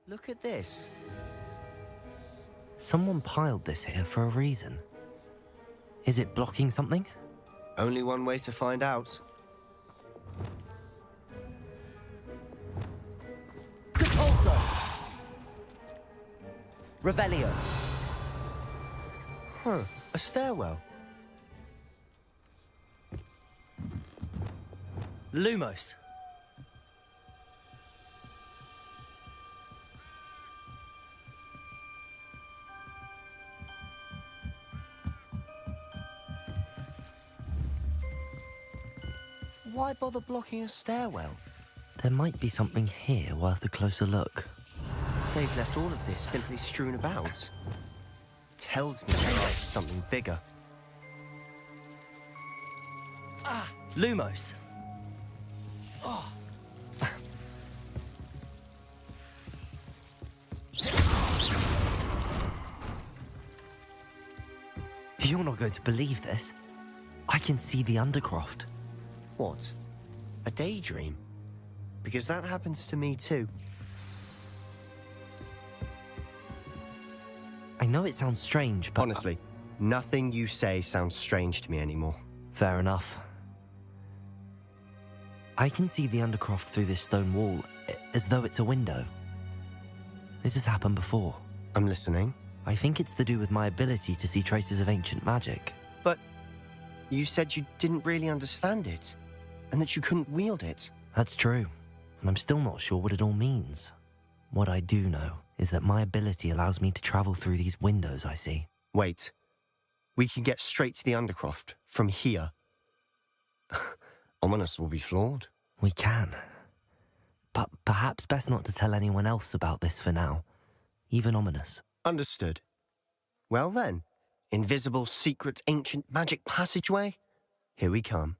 Look at this. Someone piled this here for a reason. Is it blocking something? Only one way to find out. Repulsor! Revelio. Huh, a stairwell. Lumos. Why bother blocking a stairwell? There might be something here worth a closer look. They've left all of this simply strewn about. Tells me there's something bigger. Lumos. You're not going to believe this. I can see the Undercroft. What? A daydream? Because that happens to me too. I know it sounds strange, but... Honestly, nothing you say sounds strange to me anymore. Fair enough. I can see the Undercroft through this stone wall, as though it's a window. This has happened before. I'm listening. I think it's to do with my ability to see traces of ancient magic. But you said you didn't really understand it, and that you couldn't wield it. That's true, and I'm still not sure what it all means. What I do know is that my ability allows me to travel through these windows I see. Wait. We can get straight to the Undercroft from here. Ominous will be floored. We can. But perhaps best not to tell anyone else about this for now. Even Ominous. Understood. Well then, invisible, secret, ancient magic passageway? Here we come.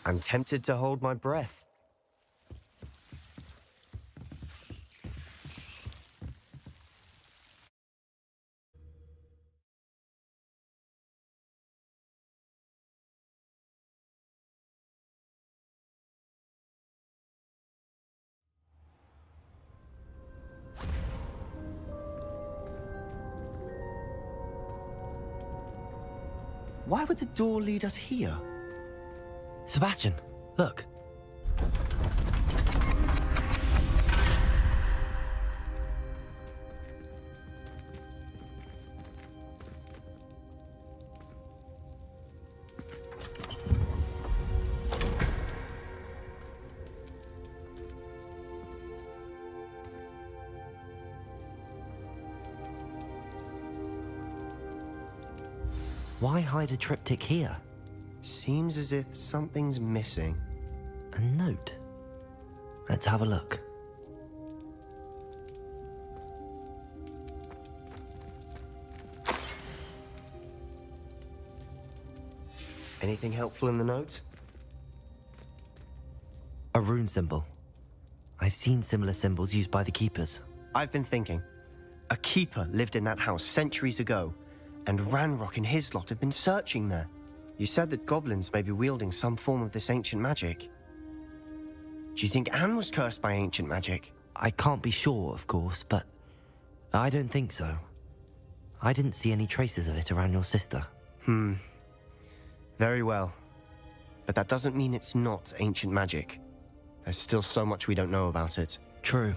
I'm tempted to hold my breath. Why would the door lead us here? Sebastian, look. Why hide a triptych here? Seems as if something's missing. A note. Let's have a look. Anything helpful in the note? A rune symbol. I've seen similar symbols used by the keepers. I've been thinking. A keeper lived in that house centuries ago, and Ranrock and his lot have been searching there. You said that goblins may be wielding some form of this ancient magic. Do you think Anne was cursed by ancient magic? I can't be sure, of course, but I don't think so. I didn't see any traces of it around your sister. Very well. But that doesn't mean it's not ancient magic. There's still so much we don't know about it. True.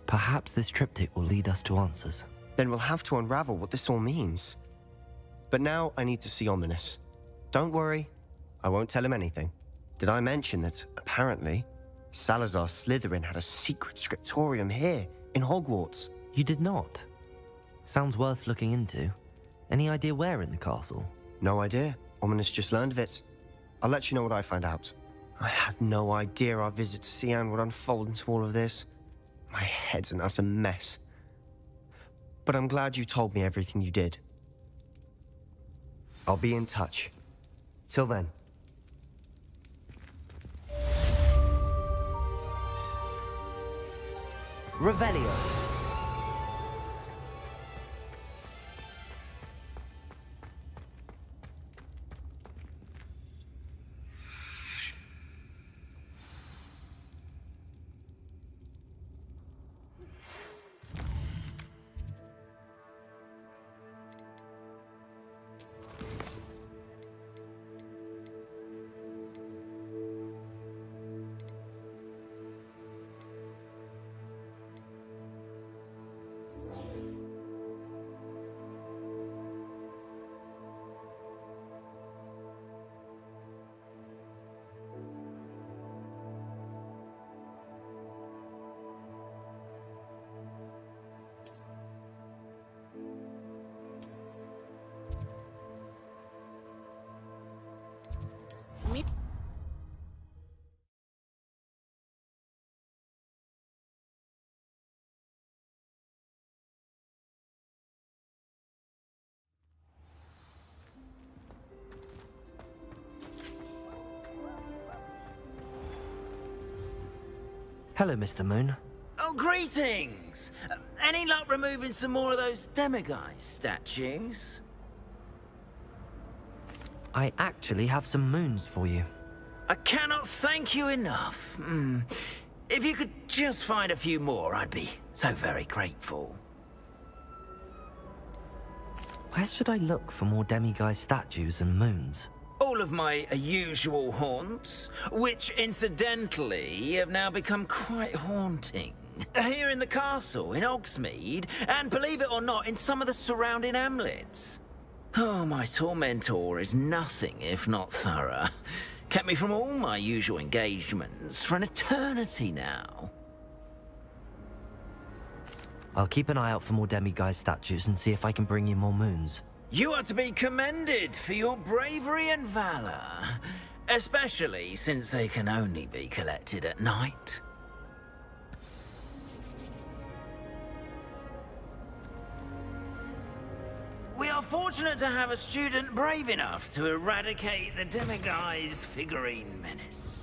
Perhaps this triptych will lead us to answers. Then we'll have to unravel what this all means. But now I need to see Ominous. Don't worry, I won't tell him anything. Did I mention that, apparently, Salazar Slytherin had a secret scriptorium here, in Hogwarts? You did not? Sounds worth looking into. Any idea where in the castle? No idea. Ominous just learned of it. I'll let you know what I find out. I had no idea our visit to Cian would unfold into all of this. My head's an utter mess. But I'm glad you told me everything you did. I'll be in touch. Till then. Revelio. Hello, Mr. Moon. Oh, greetings! Any luck removing some more of those demiguise statues? I actually have some moons for you. I cannot thank you enough. If you could just find a few more, I'd be so very grateful. Where should I look for more demiguise statues and moons? All of my usual haunts, which incidentally have now become quite haunting. Here in the castle, in Hogsmeade, and believe it or not, in some of the surrounding hamlets. Oh, my tormentor is nothing if not thorough. Kept me from all my usual engagements for an eternity now. I'll keep an eye out for more demiguise statues and see if I can bring you more moons. You are to be commended for your bravery and valor, especially since they can only be collected at night. We are fortunate to have a student brave enough to eradicate the demiguise figurine menace.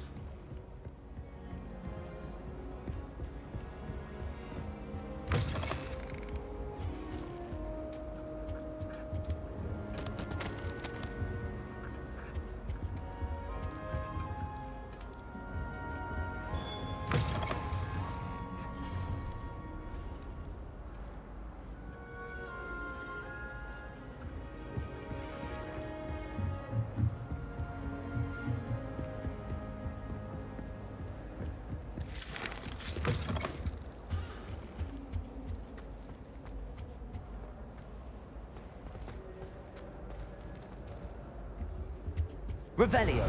Revelio.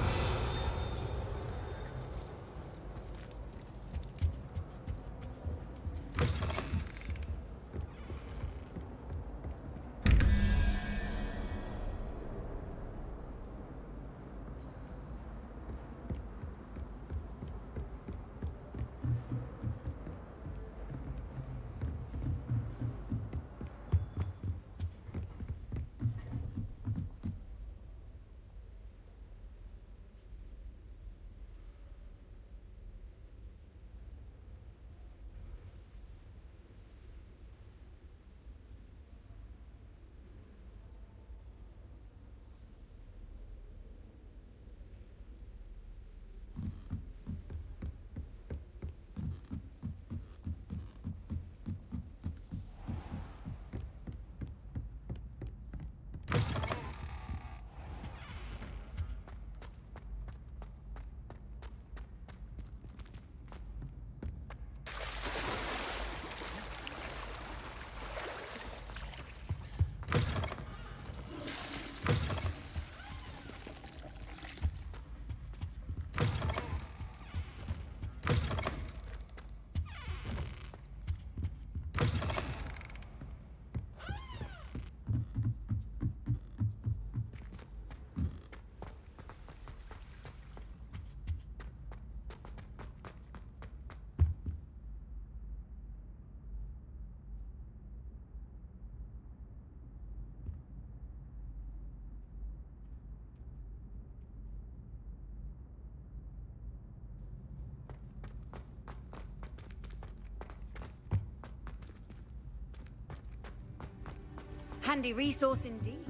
Handy resource indeed.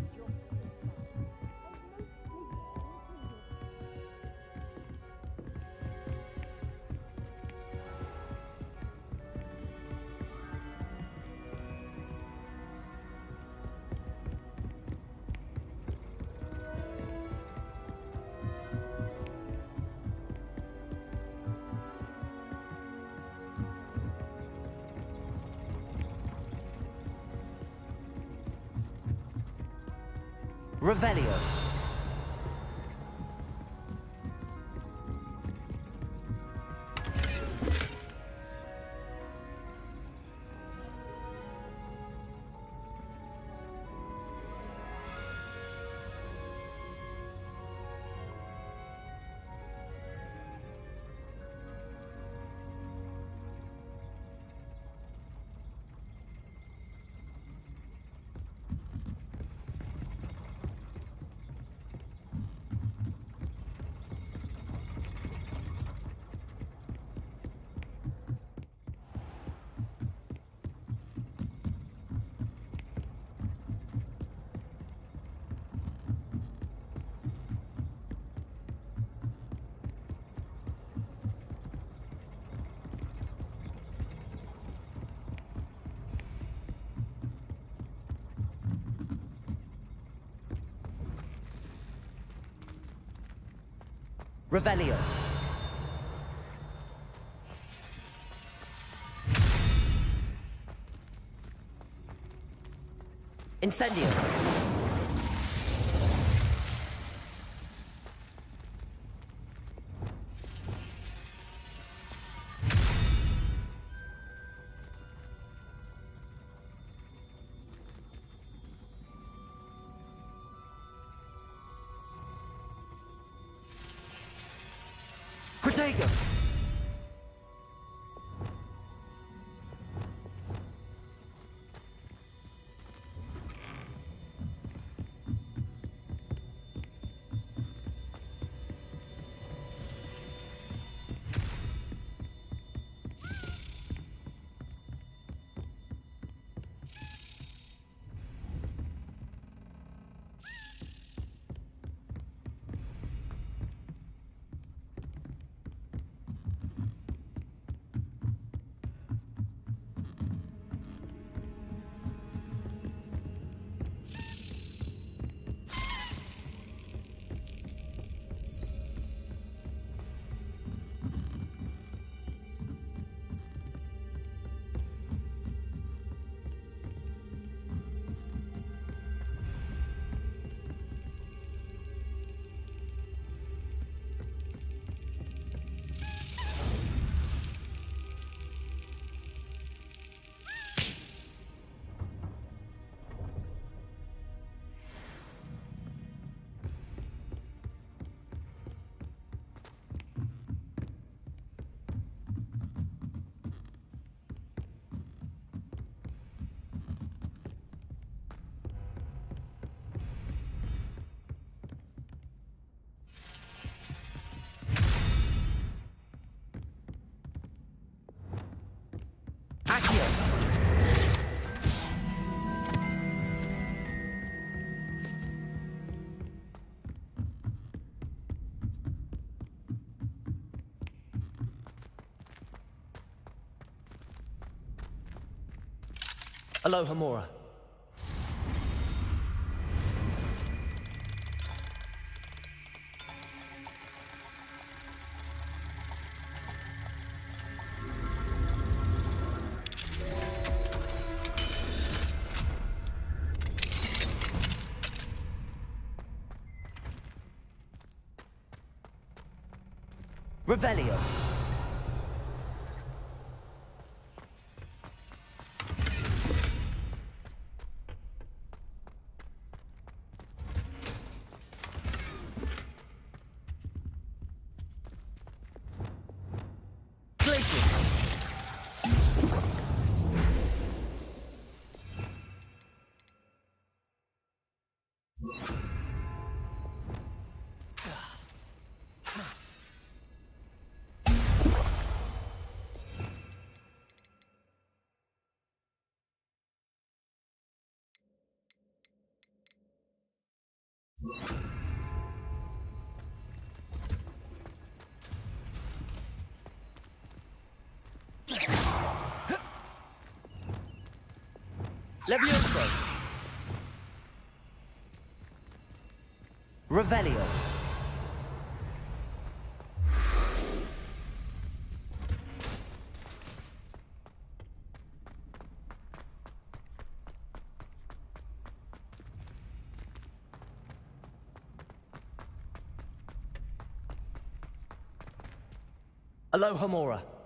Revelio. Revelio. Incendio. Protego. Accio. Aloha Mora. Revelio. Glacius. Levioso. Revelio. Aloha Mora.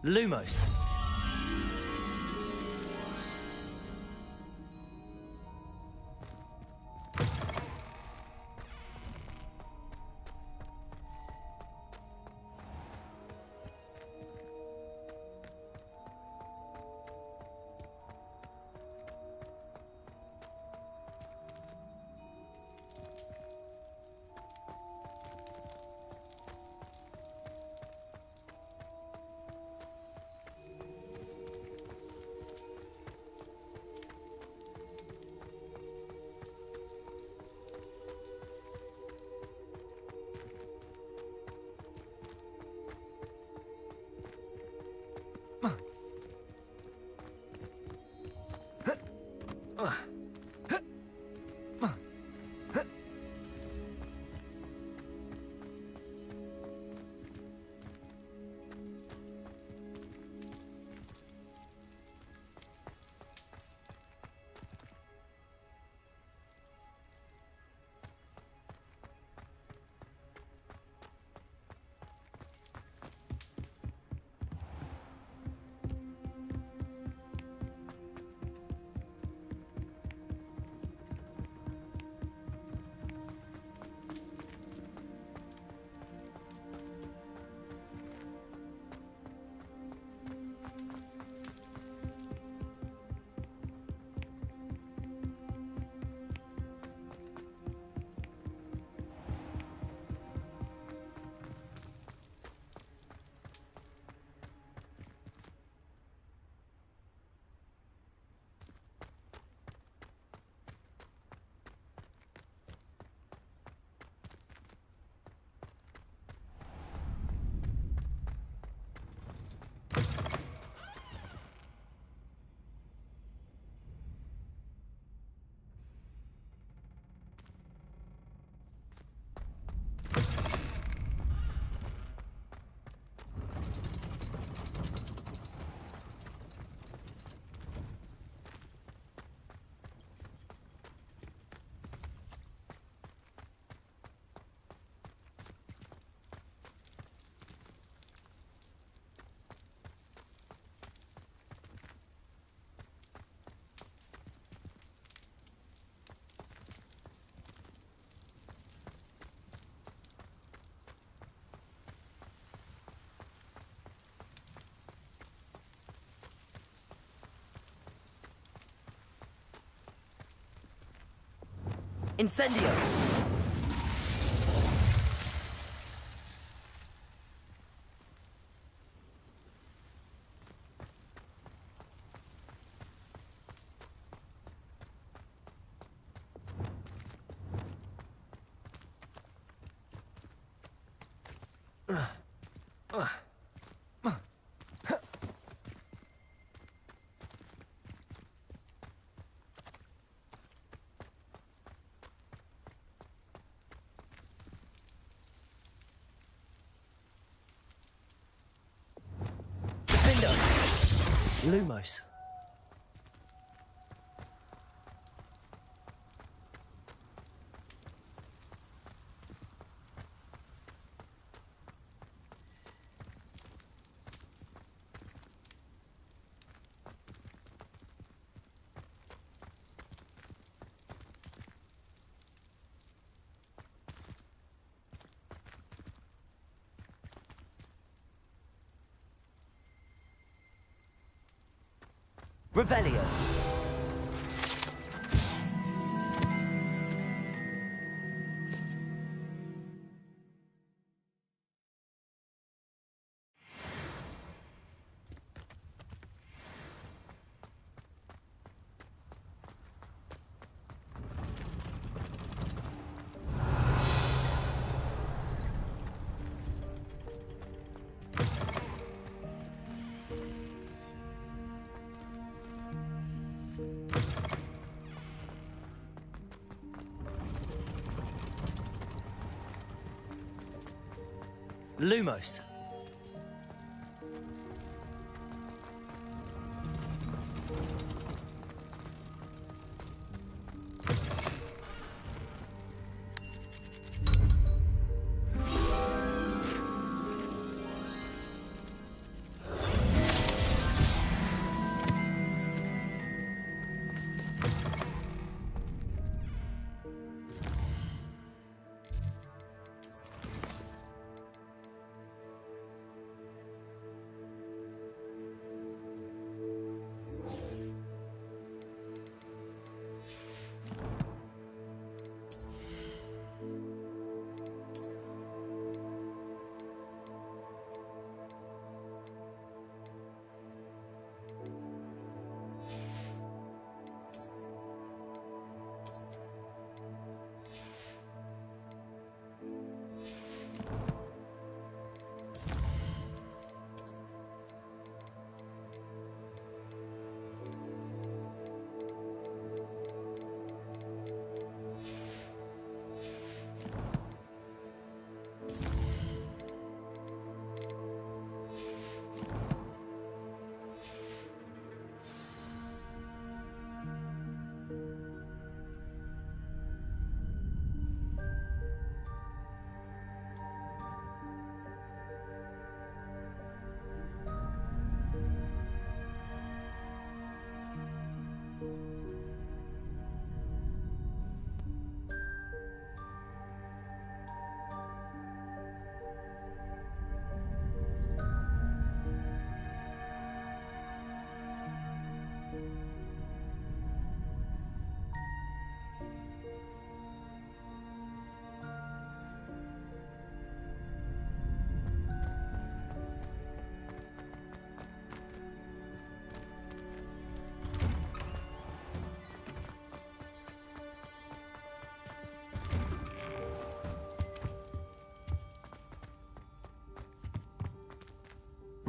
Lumos. Incendio! Defender! Lumos. Revelio. Lumos.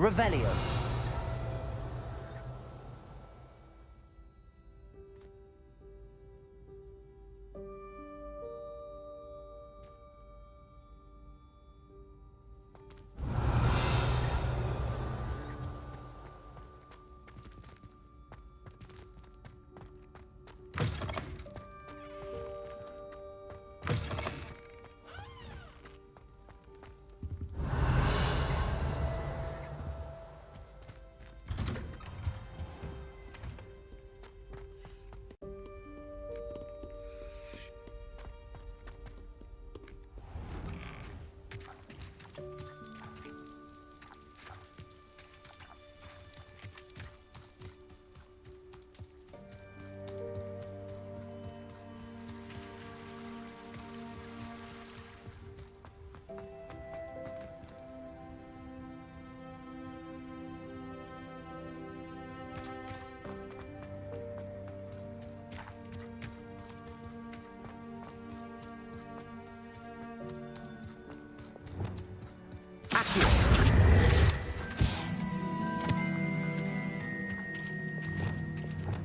Revelio.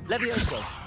Levioso.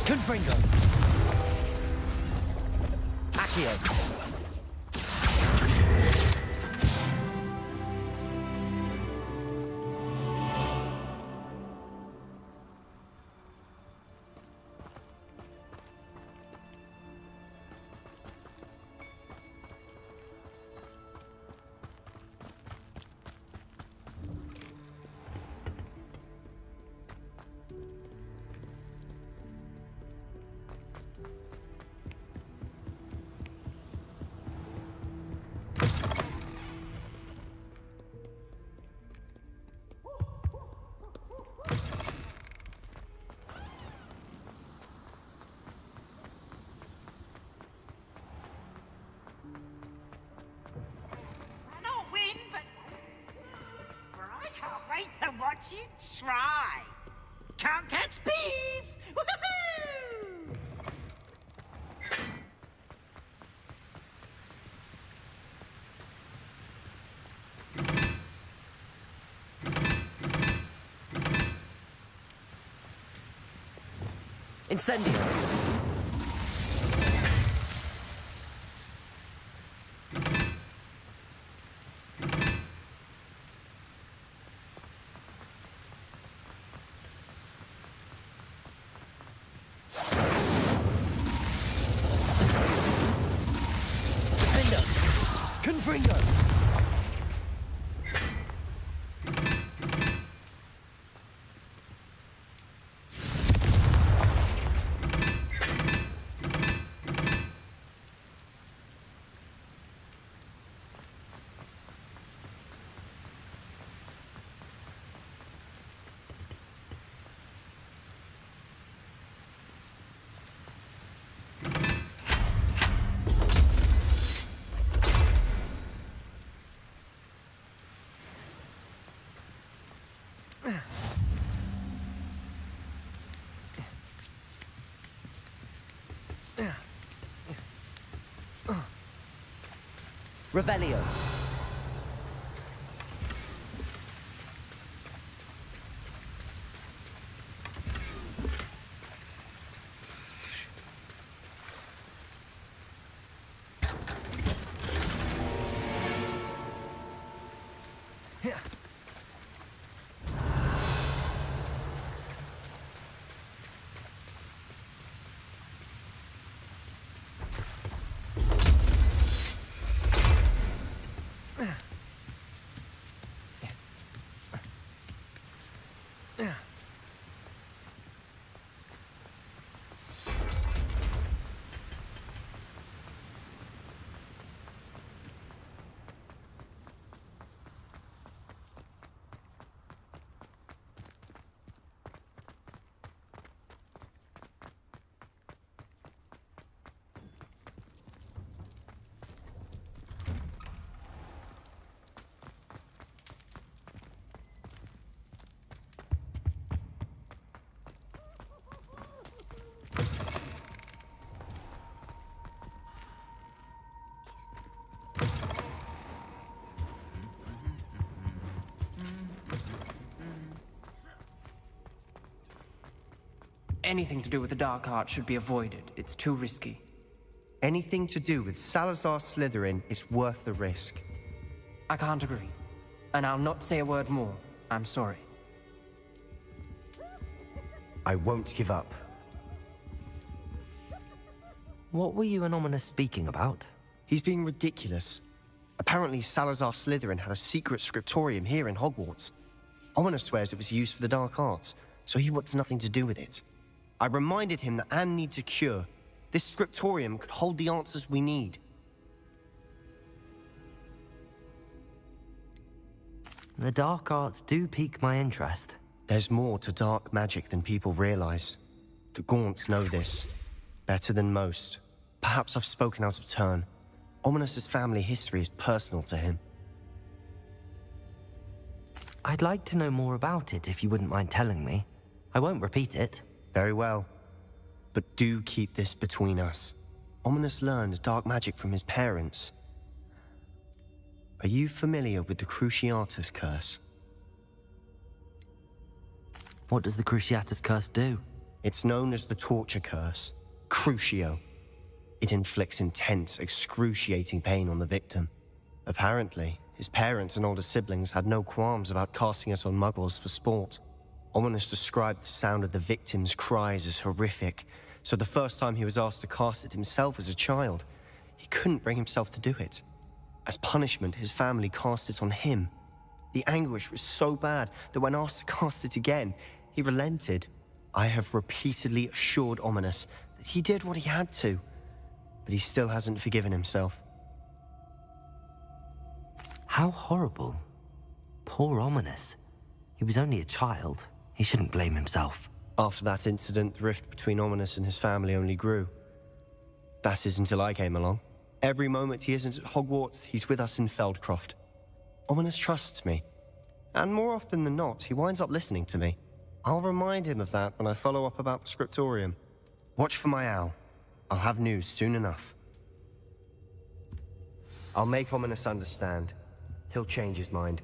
Confringo. Accio. To watch you try. Can't catch peeps! Woohoo! Incendio. Confringo. Revelio. Anything to do with the dark art should be avoided. It's too risky. Anything to do with Salazar Slytherin is worth the risk. I can't agree. and I'll not say a word more. I'm sorry. I won't give up. What were you and Ominous speaking about? He's being ridiculous. Apparently, Salazar Slytherin had a secret scriptorium here in Hogwarts. Ominous swears it was used for the dark arts, so he wants nothing to do with it. I reminded him that Anne needs a cure. This scriptorium could hold the answers we need. The dark arts do pique my interest. There's more to dark magic than people realize. The Gaunts know this. Better than most. Perhaps I've spoken out of turn. Ominous's family history is personal to him. I'd like to know more about it if you wouldn't mind telling me. I won't repeat it. Very well. But do keep this between us. Ominous learned dark magic from his parents. Are you familiar with the Cruciatus Curse? What does the Cruciatus Curse do? It's known as the Torture Curse. Crucio. It inflicts intense, excruciating pain on the victim. Apparently, his parents and older siblings had no qualms about casting it on muggles for sport. Ominous described the sound of the victim's cries as horrific, so the first time he was asked to cast it himself as a child, he couldn't bring himself to do it. As punishment, his family cast it on him. The anguish was so bad that when asked to cast it again, he relented. I have repeatedly assured Ominous that he did what he had to, but he still hasn't forgiven himself. How horrible. Poor Ominous. He was only a child. He shouldn't blame himself. After that incident, the rift between Ominous and his family only grew. That is until I came along. Every moment he isn't at Hogwarts, he's with us in Feldcroft. Ominous trusts me. And more often than not, he winds up listening to me. I'll remind him of that when I follow up about the scriptorium. Watch for my owl. I'll have news soon enough. I'll make Ominous understand. He'll change his mind.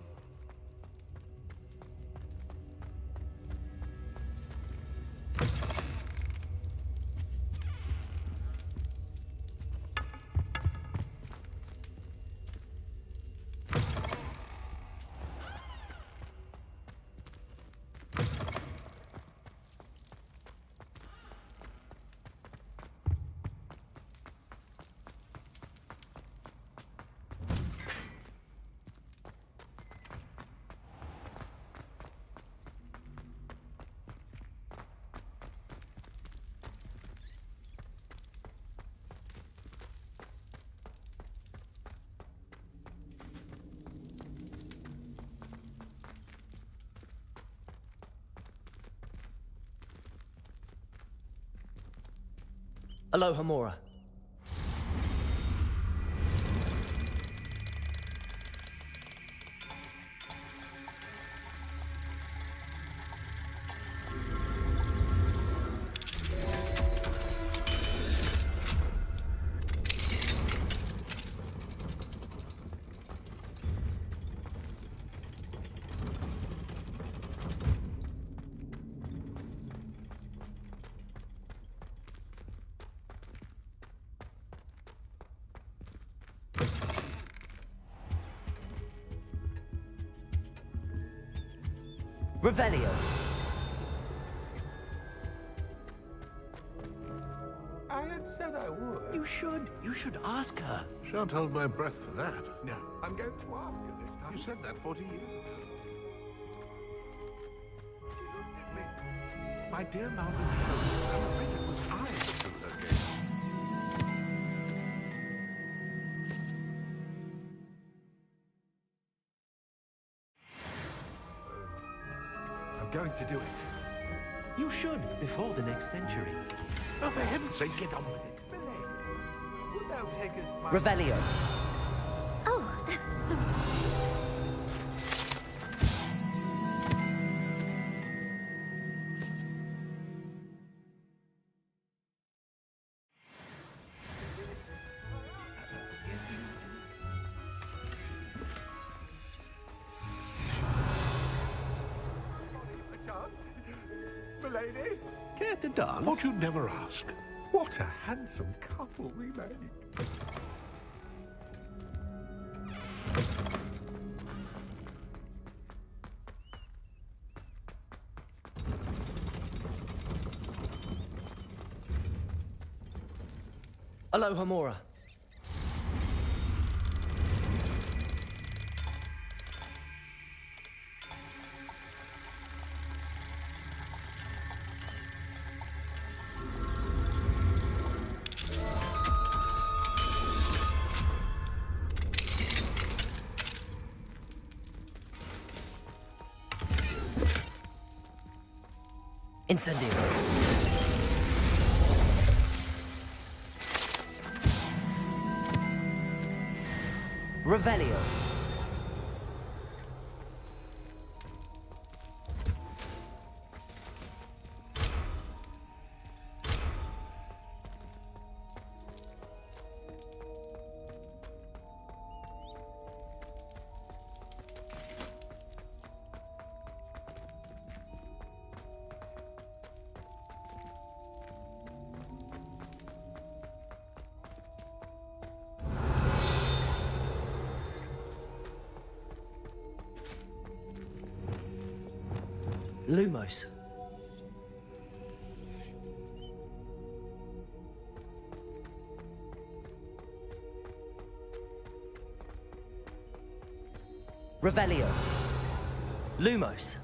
Aloha, Mora. Revelio. I had said I would. You should. You should ask her. Shan't hold my breath for that. No, I'm going to ask her this time. You said that 40 years ago. She looked at me. My dear Malcolm Holmes, I'm afraid it was I who threw her game. I'm going to do it. You should, before the next century. Oh, for heaven's sake, get on with it. Would thou take us by... Revelio. Oh, Milady? Care to dance? Thought you'd never ask. What a handsome couple we made. Hello, Homura. Incendio. Revelio. Lumos. Revelio. Lumos.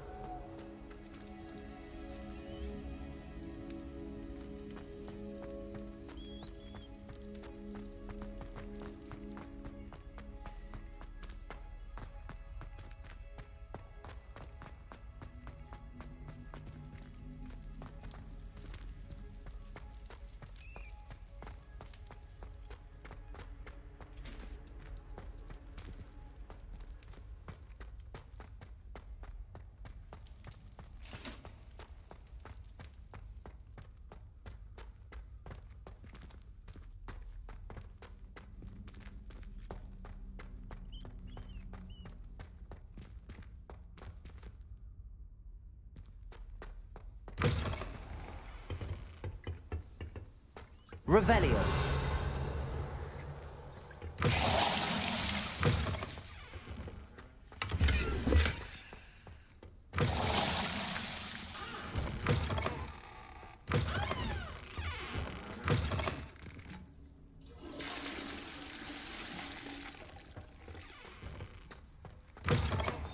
Revelio.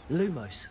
Lumos.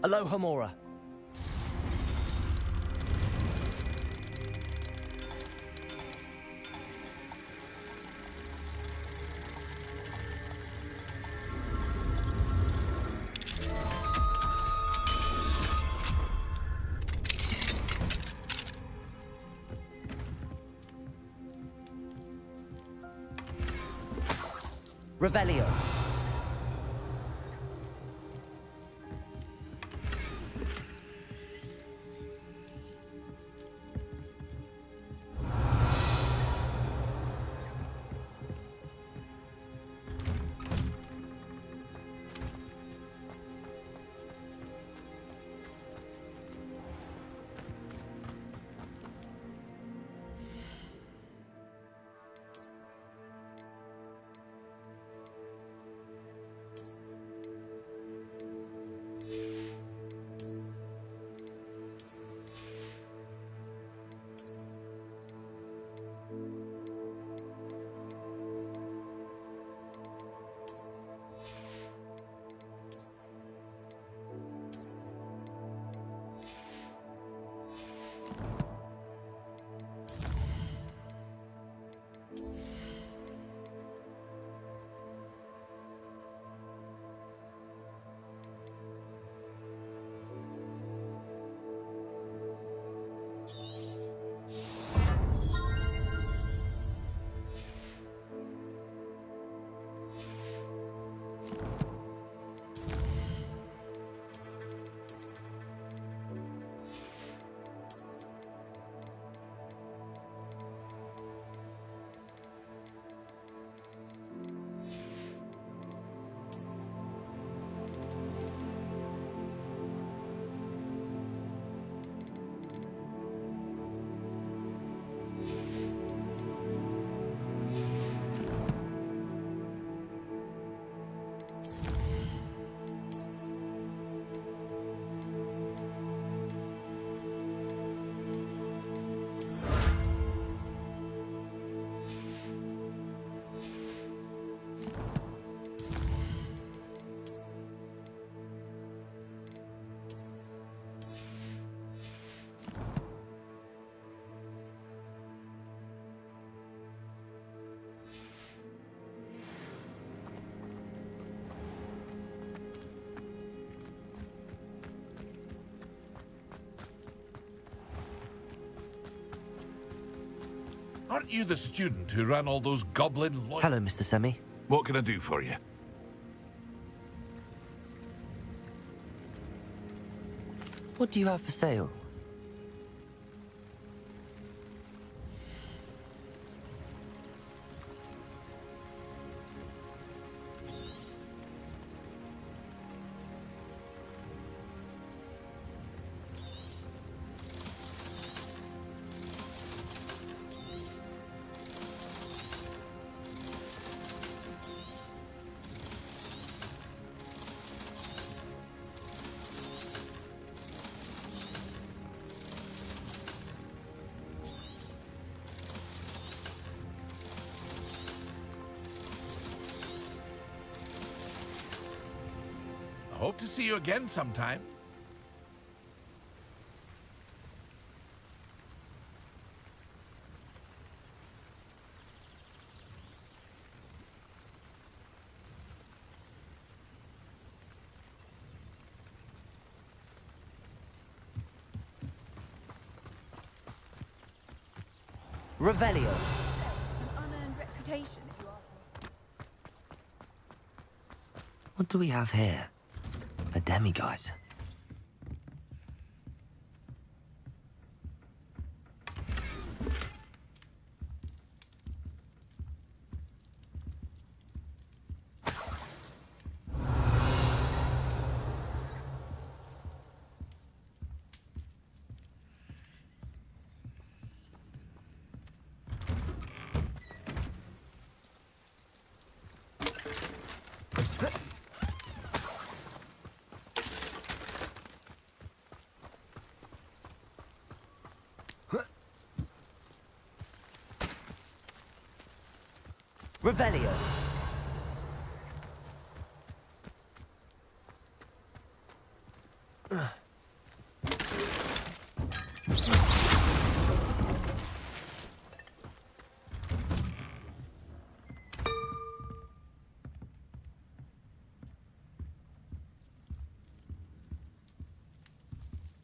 Hello, Homura. Revelio. Aren't you the student who ran all those goblin Hello, Mr. Semi. What can I do for you? What do you have for sale? I hope to see you again sometime. Revelio. An unearned reputation, if you ask me. What do we have here? A demiguise. Revelio.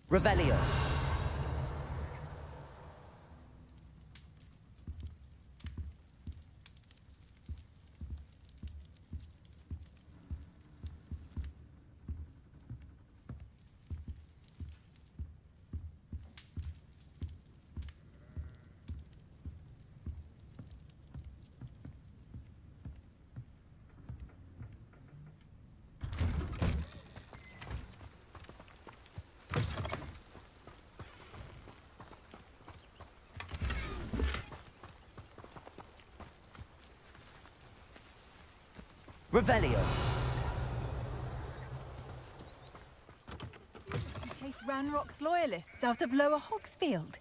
Revelio. Revelio. You chased Ranrock's loyalists out of Lower Hogsfield.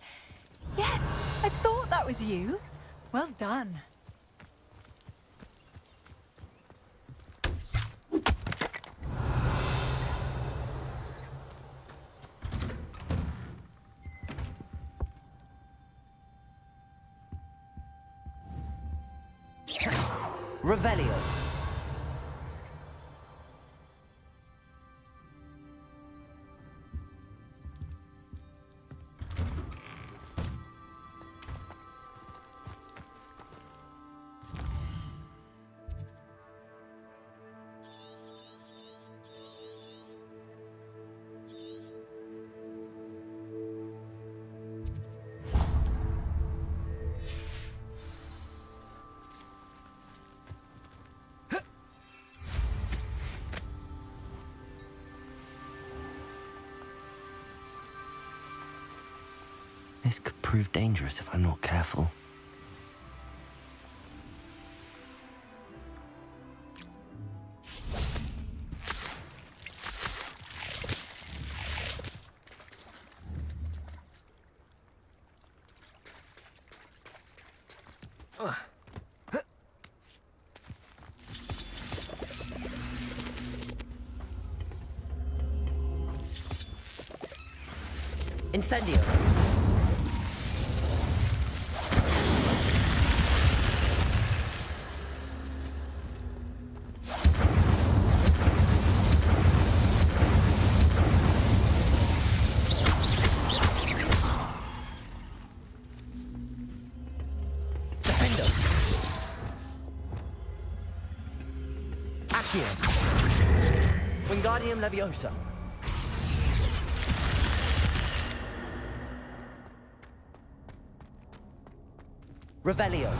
Yes, I thought that was you. Well done. Revelio. This could prove dangerous if I'm not careful. Incendio. Defendo. Accio. Wingardium Leviosa. Revelio.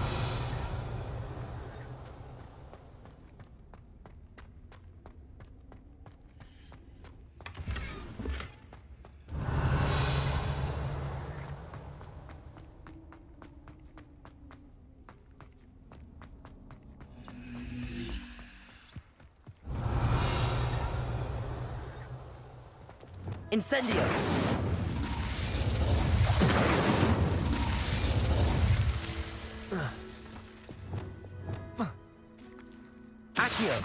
Incendio. Accio.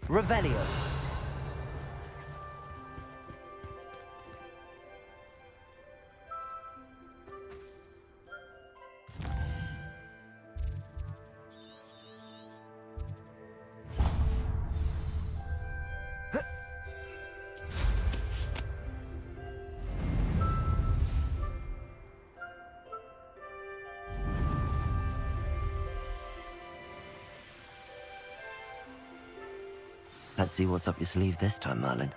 Revelio. Let's see what's up your sleeve this time, Merlin.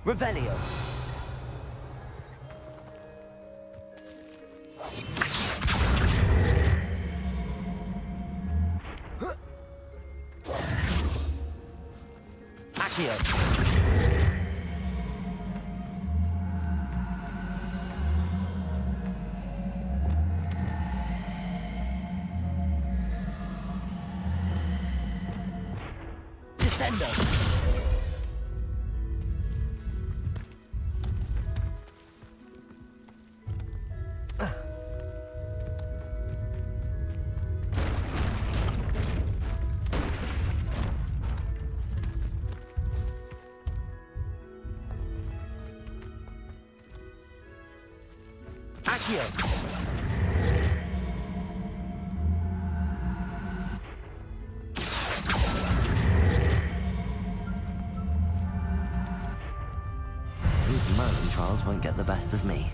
Revelio. Accio. Descendo. Accio. These Merlin trials won't get the best of me.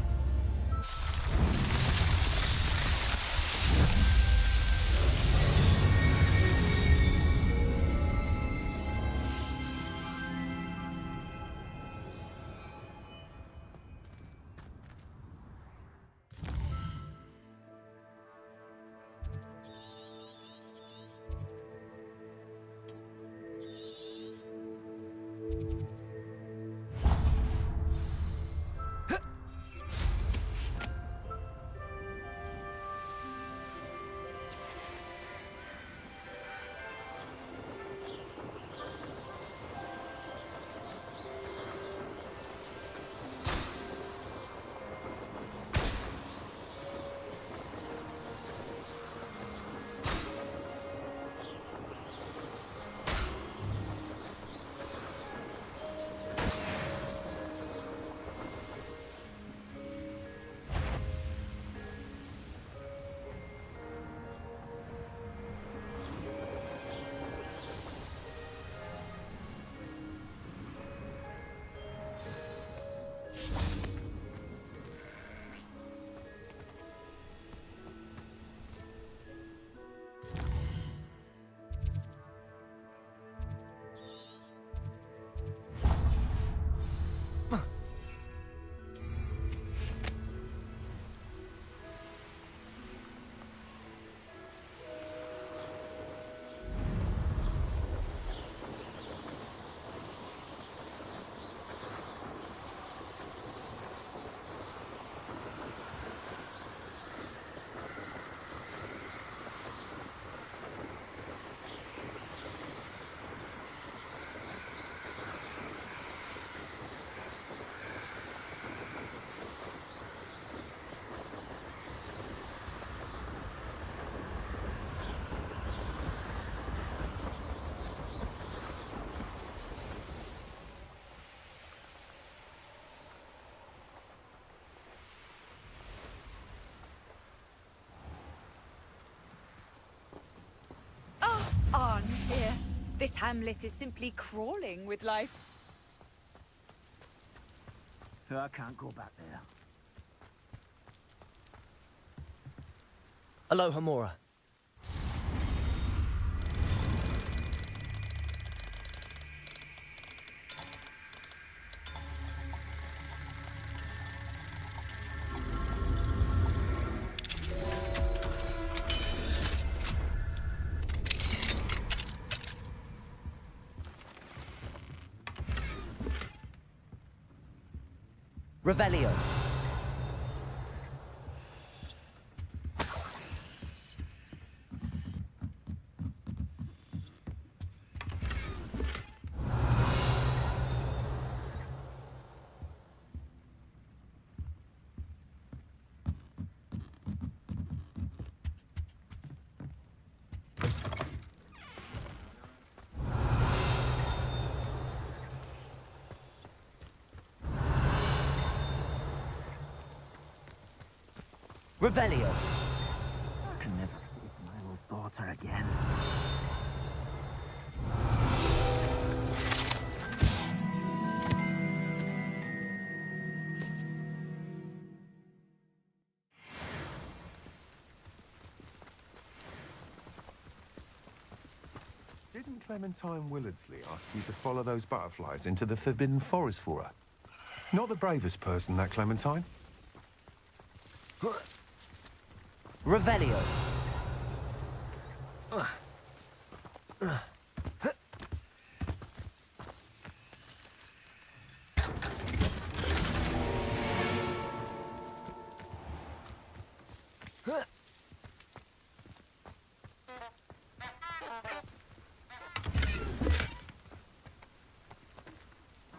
This hamlet is simply crawling with life. I can't go back there. Aloha Mora. Revelio. Revelio. I can never see my little daughter again. Didn't Clementine Willardsley ask you to follow those butterflies into the Forbidden Forest for her? Not the bravest person, that Clementine. Revelio.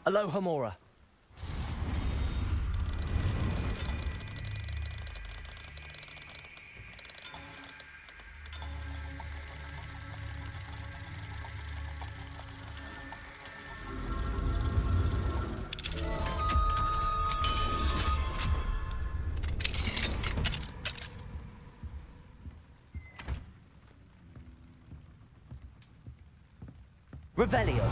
Aloha Mora. Revelio.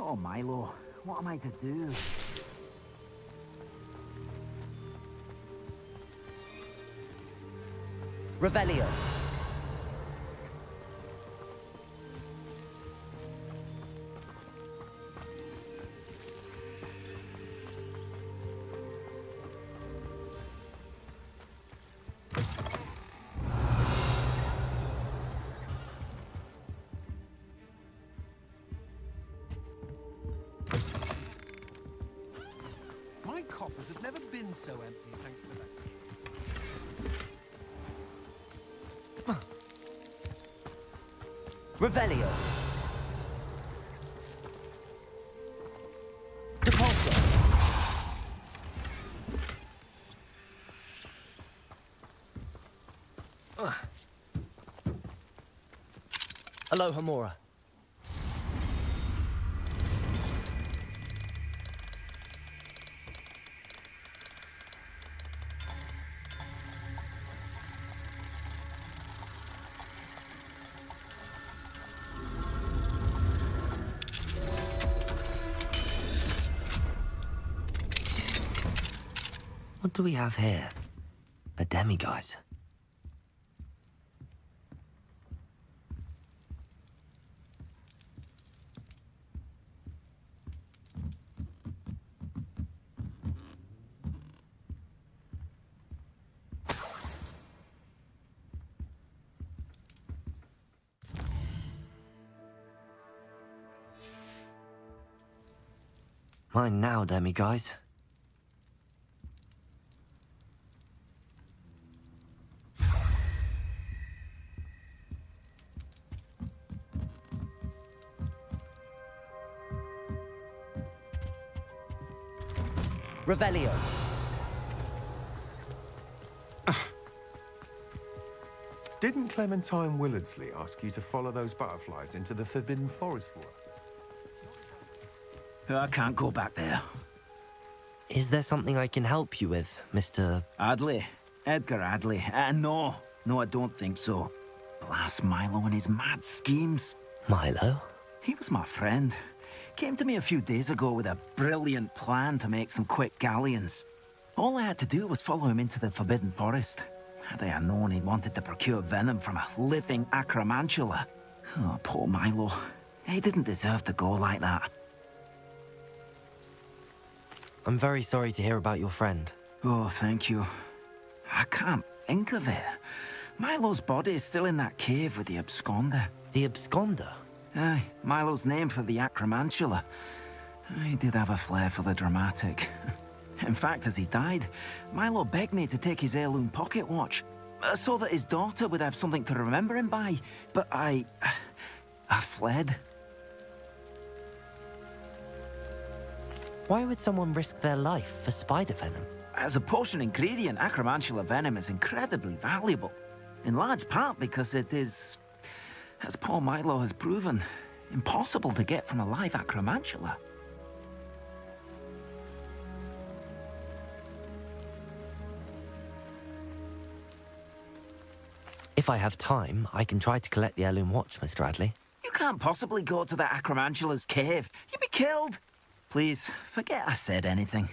Oh, Milo, what am I to do? Revelio. My coffers have never been so empty, thanks to that. Revelio. Depulso. Aloha Mora. What do we have here? A demiguise. Mine now, demiguise. Revelio. Didn't Clementine Willardsley ask you to follow those butterflies into the Forbidden Forest for her? I can't go back there. Is there something I can help you with, Mr. Adley. Edgar Adley. No, I don't think so. Blast Milo and his mad schemes. Milo? He was my friend. Came to me a few days ago with a brilliant plan to make some quick galleons. All I had to do was follow him into the Forbidden Forest. Had I known he wanted to procure venom from a living acromantula. Oh, poor Milo. He didn't deserve to go like that. I'm very sorry to hear about your friend. Oh, thank you. I can't think of it. Milo's body is still in that cave with the absconder. The absconder? Aye, Milo's name for the acromantula. He did have a flair for the dramatic. In fact, as he died, Milo begged me to take his heirloom pocket watch, so that his daughter would have something to remember him by. But I fled. Why would someone risk their life for spider venom? As a potion ingredient, acromantula venom is incredibly valuable. In large part because it is, as poor Milo has proven, impossible to get from a live acromantula. If I have time, I can try to collect the heirloom watch, Mr. Adley. You can't possibly go to the acromantula's cave. You'd be killed. Please, forget I said anything.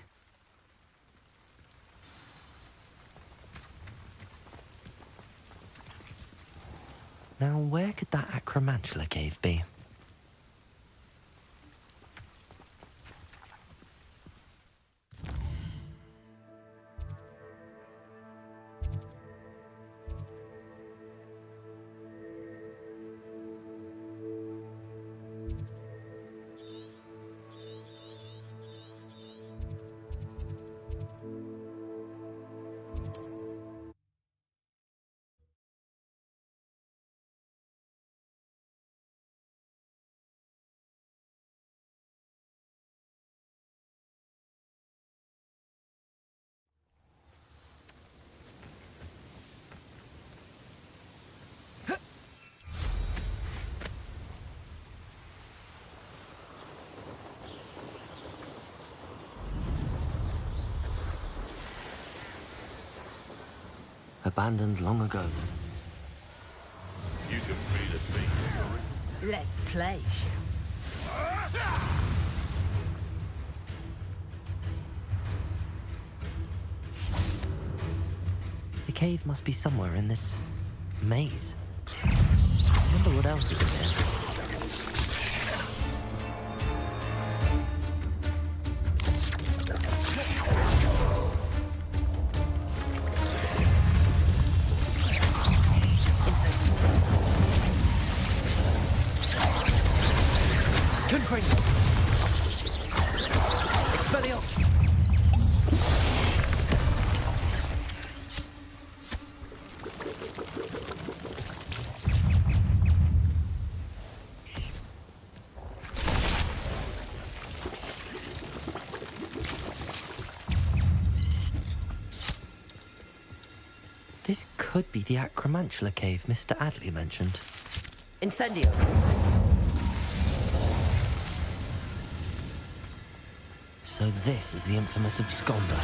Now, where could that acromantula cave be? Abandoned long ago. You can read a thing. Let's play, The cave must be somewhere in this maze. I wonder what else is in here. Confringo. Expelliarmus. This could be the acromantula cave Mr. Adley mentioned. Incendio. So this is the infamous absconder.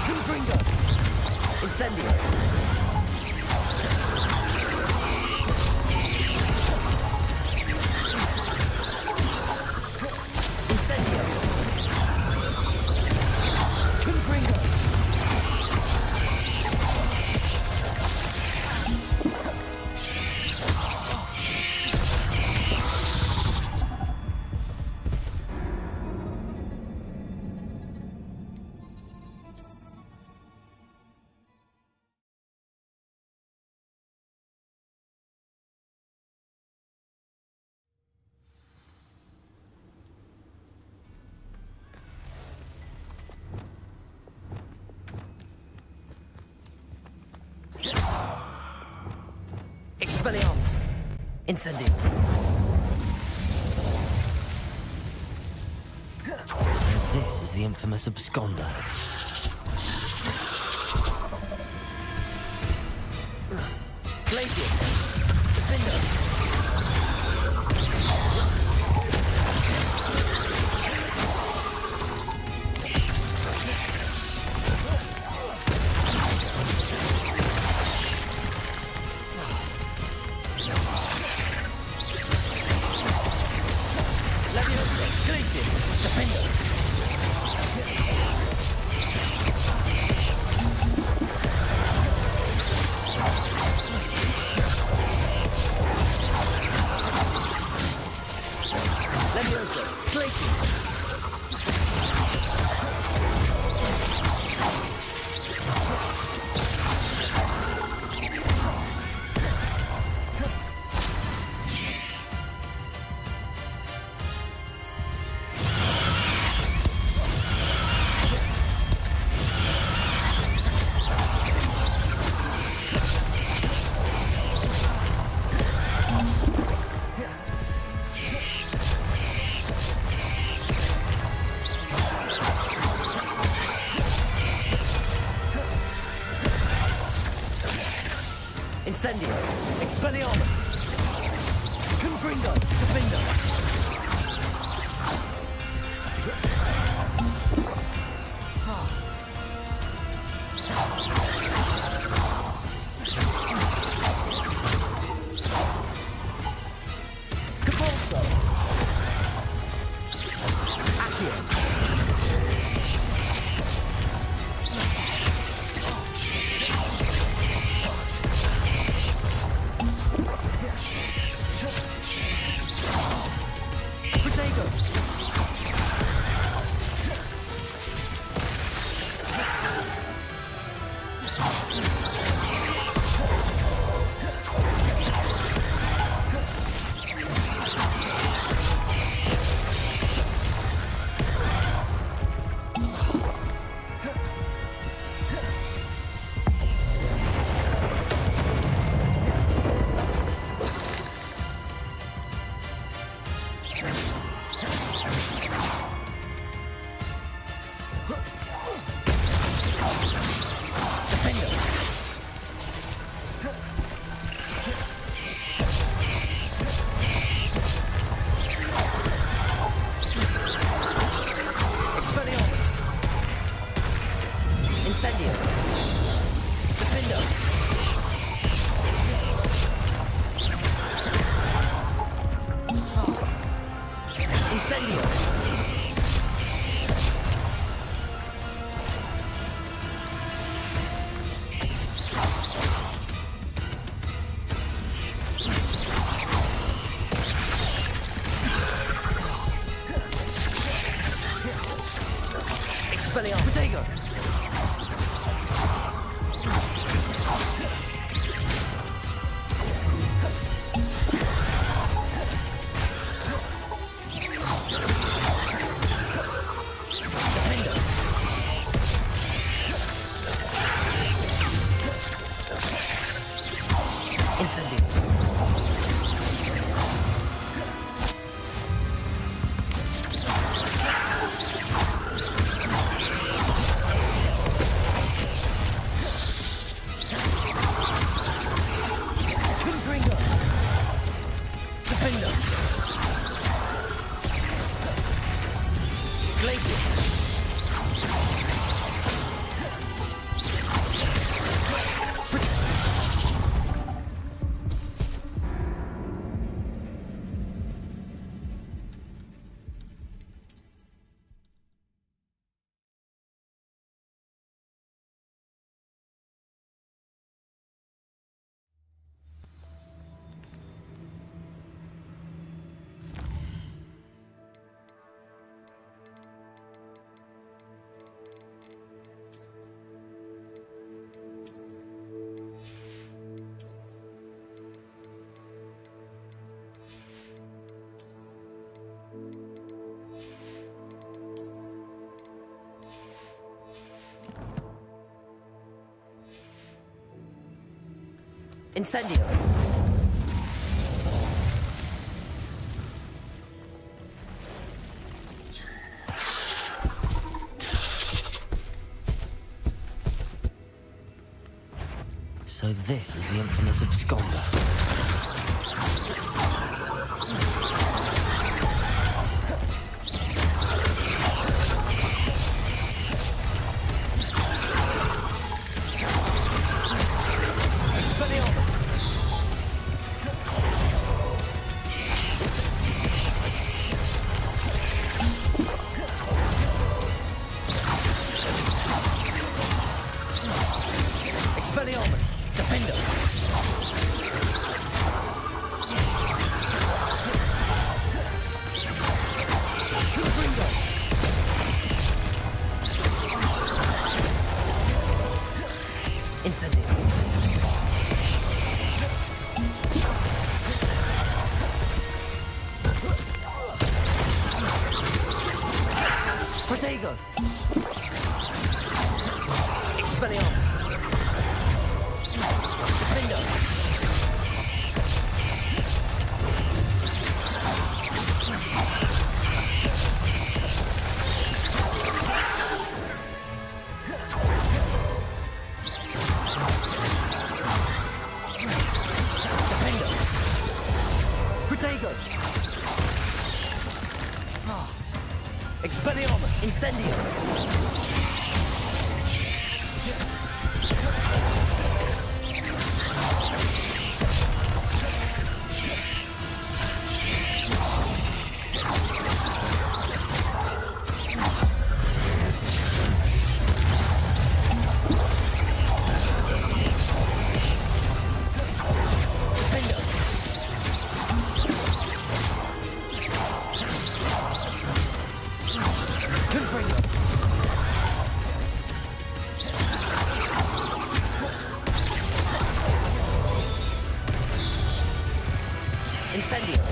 Confringo. Incendio. Expelliarmus! Incendio! So this is the infamous absconder. Glacius! Defendo! Incendio! Expelliarmus! Confringo! Defendo! Capulso! Accio! Incendio! Defendo! Incendio! Expelliarmus! Protego! Incendio! Confringo! Defendo! Glacius! Incendio! So this is the infamous absconder. Expelliarmus! Expelliarmus! Defender! Confringo! Incendio! Protego! Expelliarmus! Defender! Defender! Protego! Expelliarmus! Incendio! Confringo! Incendio!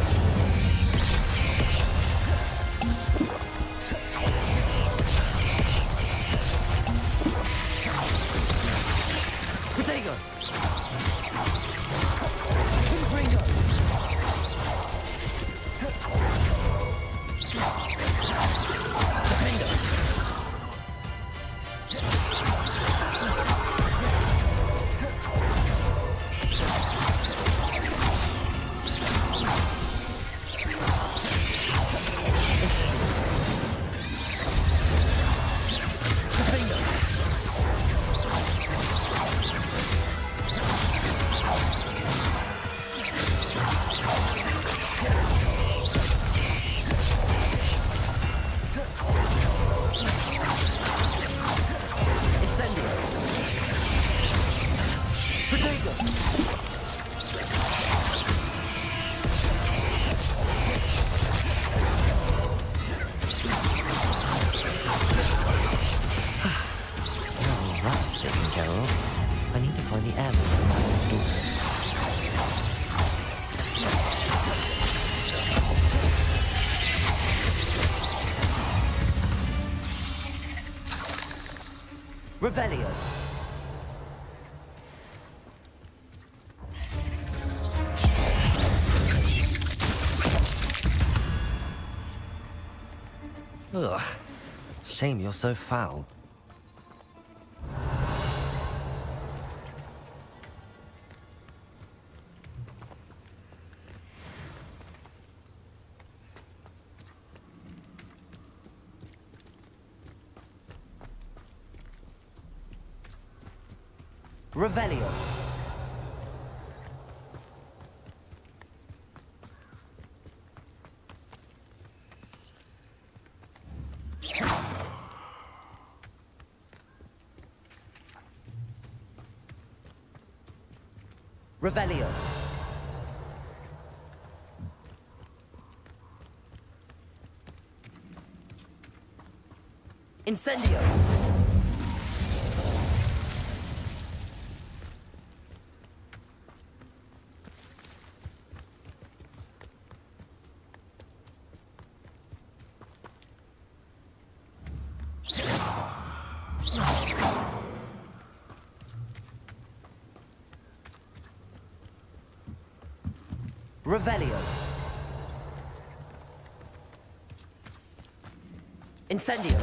Protego! Confringo! Defender! Defender! Incendio! Protego! Well, that's taken care of. I need to find the airlock for my old daughter. Revelio! Ugh. Shame you're so foul. Revelio! Revelio! Incendio! Revelio! Incendio!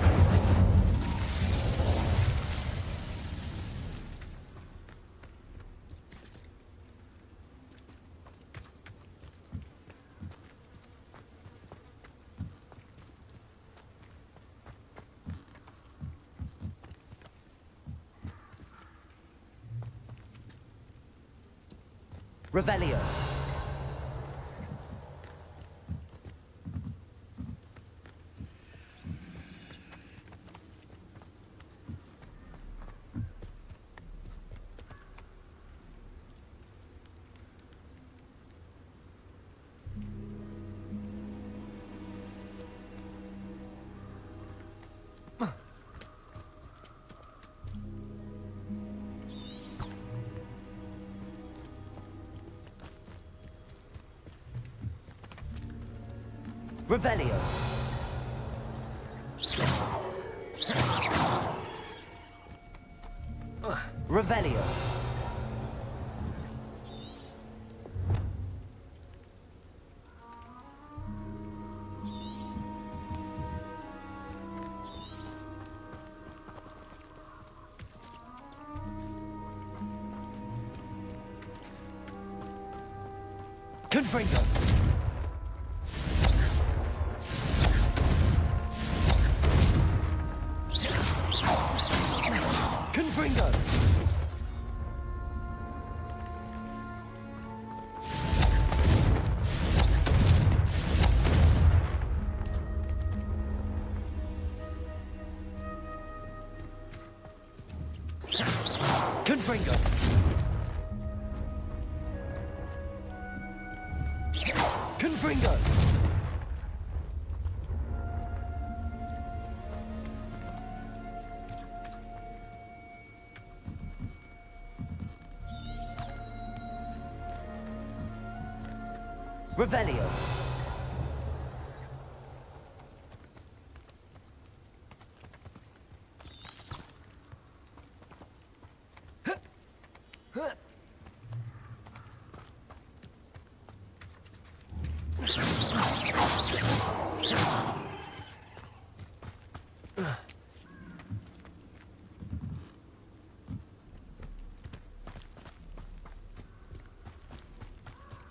Revelio. Revelio. Revelio. Confringo. Confringo. Confringo. Confringo. Revelio.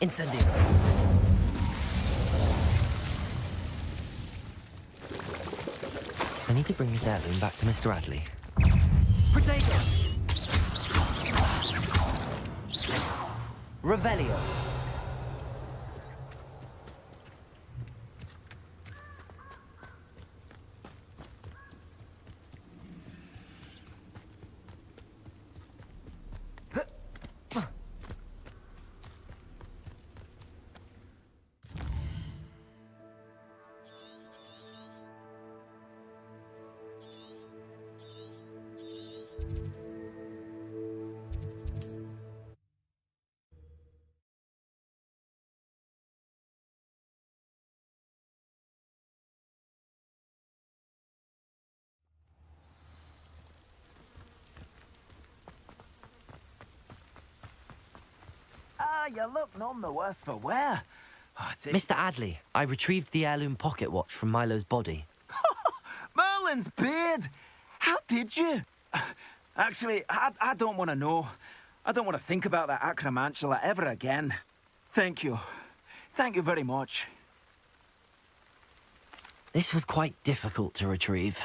Incendio. I need to bring this heirloom back to Mr. Adley. Protego. Revelio. Ah, you look none the worse for wear. Oh, Mr. Adley, I retrieved the heirloom pocket watch from Milo's body. Merlin's beard! How did you? Actually, I don't want to know. I don't want to think about that acromantula ever again. Thank you. Thank you very much. This was quite difficult to retrieve.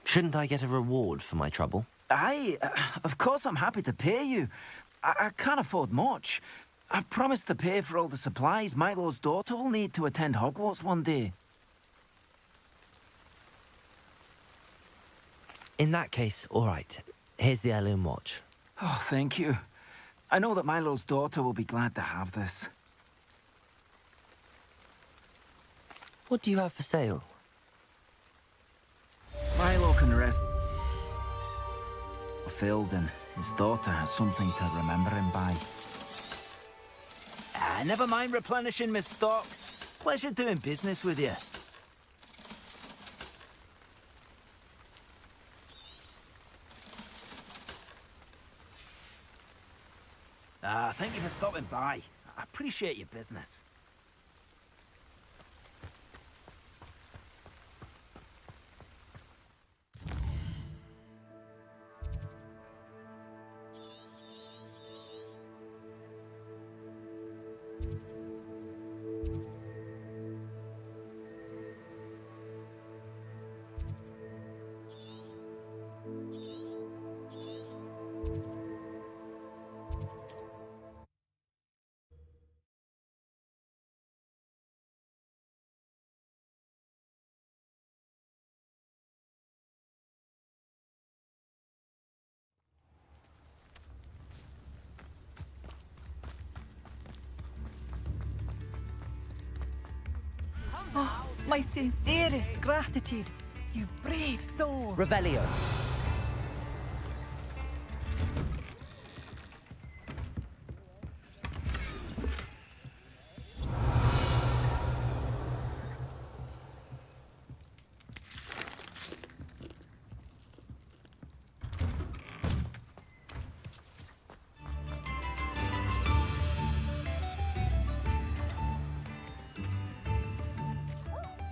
Shouldn't I get a reward for my trouble? Of course I'm happy to pay you. I can't afford much. I've promised to pay for all the supplies Milo's daughter will need to attend Hogwarts one day. In that case, all right. Here's the heirloom watch. Oh, thank you. I know that Milo's daughter will be glad to have this. What do you have for sale? Milo can rest fulfilled, and his daughter has something to remember him by. Never mind replenishing my stocks. Pleasure doing business with you. Thank you for stopping by. I appreciate your business. Oh, my sincerest gratitude, you brave soul. Revelio.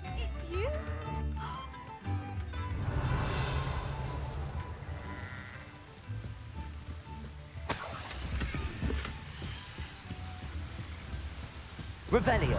It's you? Revelio.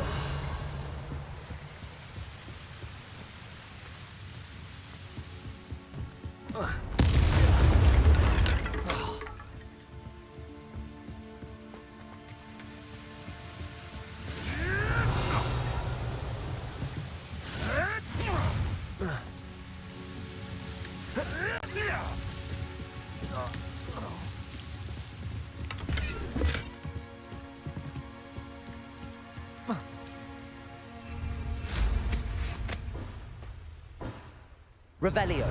Revelio.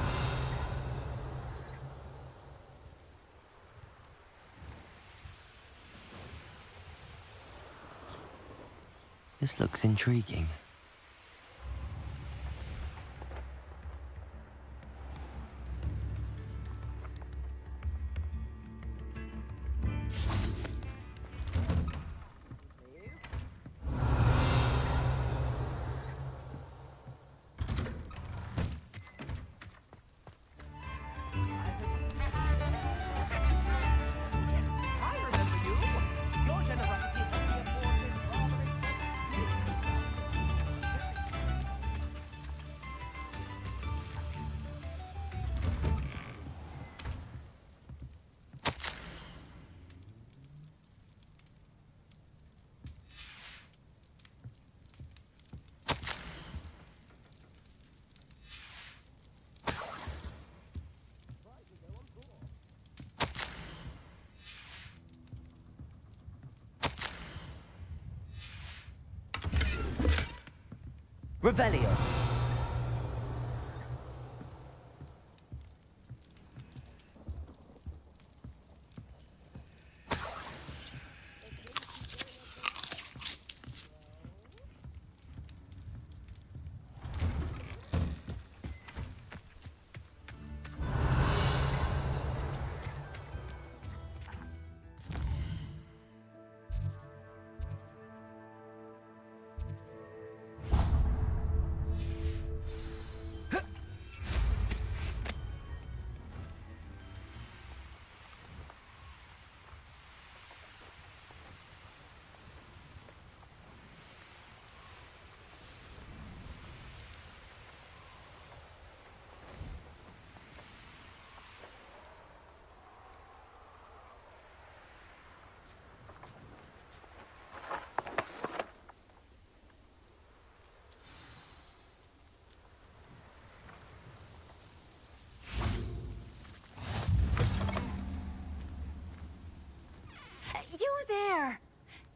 This looks intriguing. Revelio. You there?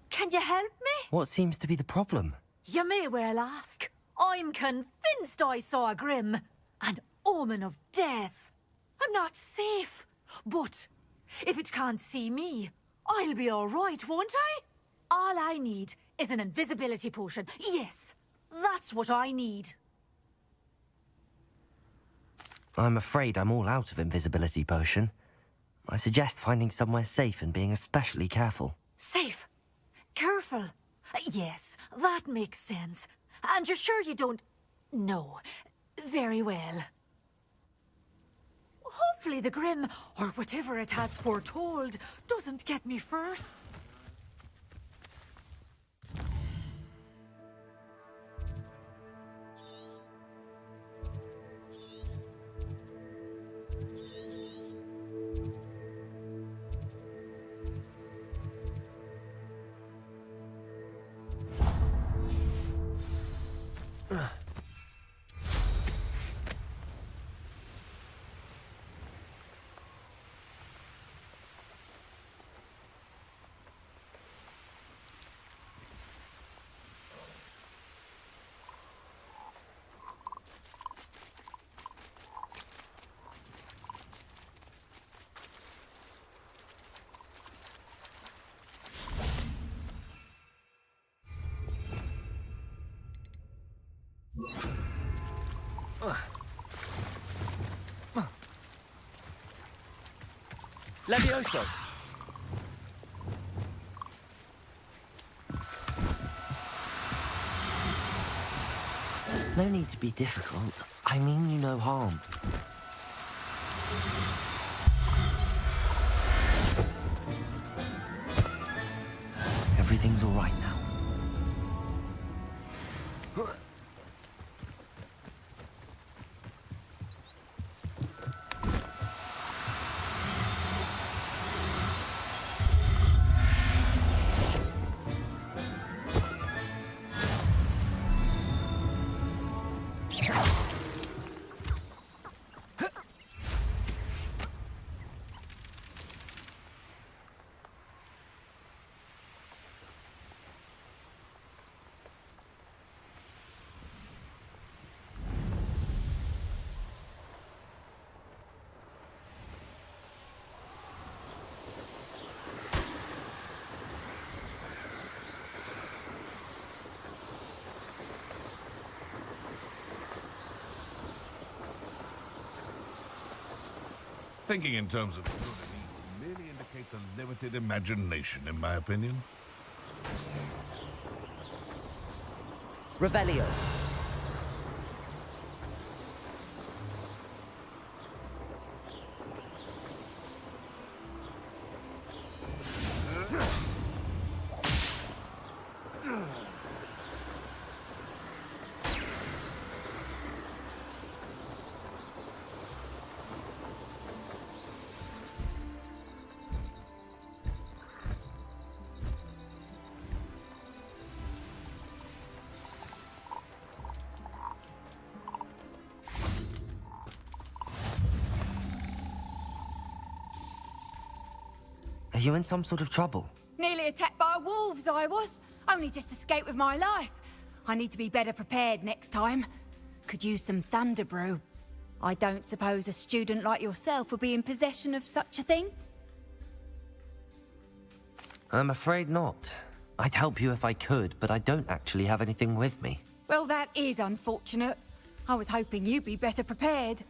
Can you help me? What seems to be the problem? You may well ask. I'm convinced I saw a Grim, an omen of death. I'm not safe, but if it can't see me, I'll be all right, won't I? All I need is an invisibility potion. Yes, that's what I need. I'm afraid I'm all out of invisibility potion. I suggest finding somewhere safe and being especially careful. Safe. Careful. Yes, that makes sense. And you're sure you don't... No. Very well. Hopefully the Grim, or whatever it has foretold, doesn't get me first. Levioso. No need to be difficult. I mean you no harm. Everything's all right now. Thinking in terms of good and evil merely indicates a limited imagination, in my opinion. Revelio. Are you in some sort of trouble? Nearly attacked by wolves, I was. Only just escaped with my life. I need to be better prepared next time. Could use some thunder brew. I don't suppose a student like yourself would be in possession of such a thing? I'm afraid not. I'd help you if I could, but I don't actually have anything with me. Well, that is unfortunate. I was hoping you'd be better prepared.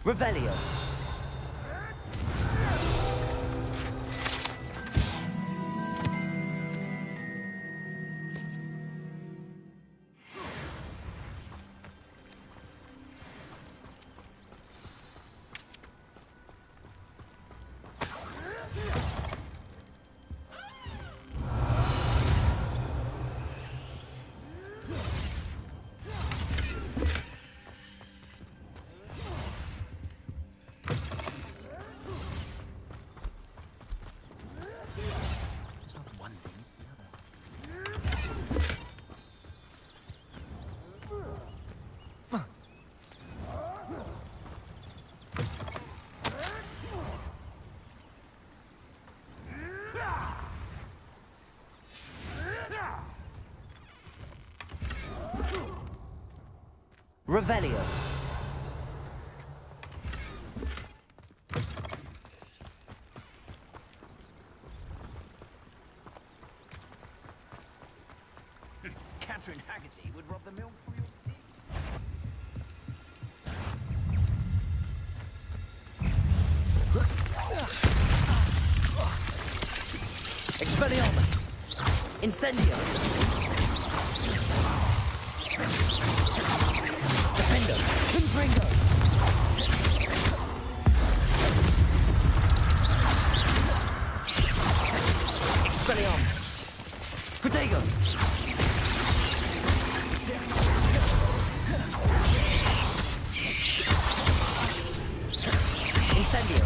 Revelio. Revelio. Catherine Haggerty would rub the milk from your teeth. Expelliarmus! Incendio! Defendo! Confringo! Expelliarmus! Protego! Incendio!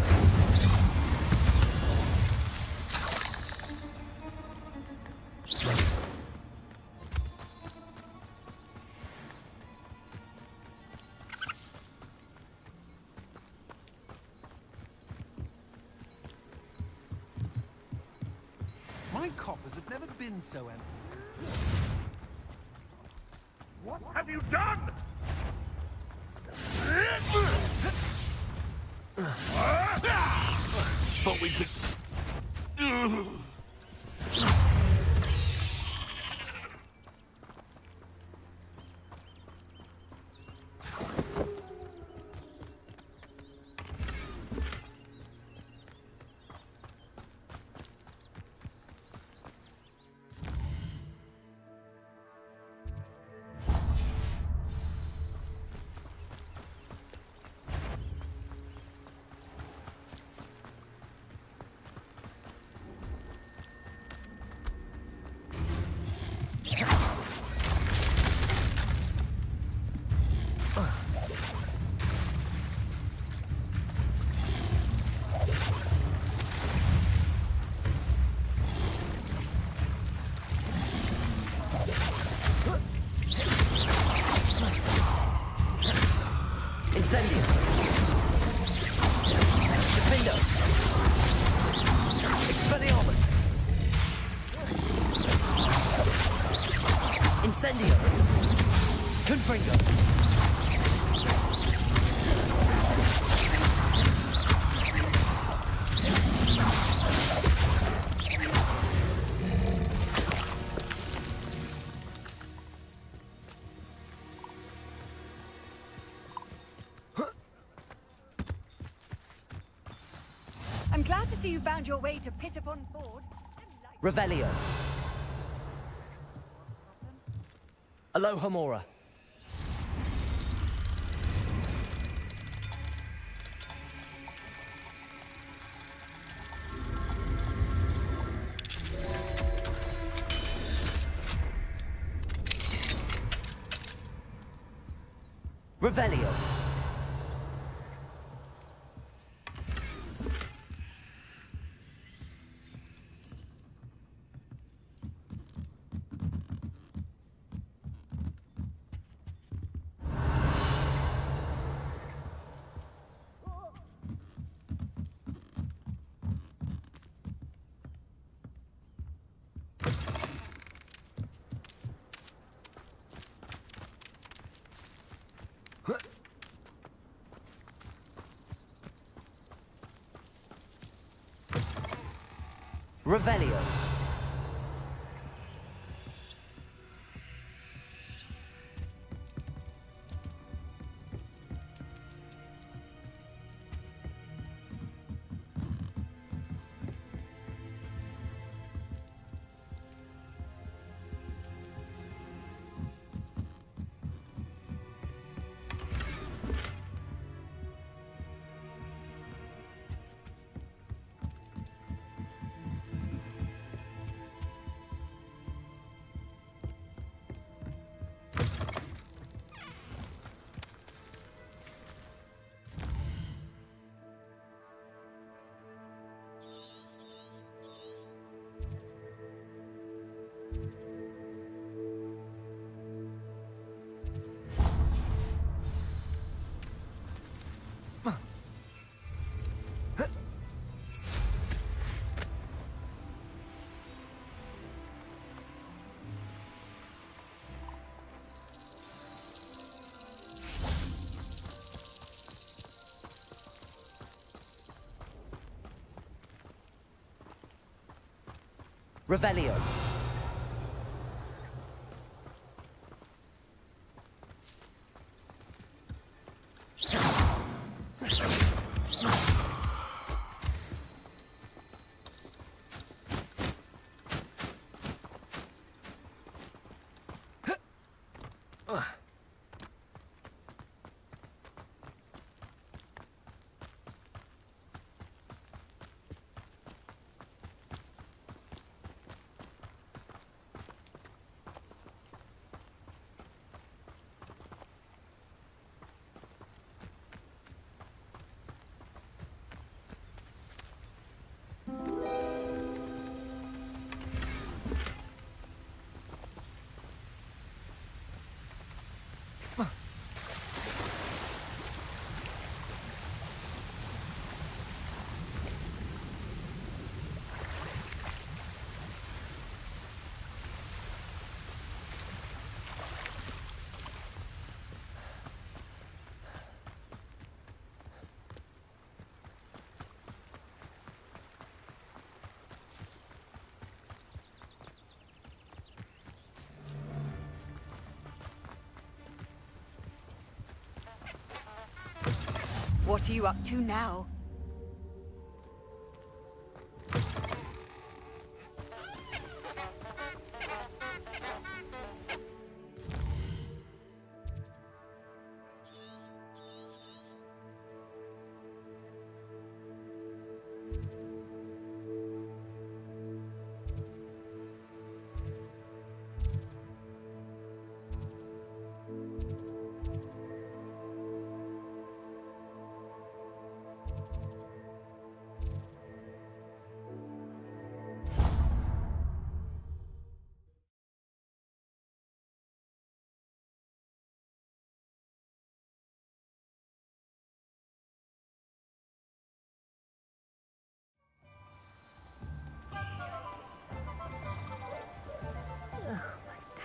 My coffers have never been so empty. What have you done? Thought we could... Incendio! Defendo! Expelliarmus! Incendio! Confringo! I'm glad to see you found your way to Pit upon Ford. Revelio! Alohomora! Revelio! Revelio! Revelio. What are you up to now?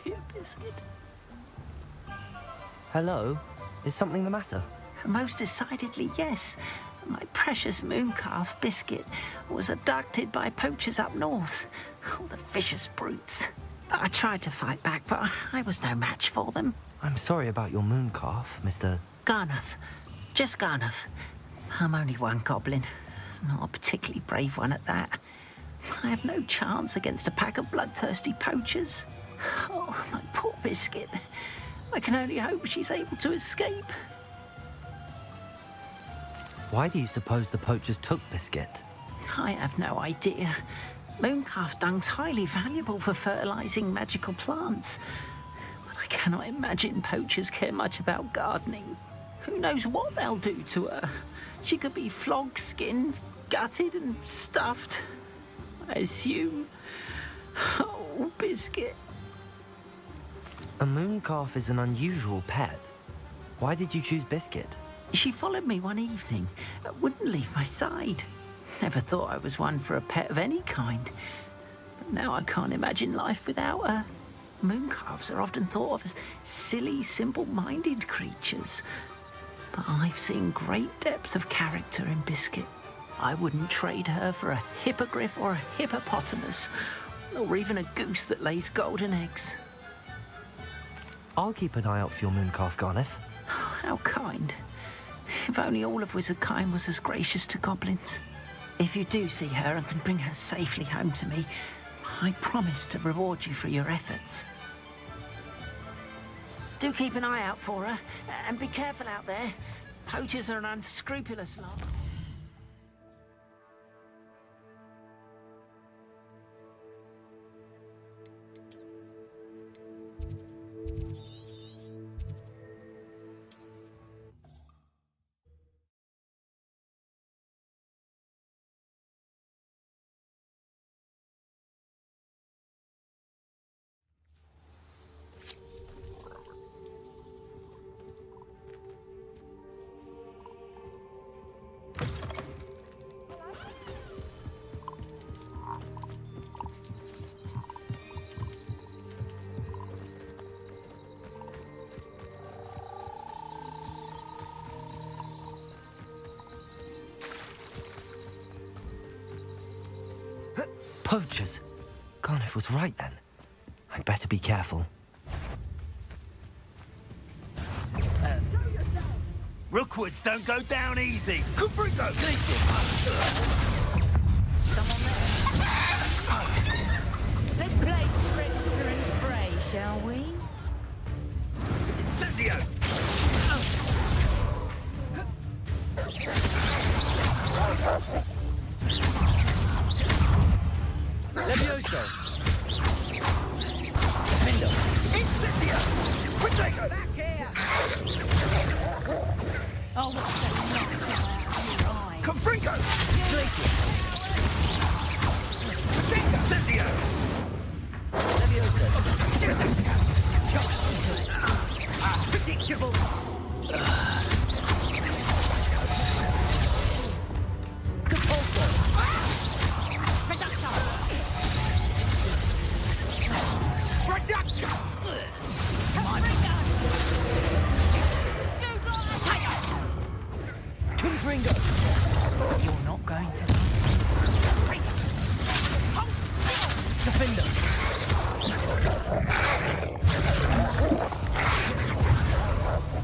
Dear Biscuit. Hello? Is something the matter? Most decidedly, yes. My precious mooncalf Biscuit was abducted by poachers up north. Oh, the vicious brutes. I tried to fight back, but I was no match for them. I'm sorry about your mooncalf, Mr. Garnuff. Just Garnuff. I'm only one goblin. Not a particularly brave one at that. I have no chance against a pack of bloodthirsty poachers. Oh, my poor Biscuit. I can only hope she's able to escape. Why do you suppose the poachers took Biscuit? I have no idea. Mooncalf dung's highly valuable for fertilizing magical plants. But I cannot imagine poachers care much about gardening. Who knows what they'll do to her? She could be flogged, skinned, gutted and stuffed. I assume. Oh, Biscuit. A mooncalf is an unusual pet. Why did you choose Biscuit? She followed me one evening, wouldn't leave my side. Never thought I was one for a pet of any kind. But now I can't imagine life without her. Mooncalves are often thought of as silly, simple-minded creatures. But I've seen great depth of character in Biscuit. I wouldn't trade her for a hippogriff or a hippopotamus, or even a goose that lays golden eggs. I'll keep an eye out for your mooncalf, Garniff. How kind. If only all of Wizardkind was as gracious to goblins. If you do see her and can bring her safely home to me, I promise to reward you for your efforts. Do keep an eye out for her, and be careful out there. Poachers are an unscrupulous lot. Poachers! Garniff was right then. I'd better be careful. Rookwoods don't go down easy. Confringo! Let's play Trickster and Prey, shall we? Incendio! Levioso. Mindo! Incendio! Protego! Back here! Oh, what's that knocked out of your eye? Confringo! Glacius! Incendio! Levioso. Predictable! Compulso. Confringo. You're not going to. Defender.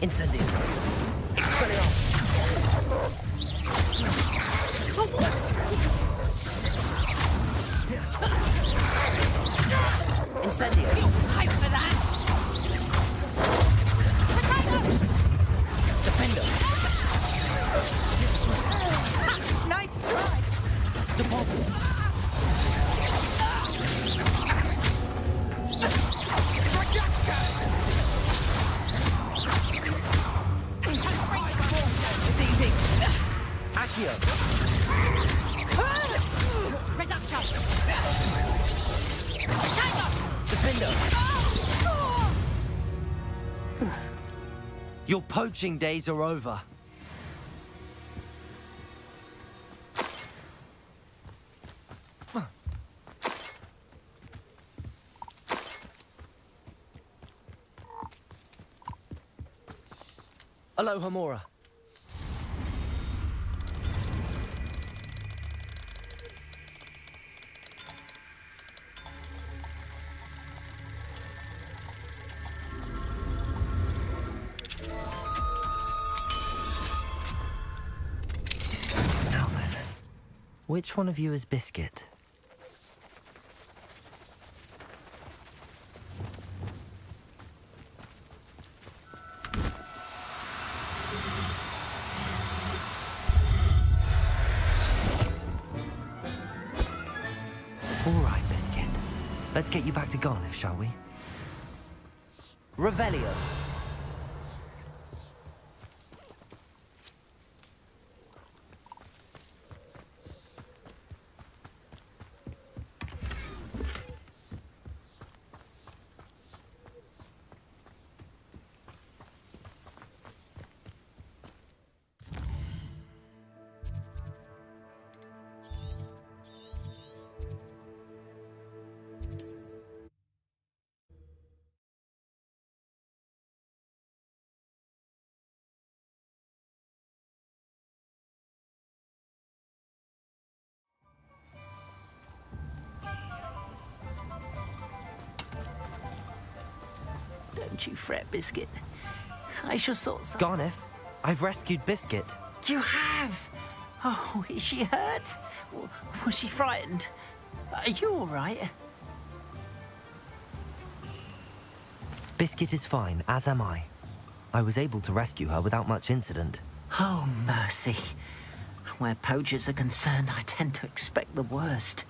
Incendio. Expelliarmus. Incendio. Hype for that! Defender. Nice try! Depulso. Accio. Reduction! Defender. Your poaching days are over. Aloha Mora. Now then, which one of you is Biscuit? All right, Biscuit. Let's get you back to Garniff, shall we? Revelio. Don't you fret, Biscuit. I shall sort some... Garniff, I've rescued Biscuit. You have? Oh, is she hurt? Was she frightened? Are you all right? Biscuit is fine, as am I. I was able to rescue her without much incident. Oh, mercy. Where poachers are concerned, I tend to expect the worst.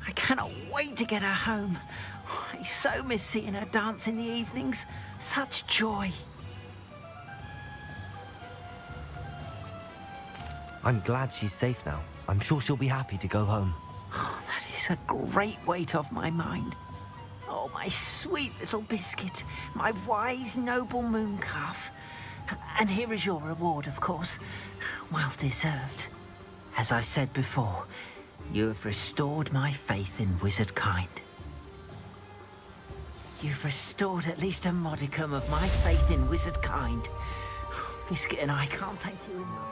I cannot wait to get her home. I so miss seeing her dance in the evenings. Such joy. I'm glad she's safe now. I'm sure she'll be happy to go home. Oh, that is a great weight off my mind. Oh, my sweet little Biscuit. My wise, noble moon calf. And here is your reward, of course. Well deserved. As I said before, you have restored my faith in wizard kind. You've restored at least a modicum of my faith in wizard kind. Biscuit and I can't thank you enough.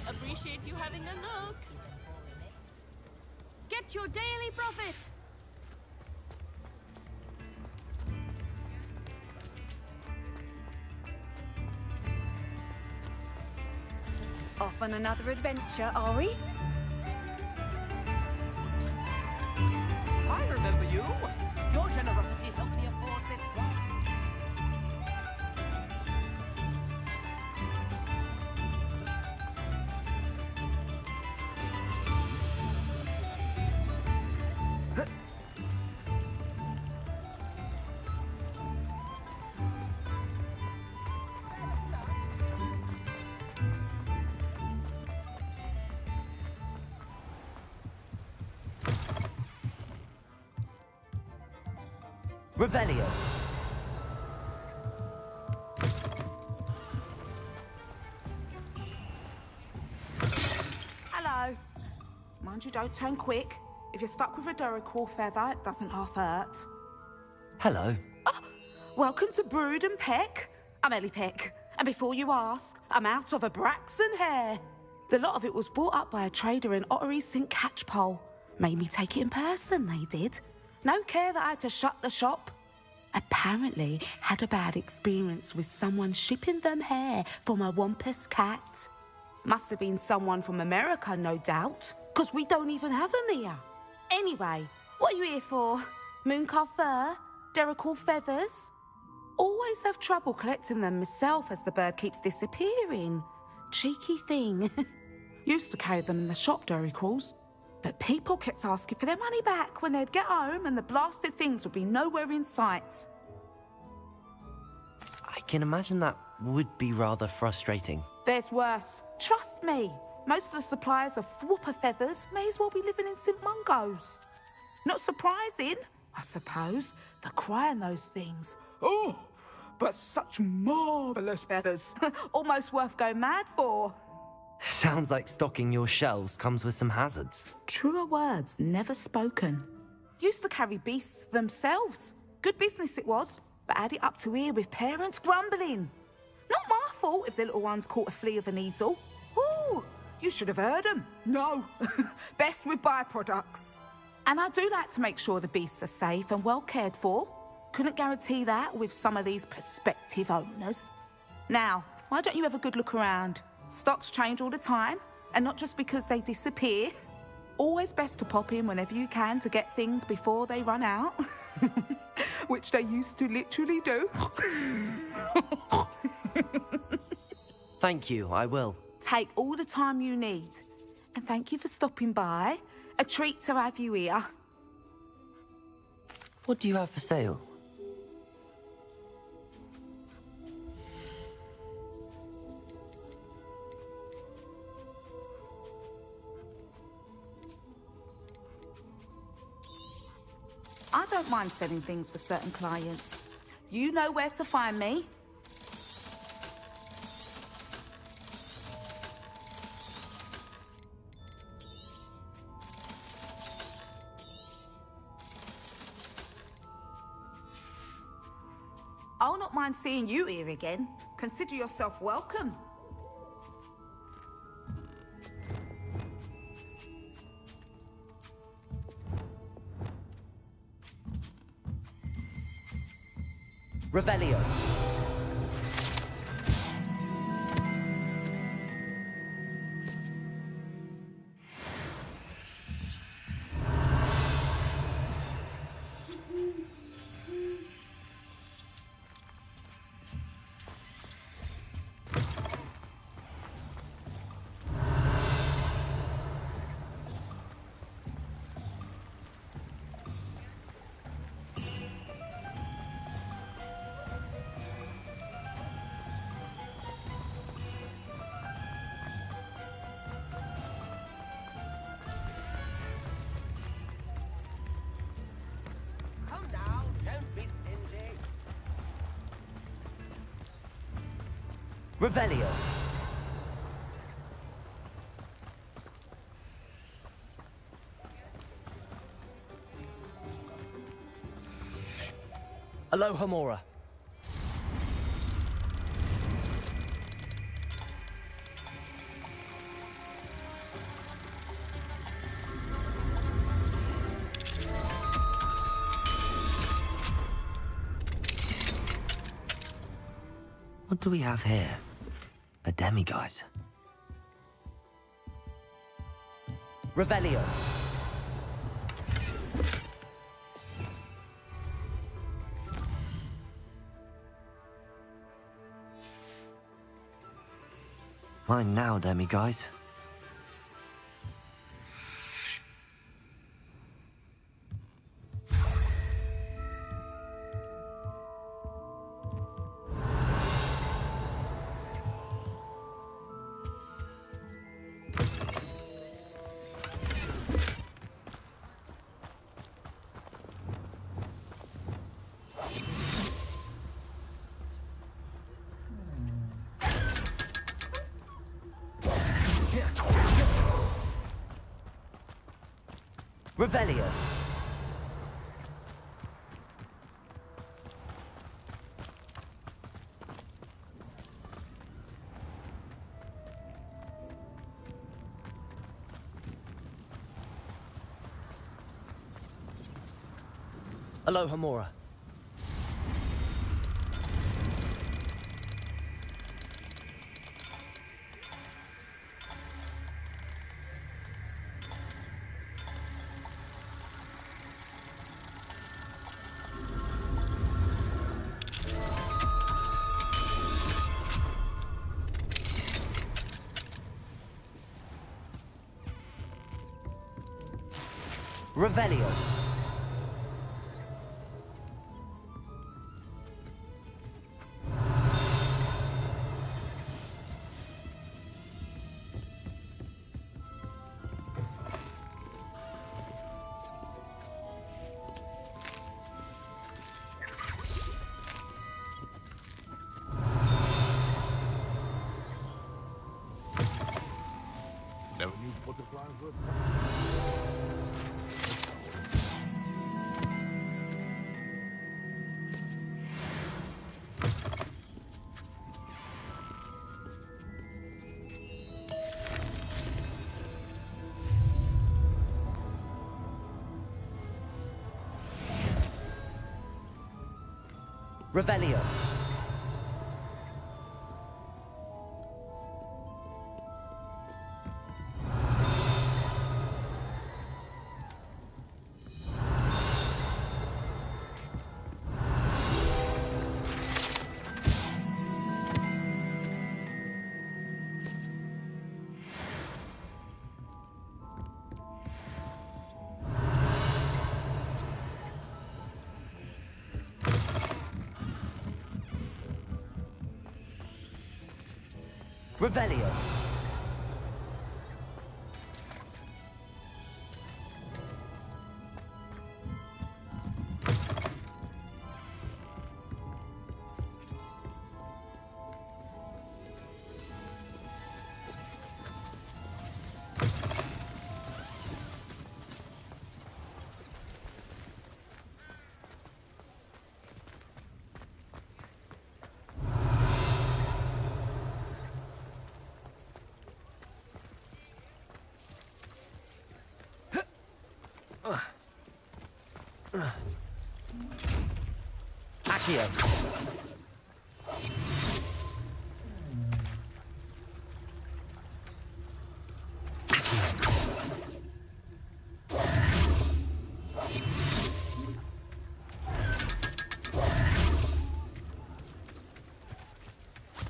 Appreciate you having a look. Get your daily profit. Off on another adventure, are we? I remember you. Your generosity helped me afford this one. Revelio. Mind you, don't turn quick. If you're stuck with a Duracell feather, it doesn't half hurt. Hello. Welcome to Brood and Peck. I'm Ellie Peck, and before you ask, I'm out of a Braxton hair. The lot of it was bought up by a trader in Ottery St. Catchpole. Made me take it in person, they did. No care that I had to shut the shop. Apparently had a bad experience with someone shipping them hair for my Wampus cat. Must have been someone from America, no doubt, because we don't even have them here. Anyway, what are you here for? Mooncar fur? Duracell feathers? Always have trouble collecting them myself as the bird keeps disappearing. Cheeky thing. Used to carry them in the shop, Duracalls. But people kept asking for their money back when they'd get home and the blasted things would be nowhere in sight. I can imagine that would be rather frustrating. There's worse. Trust me. Most of the suppliers of whooper feathers may as well be living in St. Mungo's. Not surprising, I suppose, the cry in those things. Oh, but such marvellous feathers. Almost worth going mad for. Sounds like stocking your shelves comes with some hazards. Truer words never spoken. Used to carry beasts themselves. Good business it was, but had it up to here with parents grumbling. Not my fault if the little ones caught a flea of an easel. Ooh, you should have heard them. No, best with byproducts. And I do like to make sure the beasts are safe and well cared for. Couldn't guarantee that with some of these prospective owners. Now, why don't you have a good look around? Stocks change all the time, and not just because they disappear. Always best to pop in whenever you can to get things before they run out. Which they used to literally do. Thank you, I will. Take all the time you need. And thank you for stopping by. A treat to have you here. What do you have for sale? I don't mind selling things for certain clients. You know where to find me. I'll not mind seeing you here again. Consider yourself welcome. Revelio. Come down, don't be stingy. Revelio. Aloha Mora. What do we have here? A demiguise. Revelio. Mine now, demiguise. Revelio. Aloha, Mora. Revelio. Never knew butterflies were... Revelio. Revelio. Accio.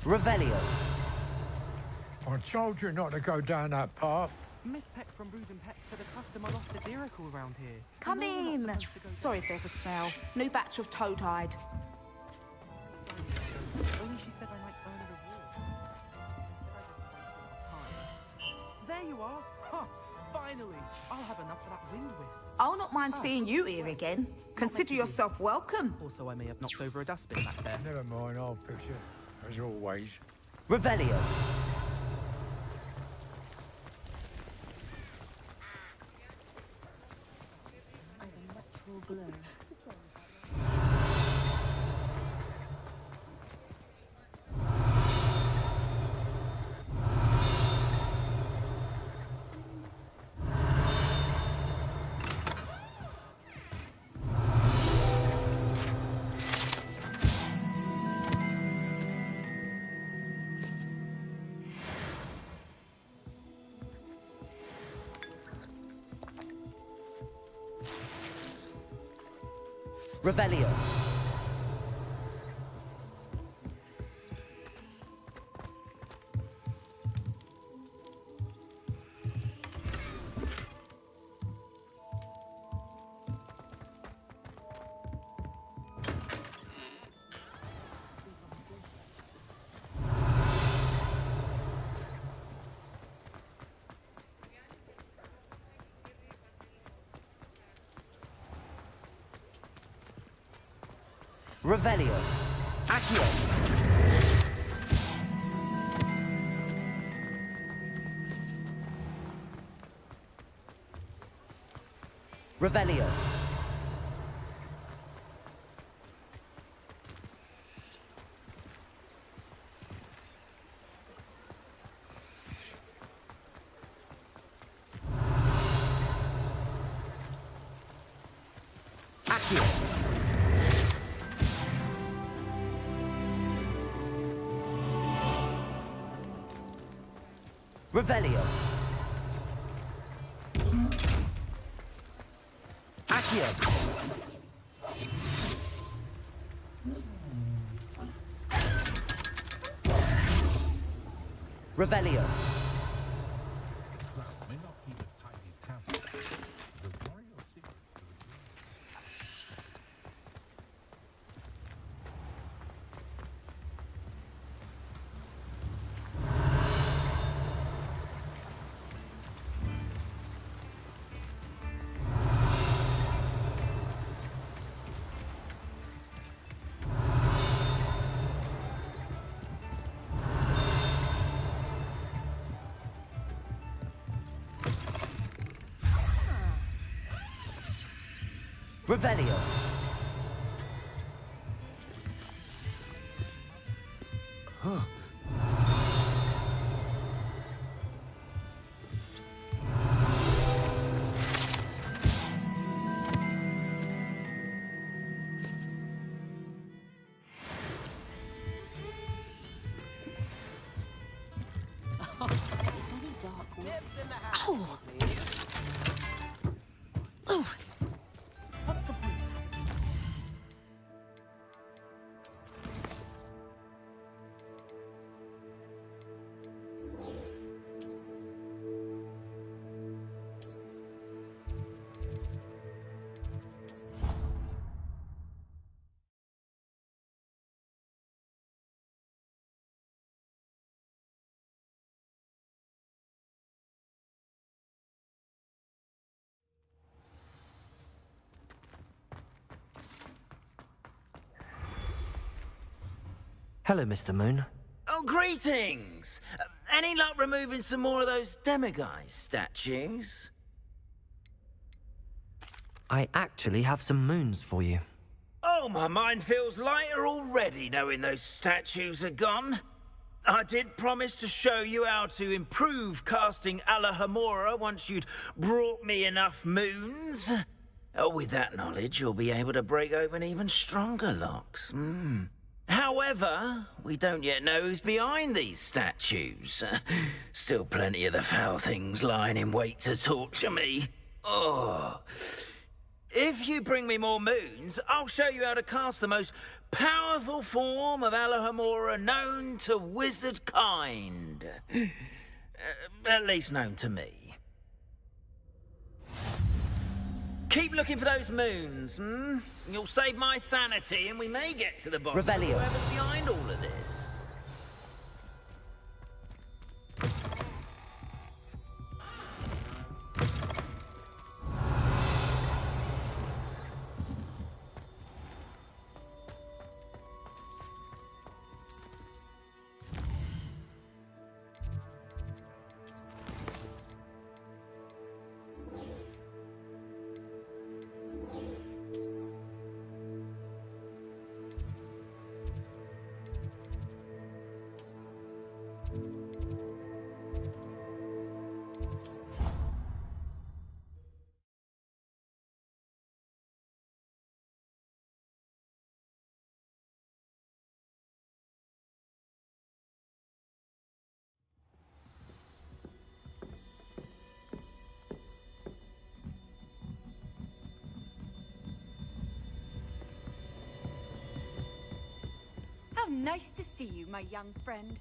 Revelio. I told you not to go down that path. Miss Peck from Brood and Peck said a customer lost a diricle around here. Come You know we're in. not supposed to go Sorry if there's a smell. New batch of toad-hide. Only she said I might earn a reward. There you are. Huh. Finally. I'll have enough for that wind whisk. I'll not mind seeing you here again. Consider yourself welcome. Also, I may have knocked over a dustbin back there. Never mind, I'll fix it. As always. Revelio. Revelio. Revelio. Accio. Revelio. Accio. Revelio. Accio. Revelio. May not keep a tidy tablet. The warrior secret to the Revelio. Huh. Oh. Oh. What's the point of Hello, Mr. Moon. Oh, greetings! Any luck removing some more of those demiguise statues? I actually have some moons for you. Oh, my mind feels lighter already knowing those statues are gone. I did promise to show you how to improve casting Alahamora once you'd brought me enough moons. Oh, with that knowledge, you'll be able to break open even stronger locks. However, we don't yet know who's behind these statues. Still plenty of the foul things lying in wait to torture me. Oh. If you bring me more moons, I'll show you how to cast the most powerful form of Alahamora known to wizard kind. At least known to me. Keep looking for those moons, You'll save my sanity and we may get to the bottom Revelio. of whoever's behind all of this. How nice to see you, my young friend.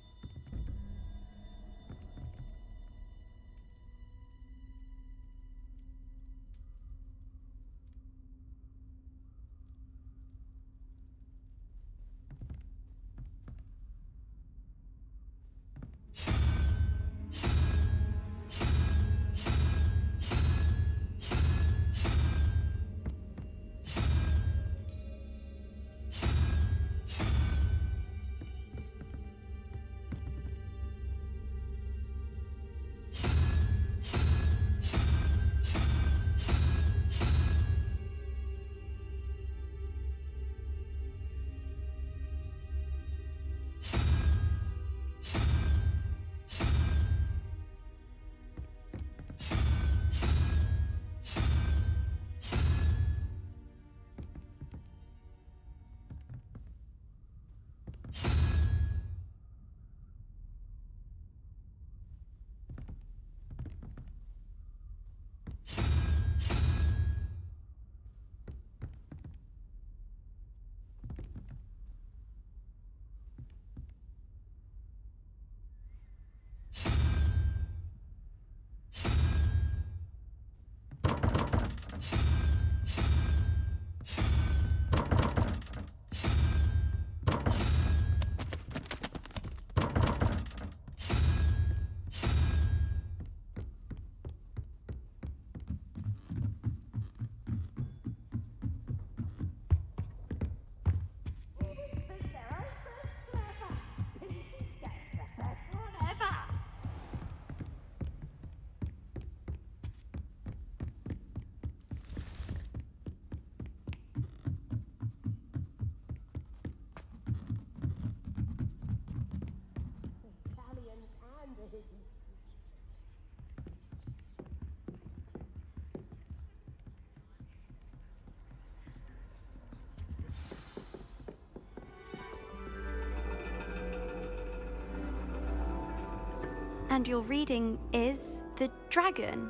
And your reading is the dragon.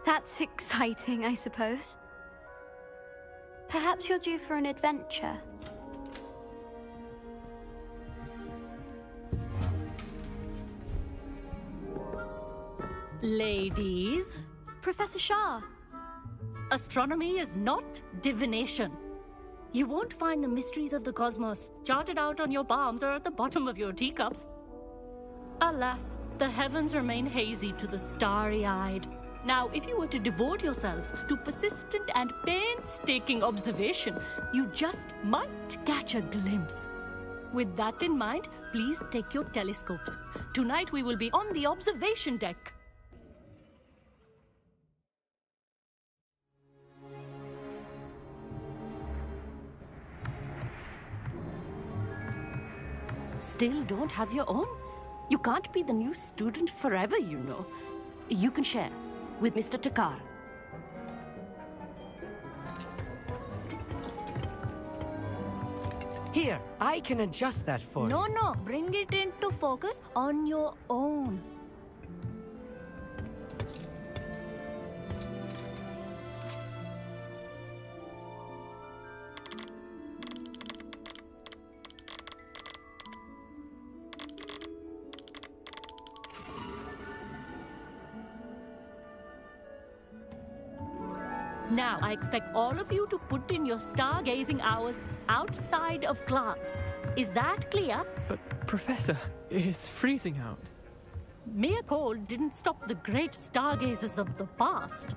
That's exciting, I suppose. Perhaps you're due for an adventure. Ladies. Professor Shah. Astronomy is not divination. You won't find the mysteries of the cosmos charted out on your palms or at the bottom of your teacups. Alas, the heavens remain hazy to the starry-eyed. Now, if you were to devote yourselves to persistent and painstaking observation, you just might catch a glimpse. With that in mind, please take your telescopes. Tonight we will be on the observation deck. Still don't have your own? You can't be the new student forever, you know. You can share with Mr. Takar. Here, I can adjust that for you. No, bring it into focus on your own. Now, I expect all of you to put in your stargazing hours outside of class. Is that clear? But, Professor, it's freezing out. Mere cold didn't stop the great stargazers of the past.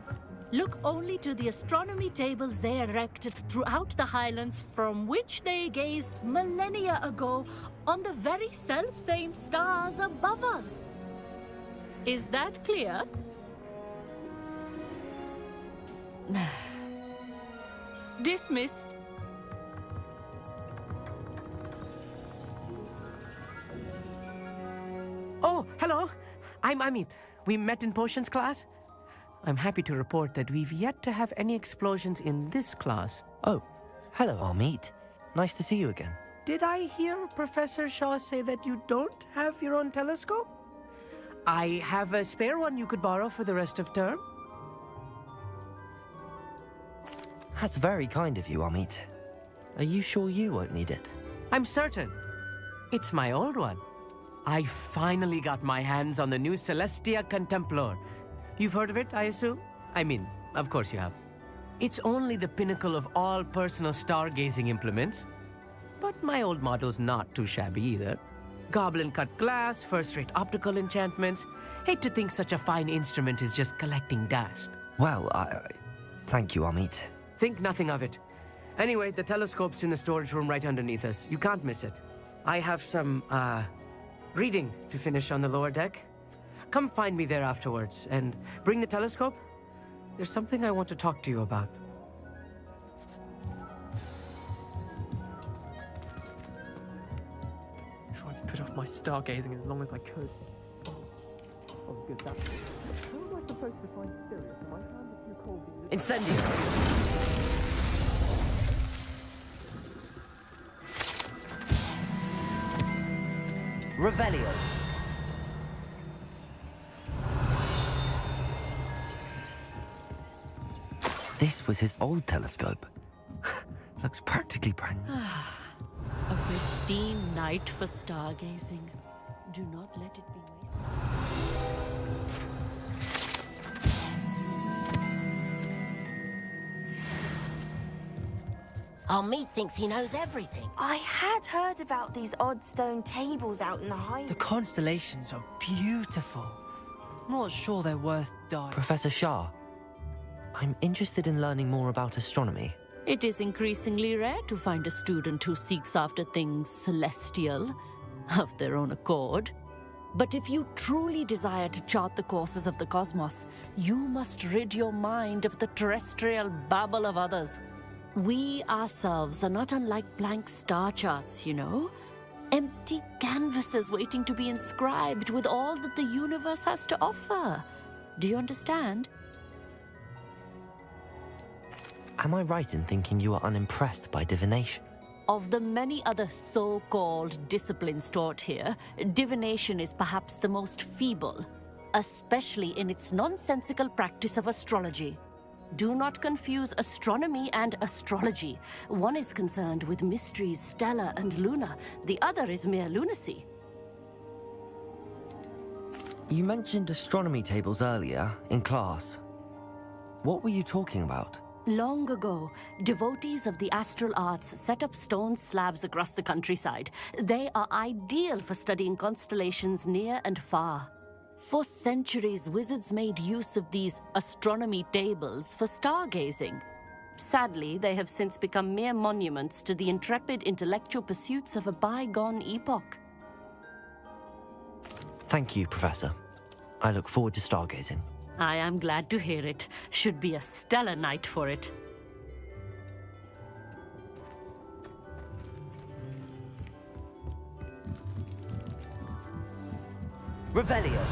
Look only to the astronomy tables they erected throughout the highlands from which they gazed millennia ago on the very self-same stars above us. Is that clear? Dismissed. Oh, hello. I'm Amit. We met in potions class. I'm happy to report that we've yet to have any explosions in this class. Oh, hello, Amit. Nice to see you again. Did I hear Professor Shaw say that you don't have your own telescope? I have a spare one you could borrow for the rest of term. That's very kind of you, Amit. Are you sure you won't need it? I'm certain. It's my old one. I finally got my hands on the new Celestia Contemplar. You've heard of it, I assume? I mean, of course you have. It's only the pinnacle of all personal stargazing implements. But my old model's not too shabby either. Goblin-cut glass, first-rate optical enchantments. Hate to think such a fine instrument is just collecting dust. Well, thank you, Amit. Think nothing of it. Anyway, the telescope's in the storage room right underneath us. You can't miss it. I have some, reading to finish on the lower deck. Come find me there afterwards, and bring the telescope. There's something I want to talk to you about. Tried to put off my stargazing as long as I could. Oh, good that. How am I supposed to find Sirius if my hands are too cold? Incendio! Revelio. This was his old telescope. Looks practically brand new. A pristine night for stargazing. Do not let it be Amit thinks he knows everything. I had heard about these odd stone tables out in the Highlands. The constellations are beautiful. Not sure they're worth dying. Professor Shah, I'm interested in learning more about astronomy. It is increasingly rare to find a student who seeks after things celestial, of their own accord. But if you truly desire to chart the courses of the cosmos, you must rid your mind of the terrestrial babble of others. We ourselves are not unlike blank star charts, you know? Empty canvases waiting to be inscribed with all that the universe has to offer. Do you understand? Am I right in thinking you are unimpressed by divination? Of the many other so-called disciplines taught here, divination is perhaps the most feeble, especially in its nonsensical practice of astrology. Do not confuse astronomy and astrology. One is concerned with mysteries stellar and lunar, the other is mere lunacy. You mentioned astronomy tables earlier in class. What were you talking about? Long ago, devotees of the astral arts set up stone slabs across the countryside. They are ideal for studying constellations near and far. For centuries, wizards made use of these astronomy tables for stargazing. Sadly, they have since become mere monuments to the intrepid intellectual pursuits of a bygone epoch. Thank you, Professor. I look forward to stargazing. I am glad to hear it. Should be a stellar night for it. Revelio.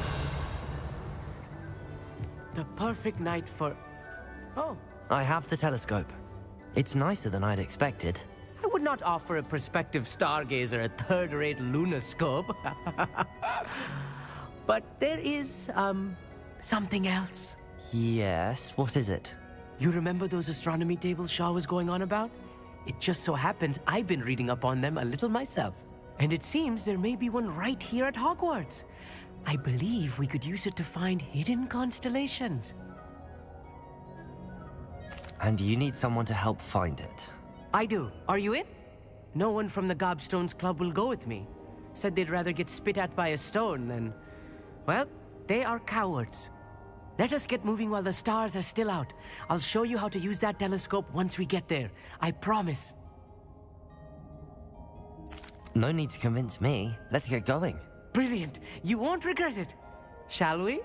The perfect night for... Oh. I have the telescope. It's nicer than I'd expected. I would not offer a prospective stargazer a third-rate lunoscope. But there is, something else. Yes, what is it? You remember those astronomy tables Shaw was going on about? It just so happens I've been reading up on them a little myself. And it seems there may be one right here at Hogwarts. I believe we could use it to find hidden constellations. And you need someone to help find it. I do. Are you in? No one from the Gobstones Club will go with me. Said they'd rather get spit at by a stone than... Well, they are cowards. Let us get moving while the stars are still out. I'll show you how to use that telescope once we get there. I promise. No need to convince me. Let's get going. Brilliant. You won't regret it. Shall we?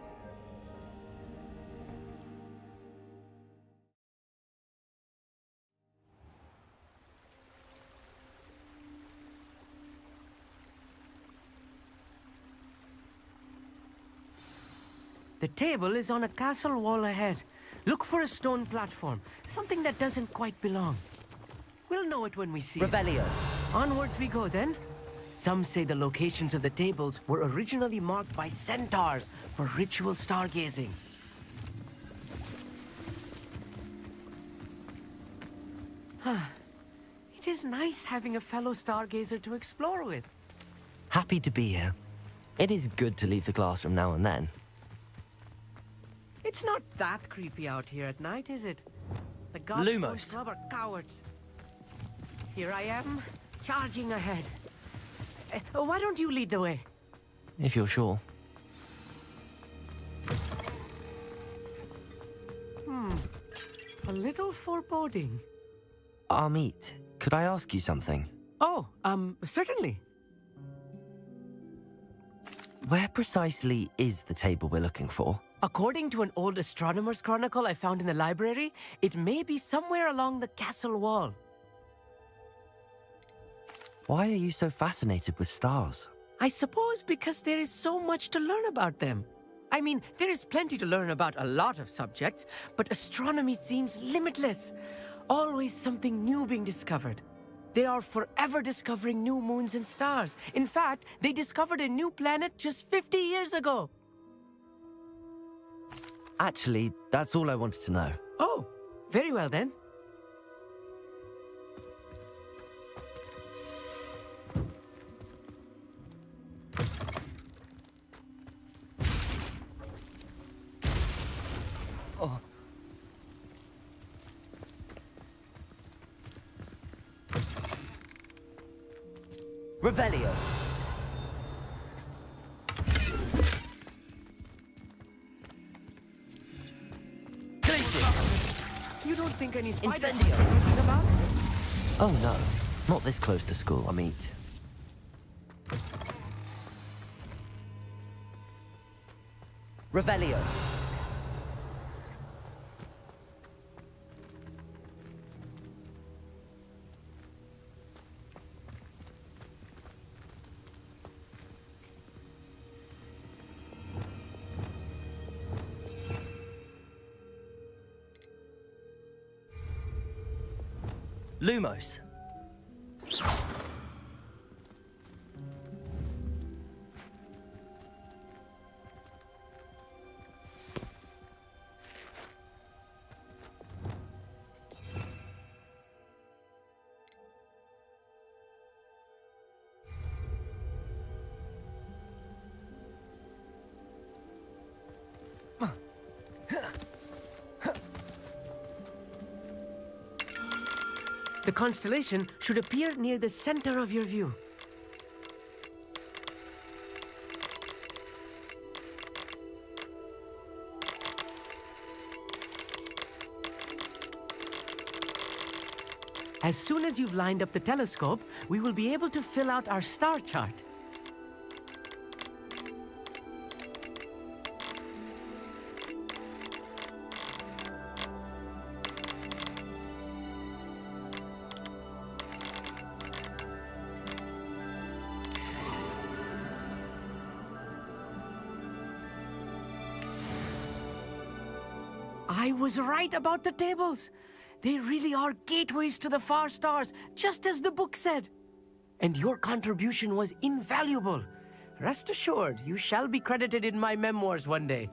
The table is on a castle wall ahead. Look for a stone platform, something that doesn't quite belong. We'll know it when we see Revelio. it. Onwards we go then. Some say the locations of the tables were originally marked by centaurs for ritual stargazing. It is nice having a fellow stargazer to explore with. Happy to be here. It is good to leave the classroom now and then. It's not that creepy out here at night, is it? The Lumos. Club are cowards. Here I am, charging ahead. Why don't you lead the way? If you're sure. A little foreboding. Amit, could I ask you something? Oh, certainly. Where precisely is the table we're looking for? According to an old astronomer's chronicle I found in the library, it may be somewhere along the castle wall. Why are you so fascinated with stars? I suppose because there is so much to learn about them. I mean, there is plenty to learn about a lot of subjects, but astronomy seems limitless. Always something new being discovered. They are forever discovering new moons and stars. In fact, they discovered a new planet just 50 years ago. Actually, that's all I wanted to know. Oh, very well then. Oh. Revelio. You don't think any spiders Incendio. are lurking about? Oh no, not this close to school, Amit. Revelio. Lumos. The constellation should appear near the center of your view. As soon as you've lined up the telescope, we will be able to fill out our star chart. I was right about the tables. They really are gateways to the far stars, just as the book said. And your contribution was invaluable. Rest assured, you shall be credited in my memoirs one day.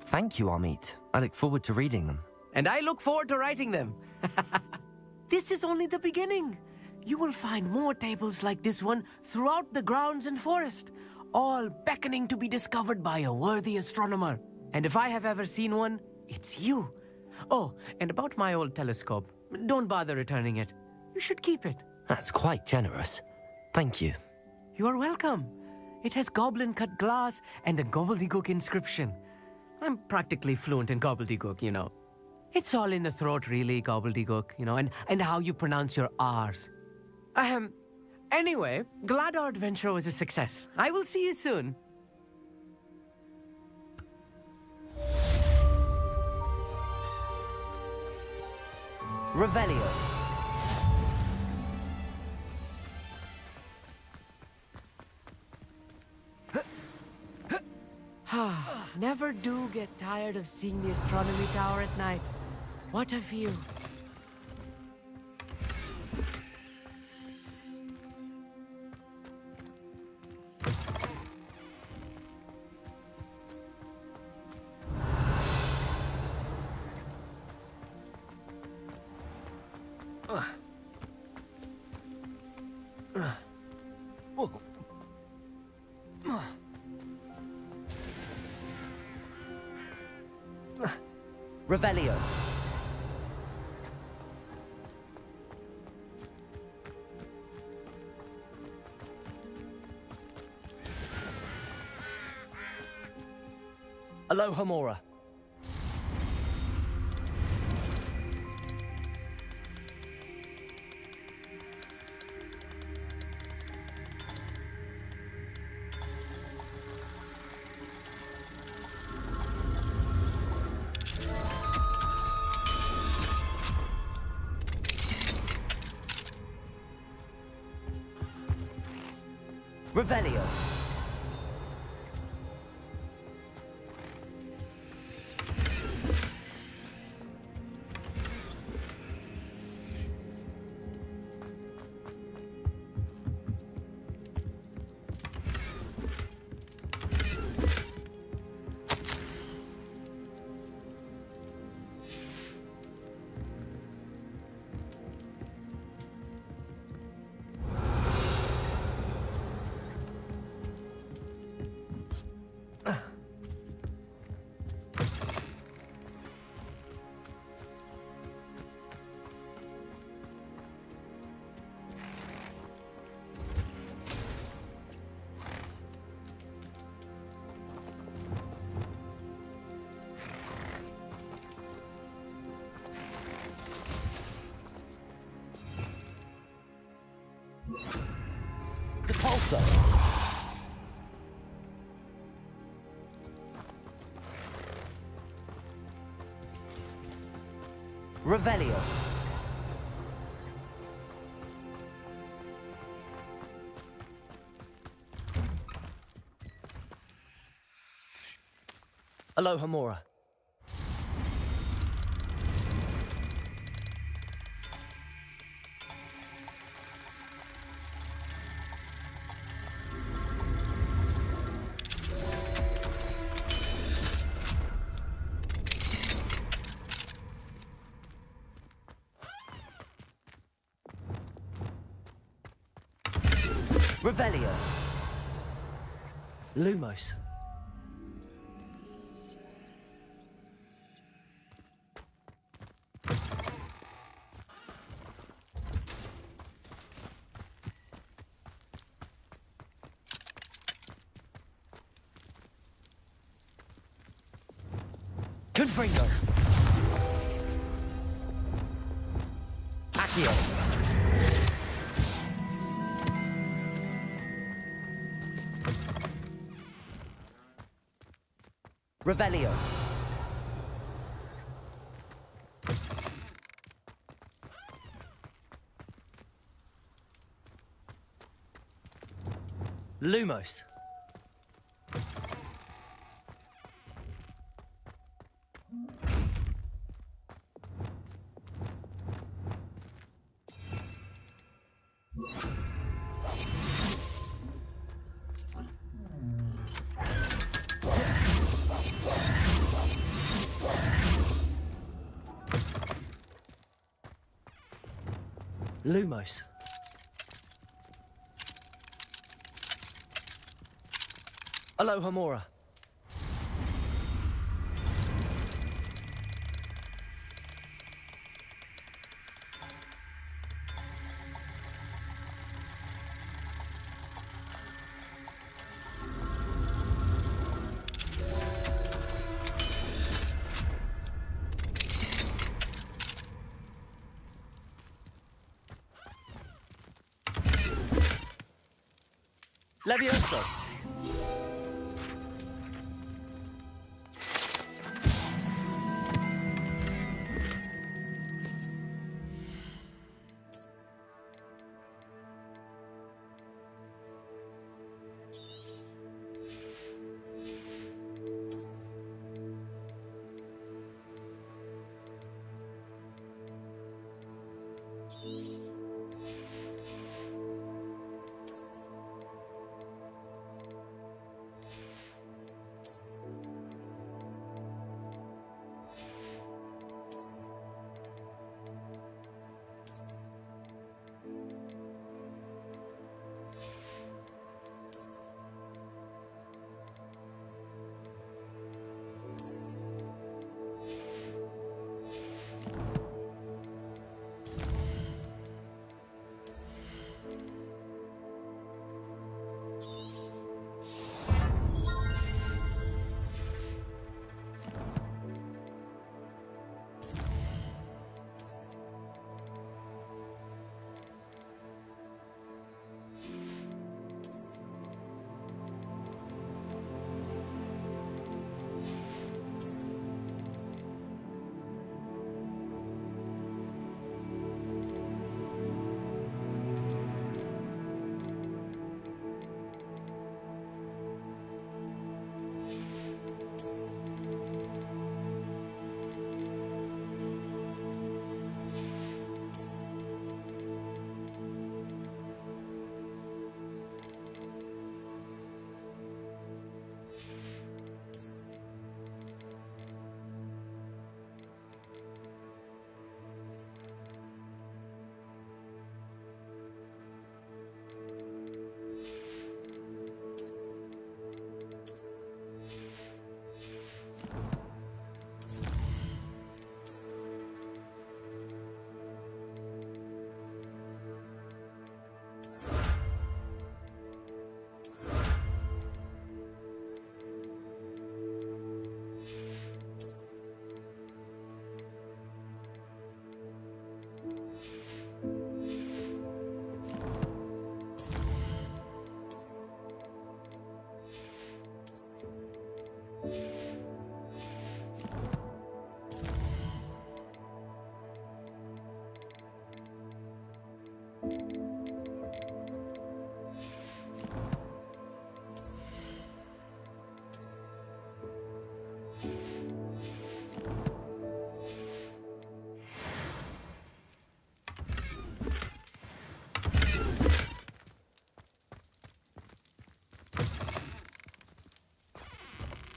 Thank you, Amit. I look forward to reading them. And I look forward to writing them. This is only the beginning. You will find more tables like this one throughout the grounds and forest, all beckoning to be discovered by a worthy astronomer. And if I have ever seen one, it's you. Oh, and about my old telescope, don't bother returning it. You should keep it. That's quite generous. Thank you. You are welcome. It has goblin-cut glass and a gobbledygook inscription. I'm practically fluent in gobbledygook, you know. It's all in the throat, really, gobbledygook, you know, and how you pronounce your R's. Anyway, glad our adventure was a success. I will see you soon. Revelio. Never do get tired of seeing the astronomy tower at night. What a view. Revelio. Alohomora. Revelio. Depulso. Revelio. Alohomora. Revelio. Lumos. Confringo. Accio. Revelio. Lumos. Lumos. Aloha Mora. Levioso.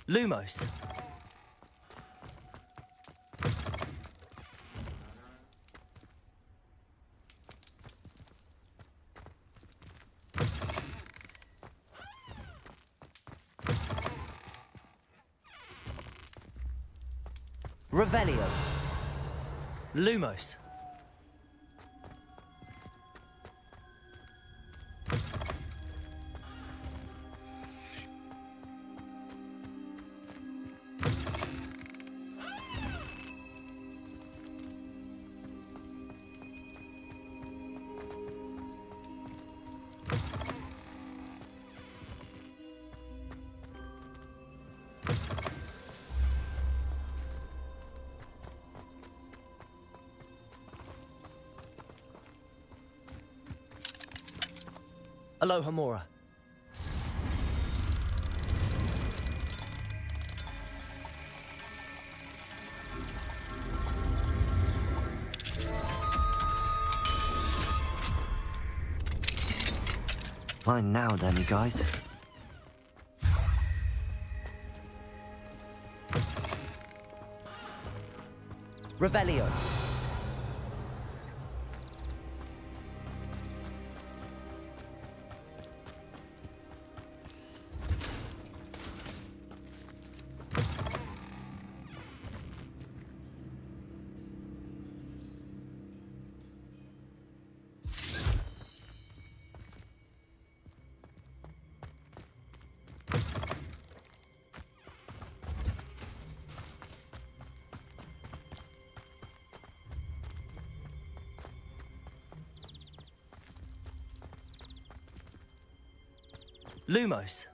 Lumos. Revelio. Lumos. Aloha Mora. Mine now, Demi guys. Revelio. Lumos.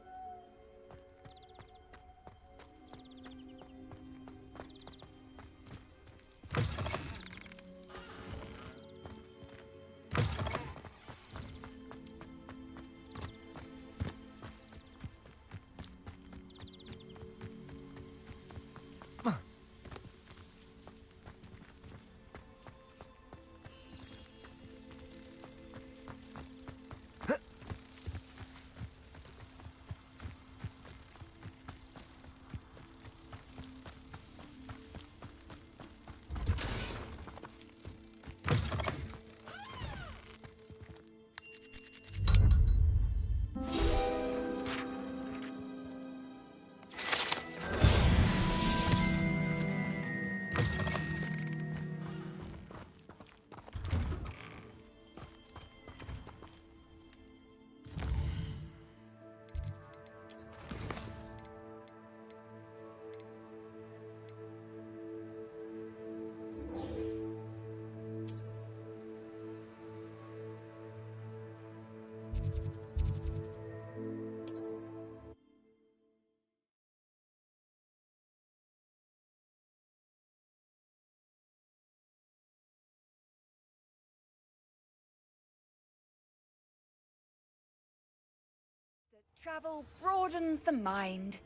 Travel broadens the mind.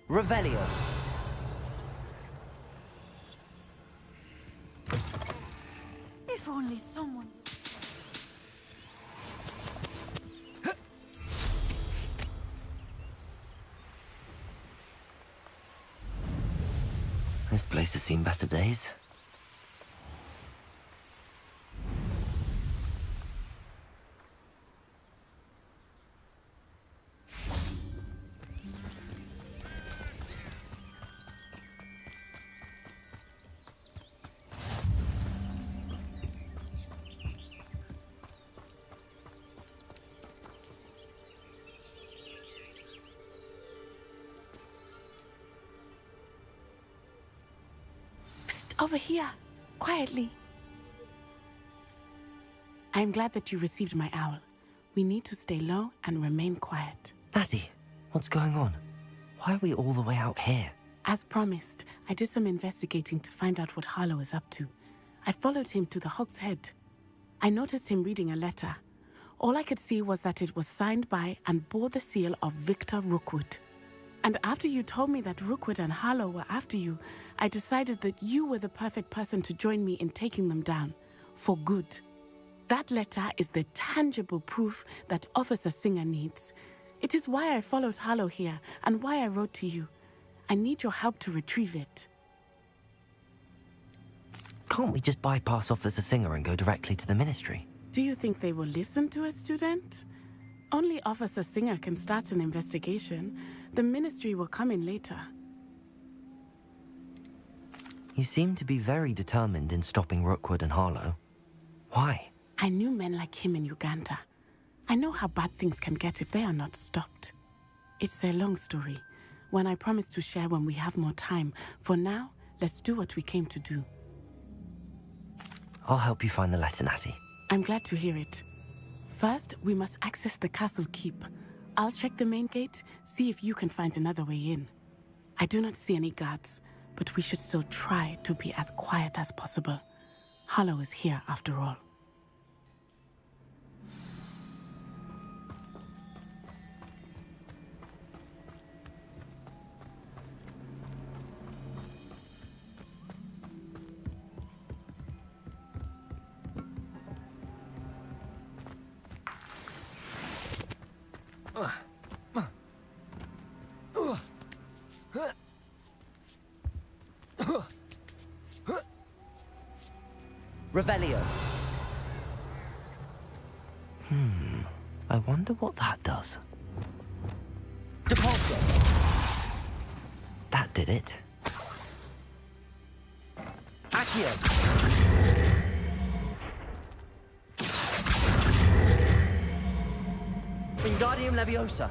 Revelio. If only someone... This place has seen better days. Over here, quietly. I am glad that you received my owl. We need to stay low and remain quiet. Natty, what's going on? Why are we all the way out here? As promised, I did some investigating to find out what Harlow is up to. I followed him to the Hog's Head. I noticed him reading a letter. All I could see was that it was signed by and bore the seal of Victor Rookwood. And after you told me that Rookwood and Harlow were after you, I decided that you were the perfect person to join me in taking them down, for good. That letter is the tangible proof that Officer Singer needs. It is why I followed Harlow here, and why I wrote to you. I need your help to retrieve it. Can't we just bypass Officer Singer and go directly to the Ministry? Do you think they will listen to a student? Only Officer Singer can start an investigation. The Ministry will come in later. You seem to be very determined in stopping Rookwood and Harlow. Why? I knew men like him in Uganda. I know how bad things can get if they are not stopped. It's a long story, one I promise to share when we have more time. For now, let's do what we came to do. I'll help you find the letter, Natty. I'm glad to hear it. First, we must access the castle keep. I'll check the main gate, see if you can find another way in. I do not see any guards, but we should still try to be as quiet as possible. Harlow is here after all. Revelio. I wonder what that does. Depulso. That did it. Accio. Wingardium Leviosa.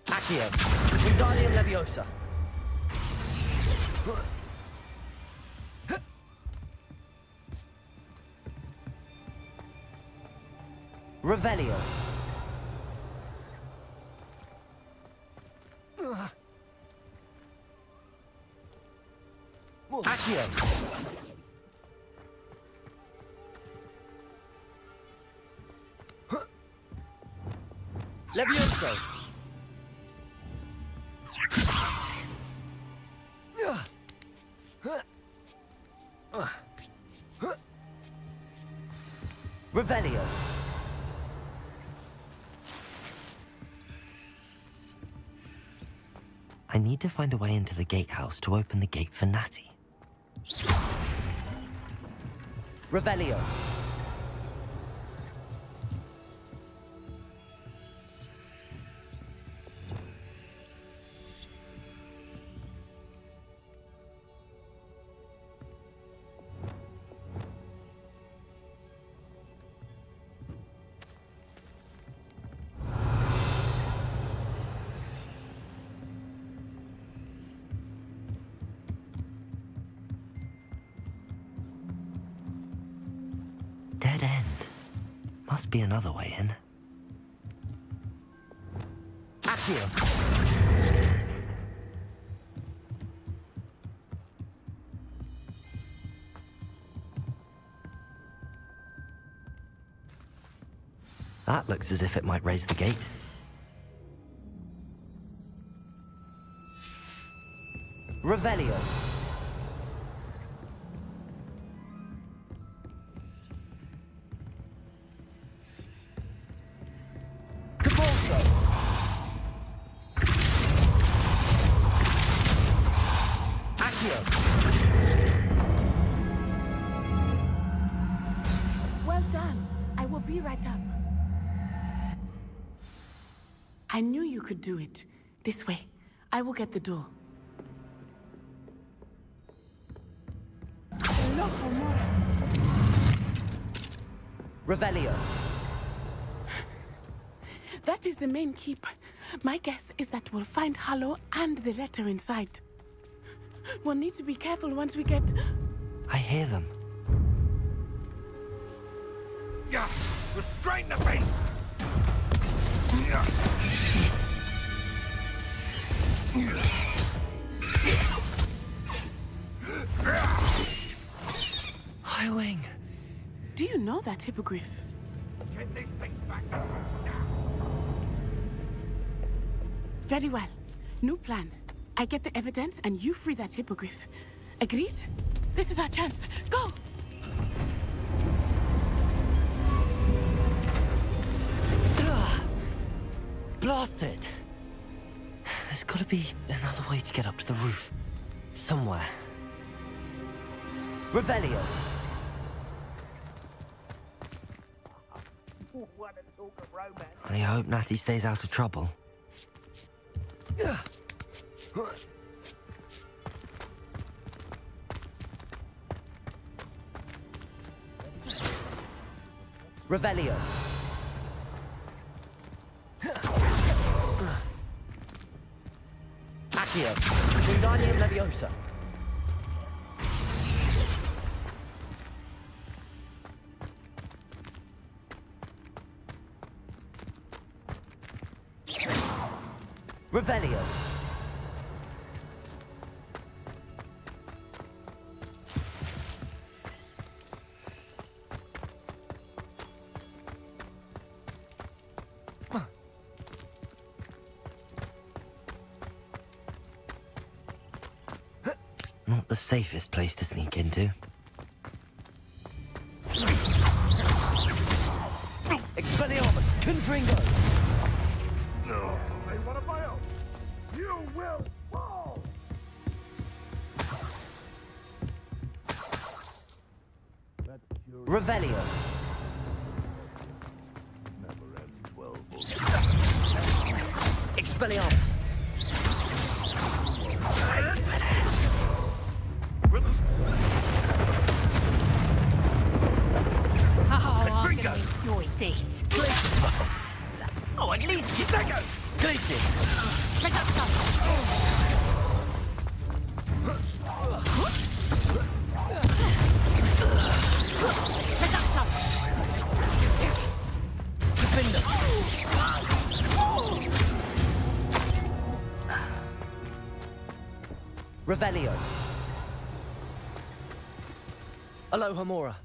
Accio. Wingardium Leviosa. Revelio. Accio. Levioso. Revelio. I need to find a way into the gatehouse to open the gate for Natty. Revelio. Dead end. Must be another way in. Accio. That looks as if it might raise the gate. Revelio. Depulso. Accio. Well done. I will be right up. I knew you could do it. This way. I will get the door. Revelio. That is the main keep. My guess is that we'll find Hallow and the letter inside. We'll need to be careful once we get... I hear them. Yeah, restrain the beast! Highwing. Do you know that hippogriff? Get this thing back to now! Very well. New plan. I get the evidence and you free that hippogriff. Agreed? This is our chance. Go! Blasted! There's gotta be another way to get up to the roof. Somewhere. Revelio. What a talk of romance. I hope Natty stays out of trouble. Revelio. Accio. Wingardium Leviosa. Revelio. Not the safest place to sneak into. Expelliarmus! Confringo! No. Say one of my own. You will fall! Revelio! Expelliarmus! Oh, I'm gonna enjoy this. Oh, at least you take it! Glacis! Pick up some. Pick up some. Revelio. Aloha Mora.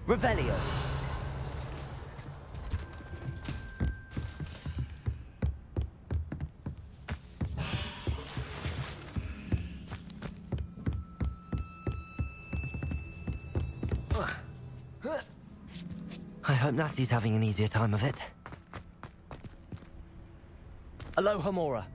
Revelio. I hope Natty's having an easier time of it. Aloha Mora.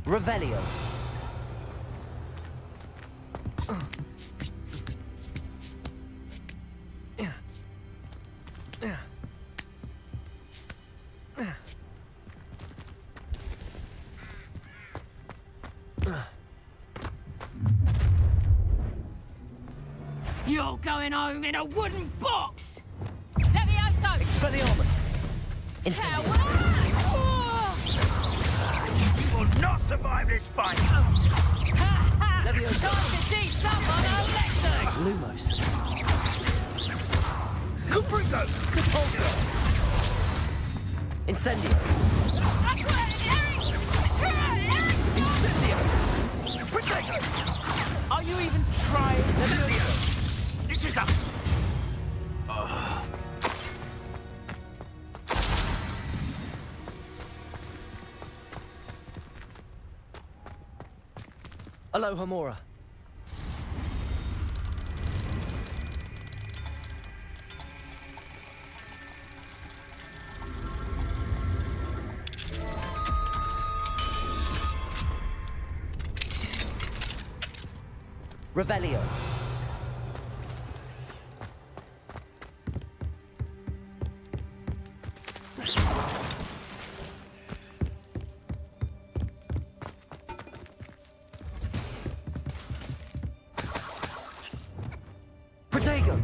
Revelio. You're going home in a wooden box! Levioso! Expelliarmus! You will not survive this fight! Time to teach someone a lesson! Lumos. Confringo! Repulsor! Incendio! Incendio! Potato! Are you even trying? This is a... Aloha Mora. Revelio. Protego.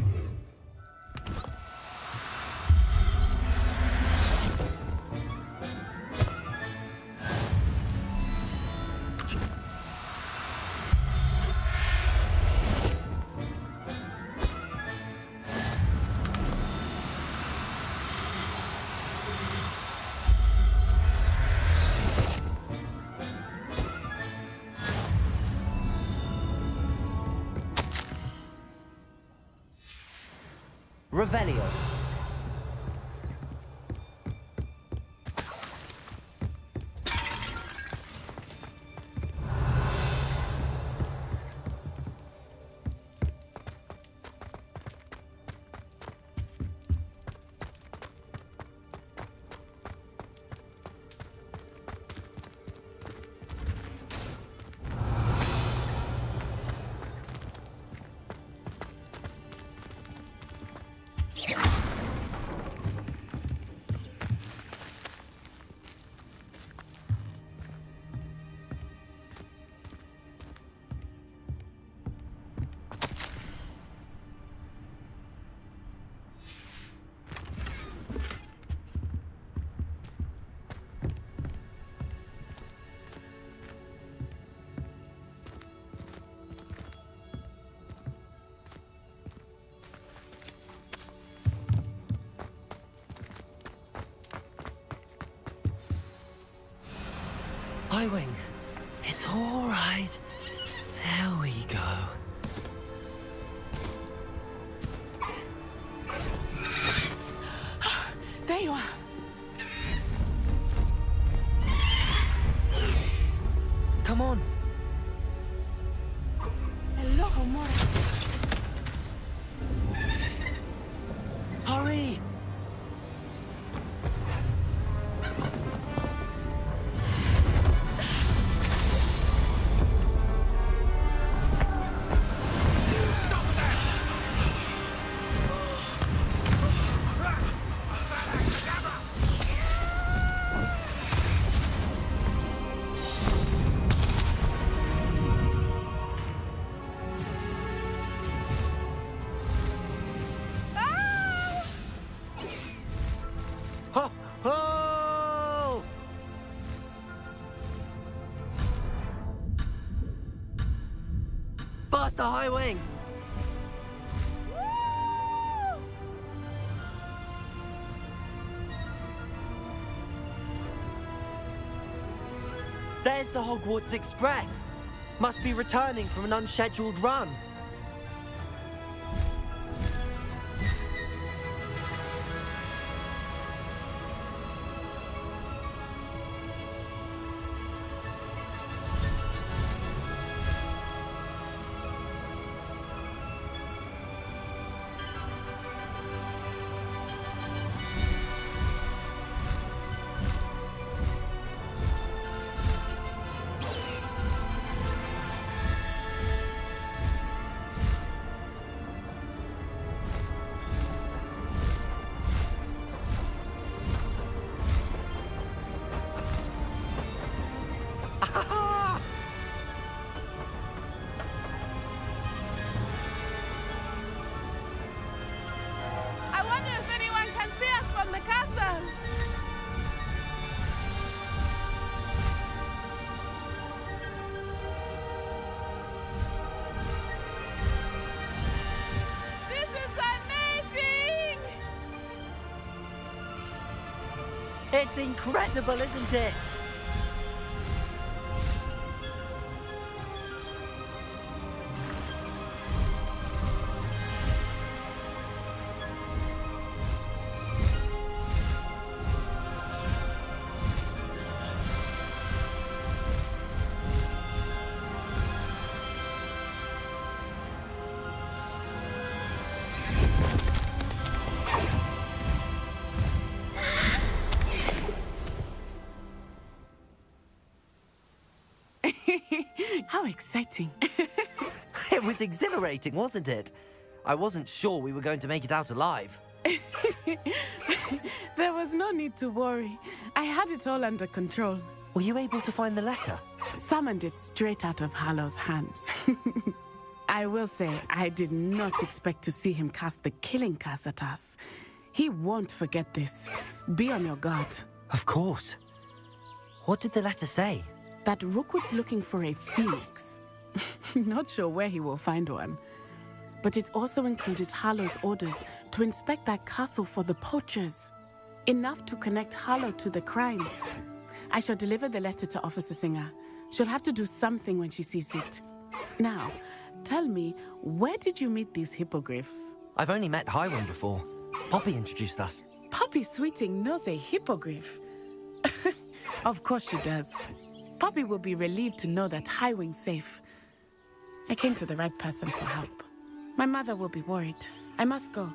Revelio. Highwing. It's all right. There we go. There you are. Come on. Hello, Mora. Hurry! Ho! Ho! Faster, Highwing! There's the Hogwarts Express. Must be returning from an unscheduled run. I wonder if anyone can see us from the castle. This is amazing! It's incredible, isn't it? How exciting. It was exhilarating, wasn't it? I wasn't sure we were going to make it out alive. There was no need to worry. I had it all under control. Were you able to find the letter? Summoned it straight out of Hallow's hands. I will say, I did not expect to see him cast the killing curse at us. He won't forget this. Be on your guard. Of course. What did the letter say? That Rookwood's looking for a phoenix. Not sure where he will find one. But it also included Hallow's orders to inspect that castle for the poachers. Enough to connect Hallow to the crimes. I shall deliver the letter to Officer Singer. She'll have to do something when she sees it. Now, tell me, where did you meet these hippogriffs? I've only met Highwing before. Poppy introduced us. Poppy Sweeting knows a hippogriff. Of course she does. Poppy will be relieved to know that Highwing's safe. I came to the right person for help. My mother will be worried. I must go.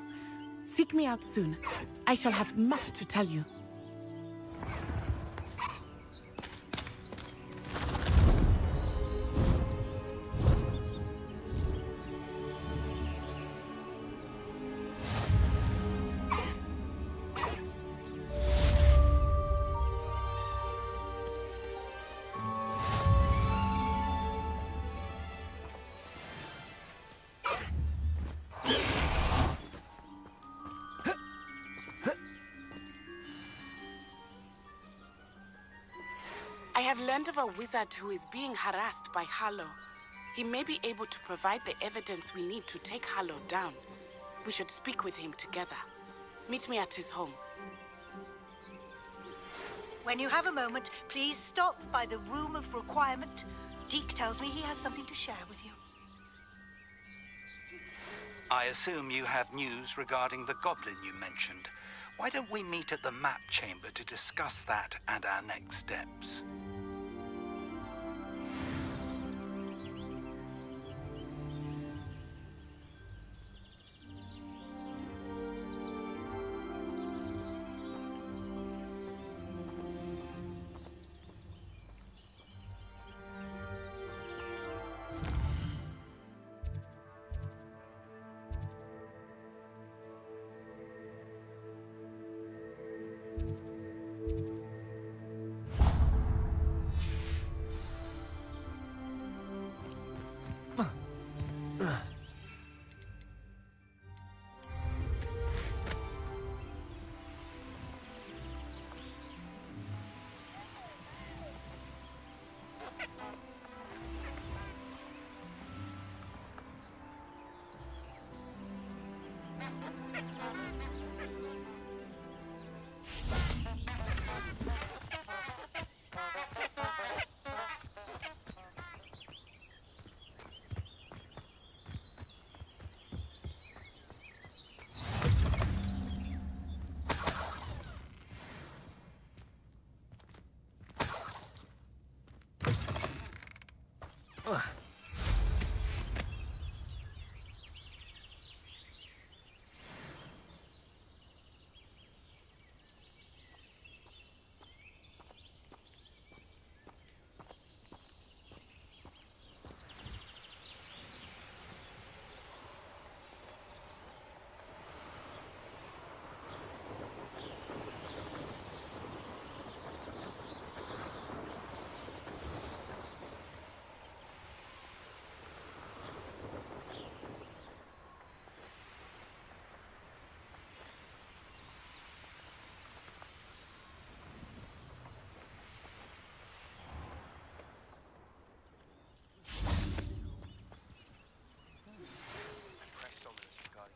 Seek me out soon. I shall have much to tell you. I have learned of a wizard who is being harassed by Hallow. He may be able to provide the evidence we need to take Hallow down. We should speak with him together. Meet me at his home. When you have a moment, please stop by the Room of Requirement. Deke tells me he has something to share with you. I assume you have news regarding the goblin you mentioned. Why don't we meet at the map chamber to discuss that and our next steps?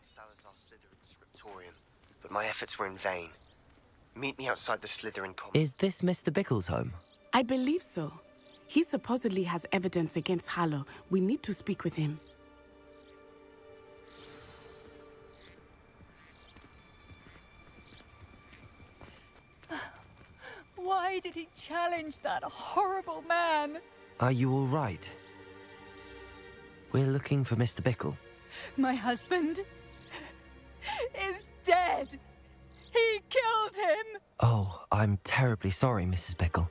Salazar Slytherin's scriptorium, but my efforts were in vain. Meet me outside the Slytherin common. Is this Mr. Bickle's home? I believe so. He supposedly has evidence against Harlow. We need to speak with him. Why did he challenge that horrible man? Are you all right? We're looking for Mr. Bickle. My husband is dead. He killed him. Oh, I'm terribly sorry, Mrs. Bickle.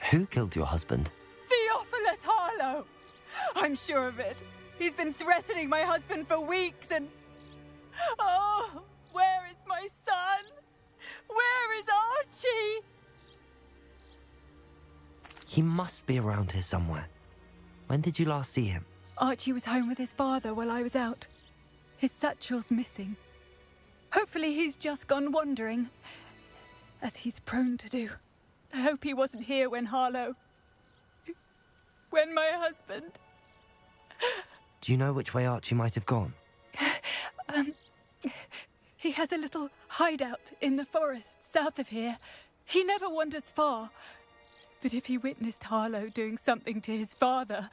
Who killed your husband? Theophilus Harlow. I'm sure of it. He's been threatening my husband for weeks and... Oh, where is my son? Where is Archie? He must be around here somewhere. When did you last see him? Archie was home with his father while I was out. His satchel's missing. Hopefully he's just gone wandering, as he's prone to do. I hope he wasn't here when Harlow... when my husband... Do you know which way Archie might have gone? He has a little hideout in the forest south of here. He never wanders far. But if he witnessed Harlow doing something to his father,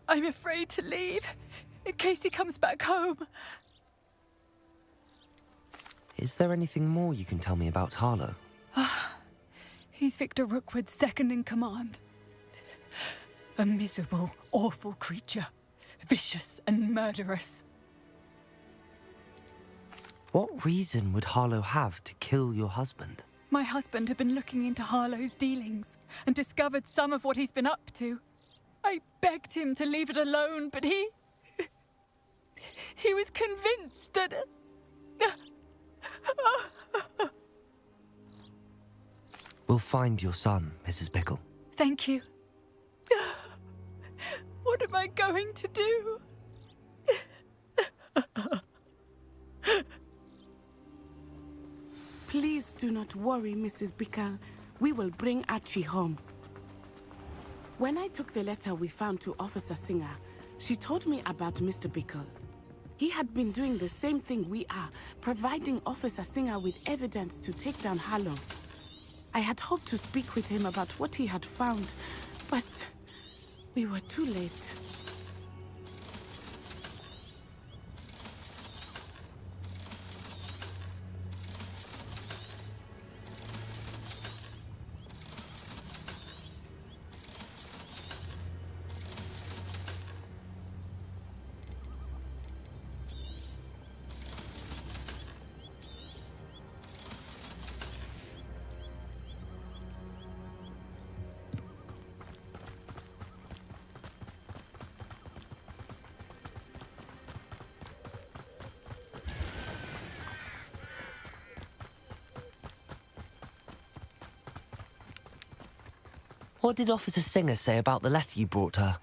I'm afraid to leave, in case he comes back home. Is there anything more you can tell me about Harlow? He's Victor Rookwood's second in command. A miserable, awful creature. Vicious and murderous. What reason would Harlow have to kill your husband? My husband had been looking into Harlow's dealings and discovered some of what he's been up to. I begged him to leave it alone, but he was convinced that... We'll find your son, Mrs. Bickle. Thank you. What am I going to do? Please do not worry, Mrs. Bickle. We will bring Archie home. When I took the letter we found to Officer Singer, she told me about Mr. Bickle. He had been doing the same thing we are, providing Officer Singer with evidence to take down Harlow. I had hoped to speak with him about what he had found, but we were too late. What did Officer Singer say about the letter you brought her?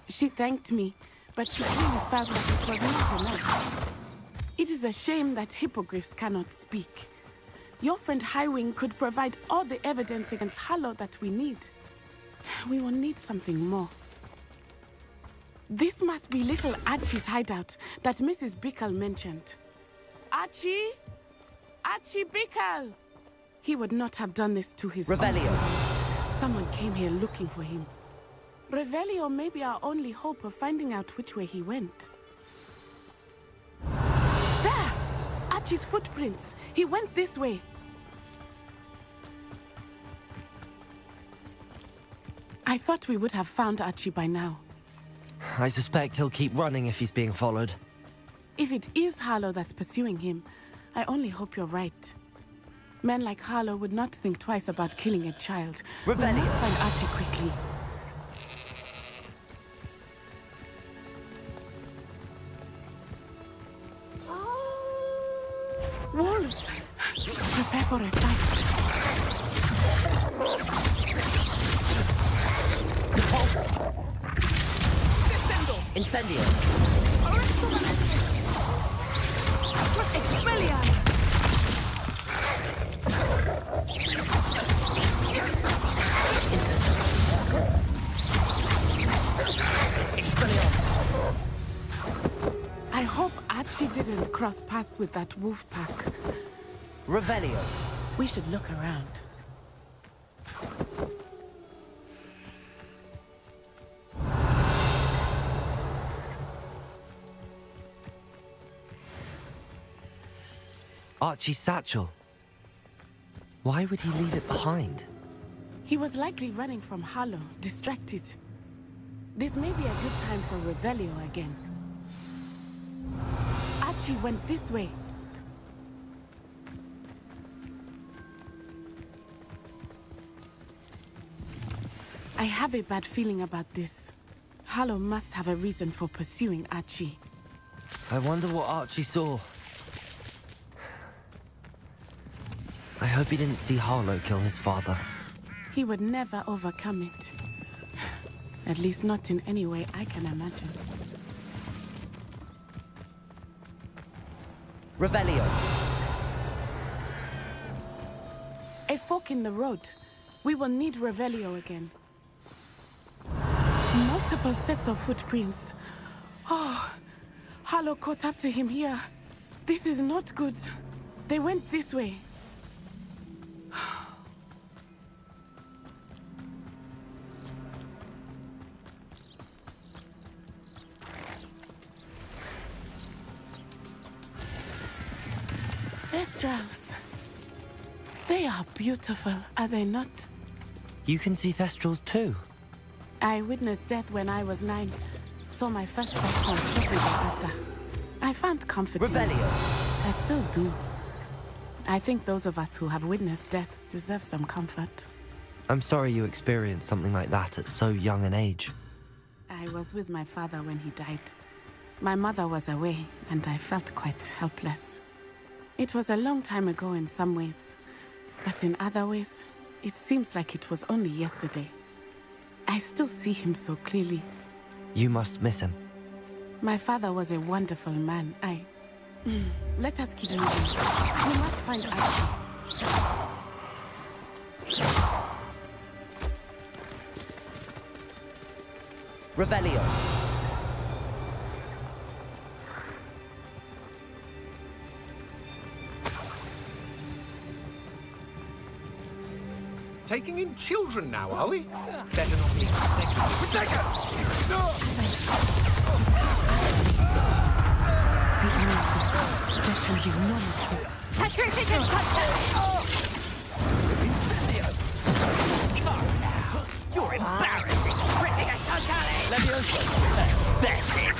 She thanked me, but she clearly felt that it was not enough. It is a shame that hippogriffs cannot speak. Your friend Highwing could provide all the evidence against Harlow that we need. We will need something more. This must be little Archie's hideout that Mrs. Bickle mentioned. Archie? Archie Bickle! He would not have done this to his Revelio. Someone came here looking for him. Revelio may be our only hope of finding out which way he went. There! Archie's footprints. He went this way. I thought we would have found Archie by now. I suspect he'll keep running if he's being followed. If it is Harlow that's pursuing him, I only hope you're right. Men like Harlow would not think twice about killing a child. We must find Archie quickly. Wolves! Prepare for a fight. Incendio! Expelliarmus! I hope Archie didn't cross paths with that wolf pack. Revelio. We should look around. Archie's satchel. Why would he leave it behind? He was likely running from Harlow, distracted. This may be a good time for Revelio again. Archie went this way. I have a bad feeling about this. Harlow must have a reason for pursuing Archie. I wonder what Archie saw. I hope he didn't see Harlow kill his father. He would never overcome it. At least not in any way I can imagine. Revelio. A fork in the road. We will need Revelio again. Multiple sets of footprints. Oh, Harlow caught up to him here. This is not good. They went this way. Thestrals. They are beautiful, are they not? You can see Thestrals too. I witnessed death when I was 9. Saw my first husband shortly after. I found comfort in it. I still do. I think those of us who have witnessed death deserve some comfort. I'm sorry you experienced something like that at so young an age. I was with my father when he died. My mother was away, and I felt quite helpless. It was a long time ago in some ways, but in other ways, it seems like it was only yesterday. I still see him so clearly. You must miss him. My father was a wonderful man. Let us keep moving. We must find Archie. Revelio. taking in children now, are we? Better not be expected. Protego! Petrificant touchdown! Incendio! Come now! You're embarrassing! Petrificant touchdown! Levioso! Pathetic!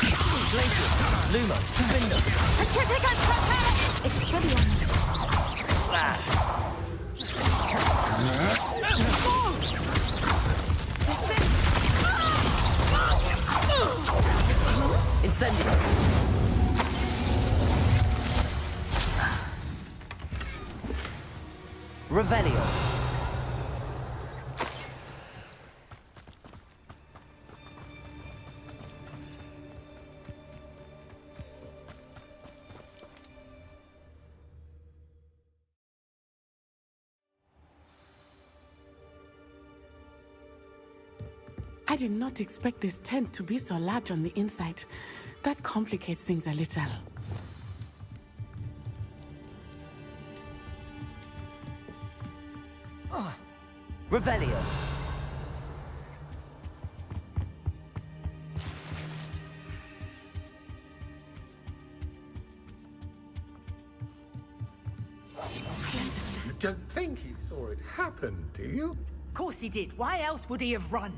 Glacius! Lumos! Windows! Petrificant touchdown! Expelliarmus. Incendio! Revelio! I did not expect this tent to be so large on the inside. That complicates things a little. Revelio! You don't think he saw it happen, do you? Of course he did. Why else would he have run?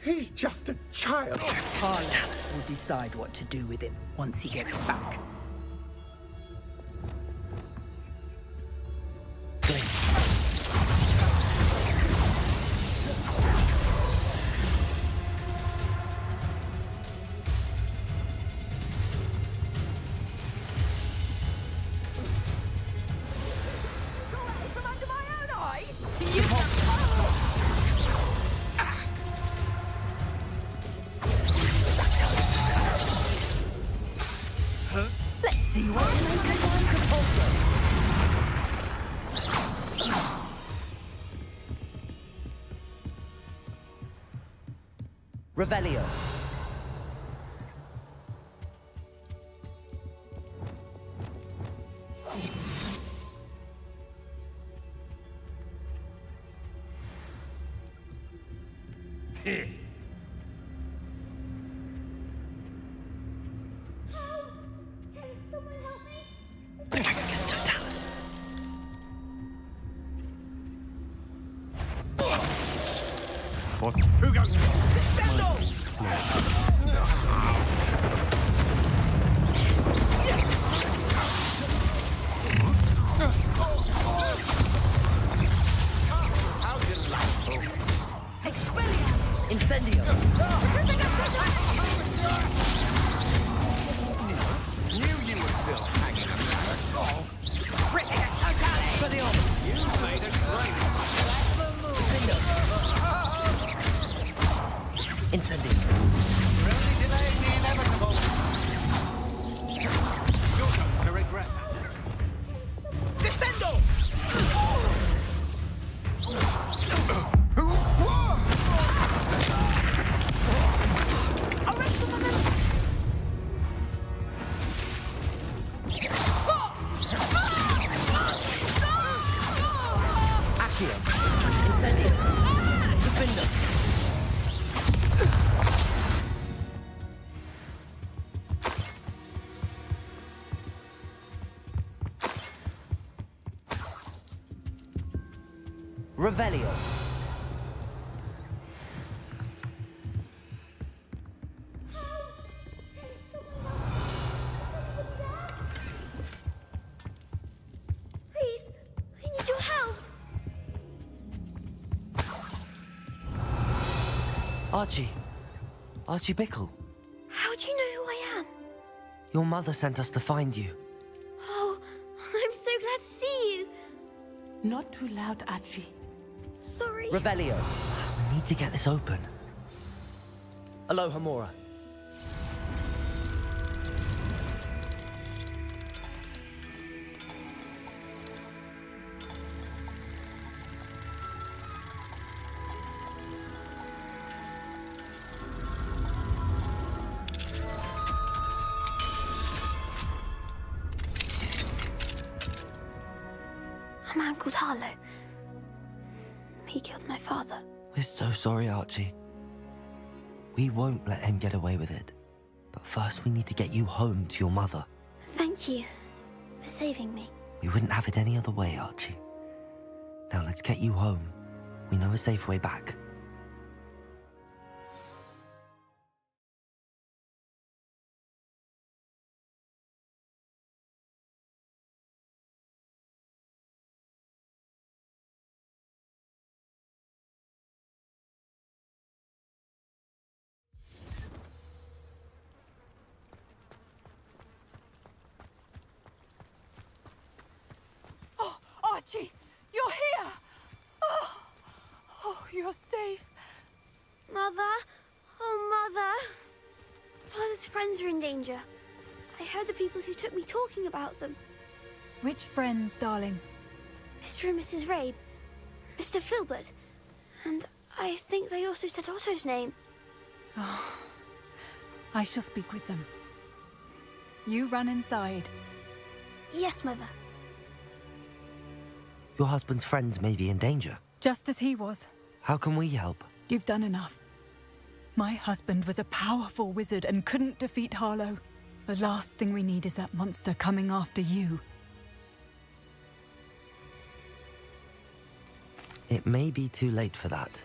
He's just a child. Carla will decide what to do with him once he gets back. From under my own eyes? Let's see what makers I could also. Revelio. Petrificus totalis. What? Who goes? How delightful. Incendio. Knew you were still hanging around. Expelliarmus. You made a great. Incendio. You're only delaying the inevitable. You're going to regret that. Descendo! Accio. Incendio. Defendo. Revelio. Please, I need your help. Archie. Archie Bickle. How do you know who I am? Your mother sent us to find you. Oh, I'm so glad to see you. Not too loud, Archie. Sorry. Revelio. We need to get this open. Aloha Mora. A man called Harlow. He killed my father. We're so sorry, Archie. We won't let him get away with it. But first we need to get you home to your mother. Thank you for saving me. We wouldn't have it any other way, Archie. Now let's get you home. We know a safe way back. Oh, Archie, you're here! Oh, you're safe. Mother? Oh, Mother. Father's friends are in danger. I heard the people who took me talking about them. Which friends, darling? Mr. and Mrs. Rabe, Mr. Filbert, and I think they also said Otto's name. Oh, I shall speak with them. You run inside. Yes, Mother. Your husband's friends may be in danger. Just as he was. How can we help? You've done enough. My husband was a powerful wizard and couldn't defeat Harlow. The last thing we need is that monster coming after you. It may be too late for that.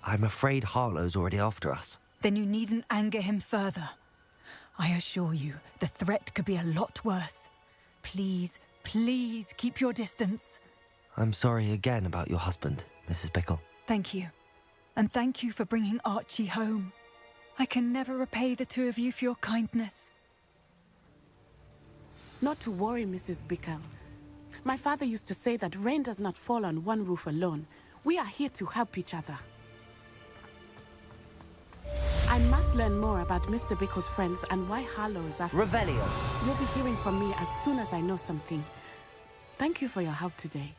I'm afraid Harlow's already after us. Then you needn't anger him further. I assure you, the threat could be a lot worse. Please, please keep your distance. I'm sorry again about your husband, Mrs. Bickle. Thank you. And thank you for bringing Archie home. I can never repay the two of you for your kindness. Not to worry, Mrs. Bickle. My father used to say that rain does not fall on one roof alone. We are here to help each other. I must learn more about Mr. Bickle's friends and why Harlow is after Revelio. You'll be hearing from me as soon as I know something. Thank you for your help today.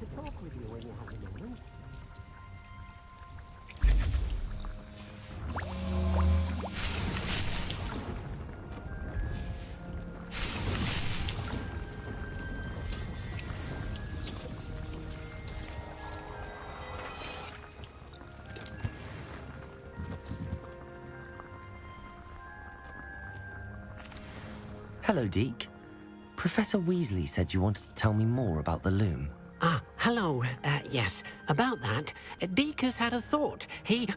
To talk with you when you have a moment. Hello, Deke. Professor Weasley said you wanted to tell me more about the loom. Ah, hello. Yes, about that, Deke has had a thought. He...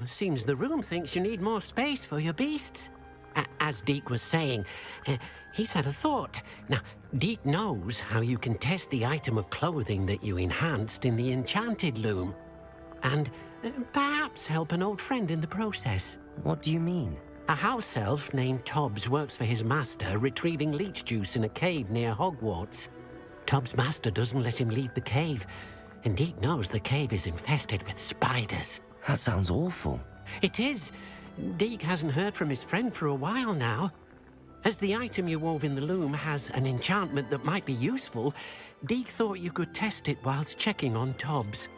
Seems the room thinks you need more space for your beasts. As Deke was saying, he's had a thought. Now, Deke knows how you can test the item of clothing that you enhanced in the enchanted loom. And perhaps help an old friend in the process. What do you mean? A house elf named Tobbs works for his master, retrieving leech juice in a cave near Hogwarts. Tobbs' master doesn't let him leave the cave, and Deke knows the cave is infested with spiders. That sounds awful. It is. Deke hasn't heard from his friend for a while now. As the item you wove in the loom has an enchantment that might be useful, Deke thought you could test it whilst checking on Tobbs.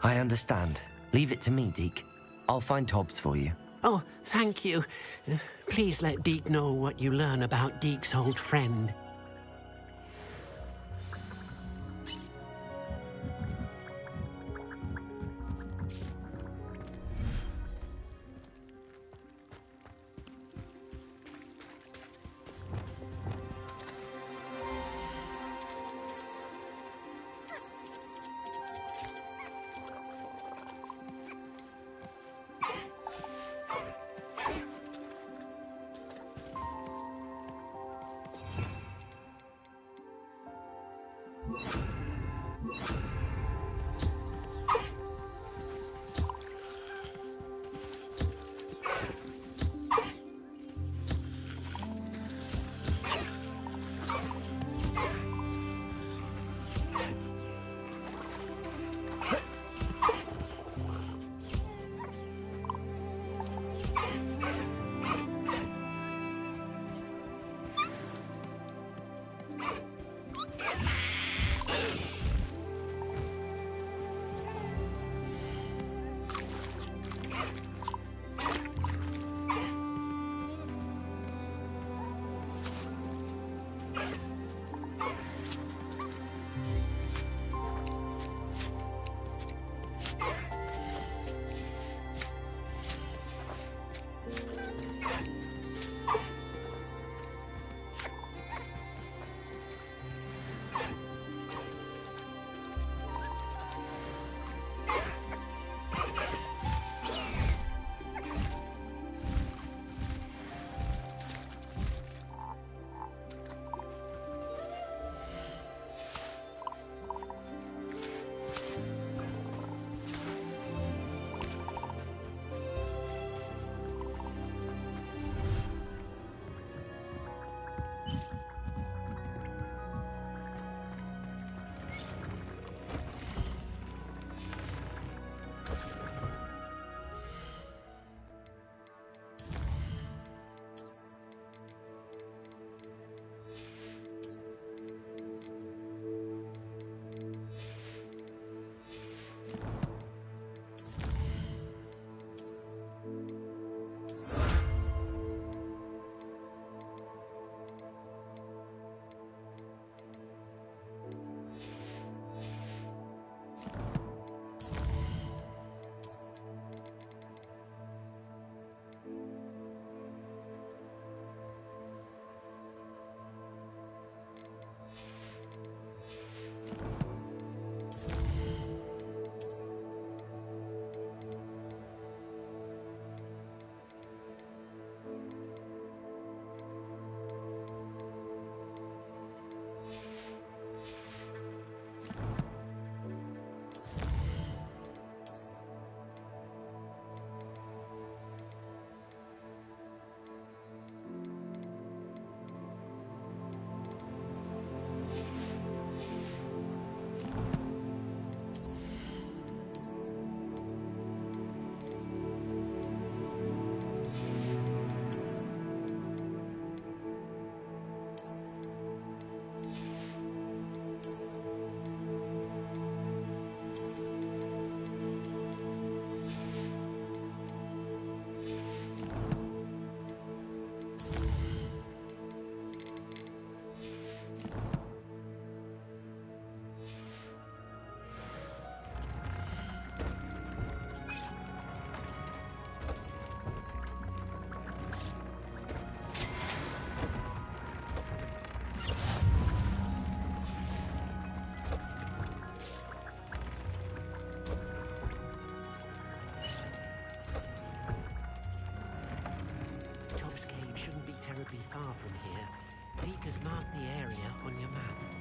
I understand. Leave it to me, Deke. I'll find Tobbs for you. Oh, thank you. Please let Deke know what you learn about Deke's old friend. Terribly far from here. Deke has marked the area on your map.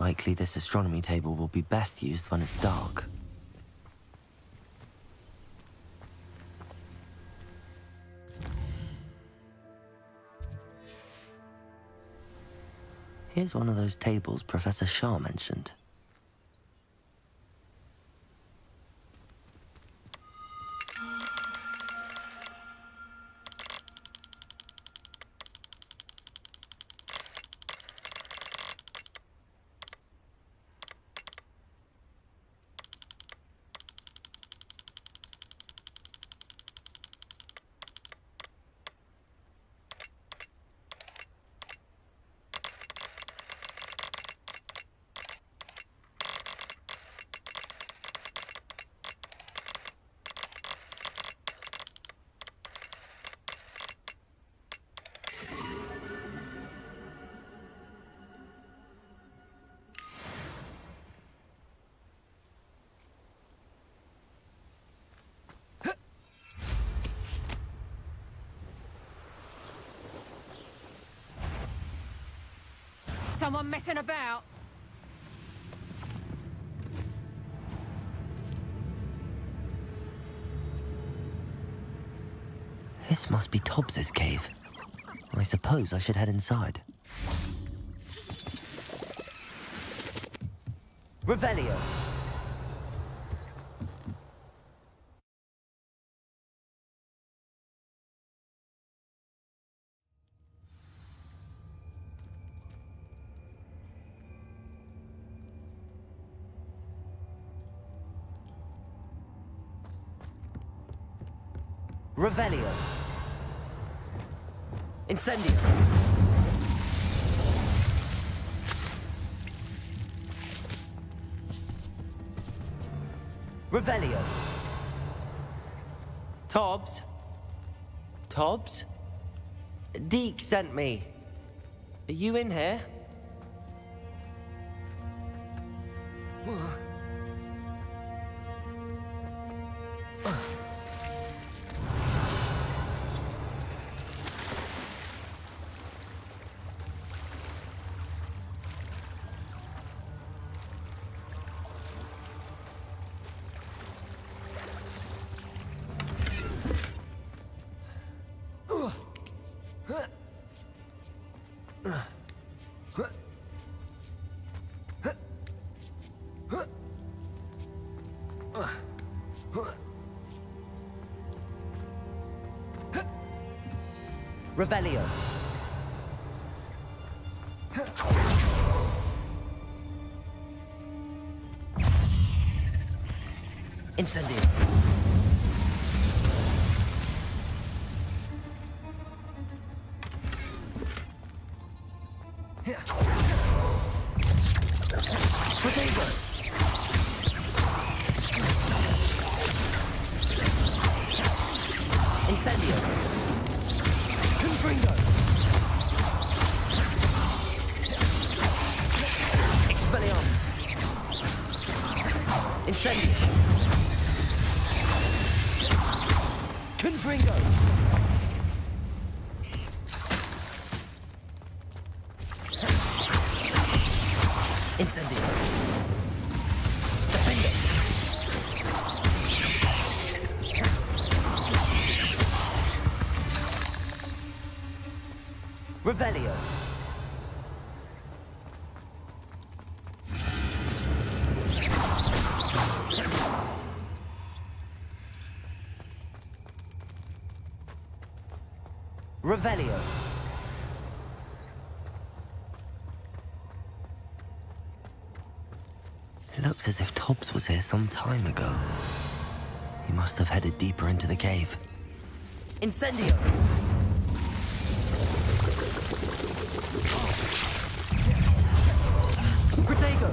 Likely this astronomy table will be best used when it's dark. Here's one of those tables Professor Shah mentioned. Someone messing about? This must be Tobbs's cave. I suppose I should head inside. Revelio. Revelio. Incendio. Revelio. Tobbs? Tobbs? Deke sent me. Are you in here? Revelio. Incendio. Potato. Incendio. Confringo. Expelliarmus. Incendio. Confringo. Incendio. Defender. Revelio. Revelio. It looks as if Tobbs was here some time ago. He must have headed deeper into the cave. Incendio! Protego!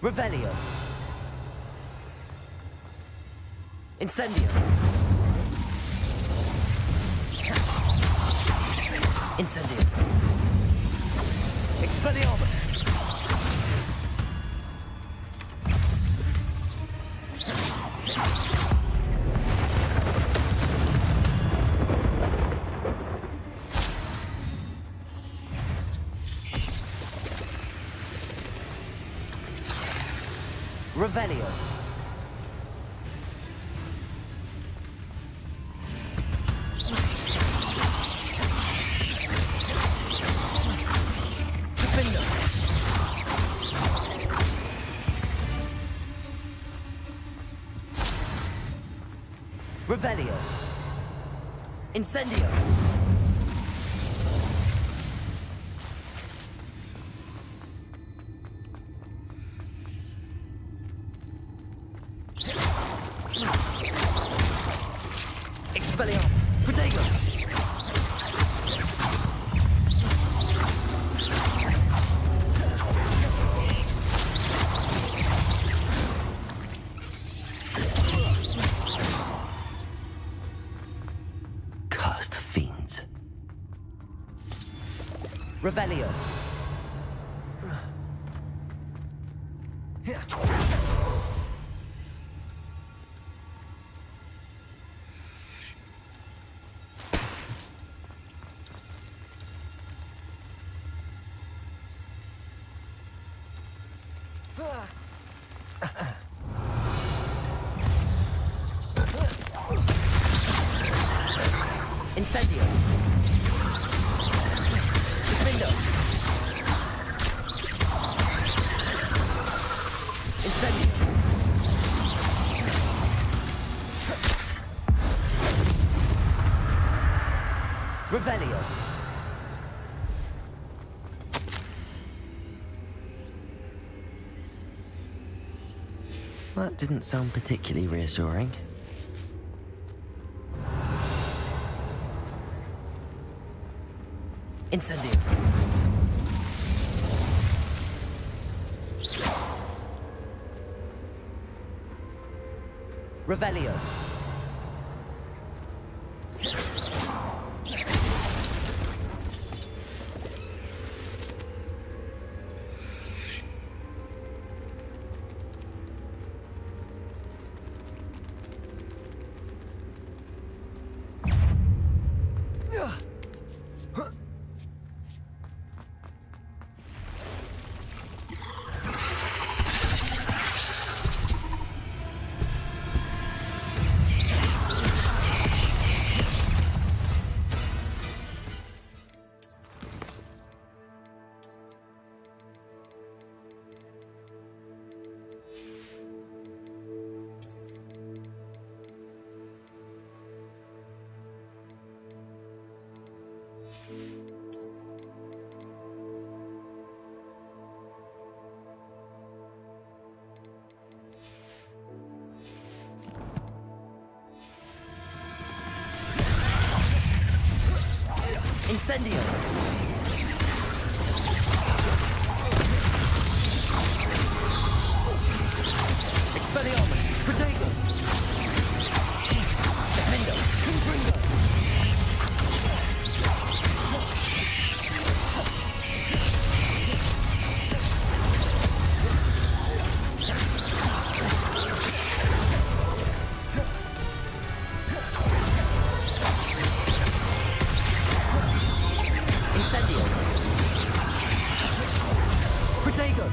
Revelio! Incendio! Incendio! Expelliarmus! Revelio. Defender. Revelio. Incendio. Expelliarmus. Protego. Cursed fiends. Revelio. Incendio. Defendo. Incendio. Revelio. That didn't sound particularly reassuring. Incendio. Revelio. Incendio. Expelliarmus. Protego. Defendo. Confringo. Incendio. Protego.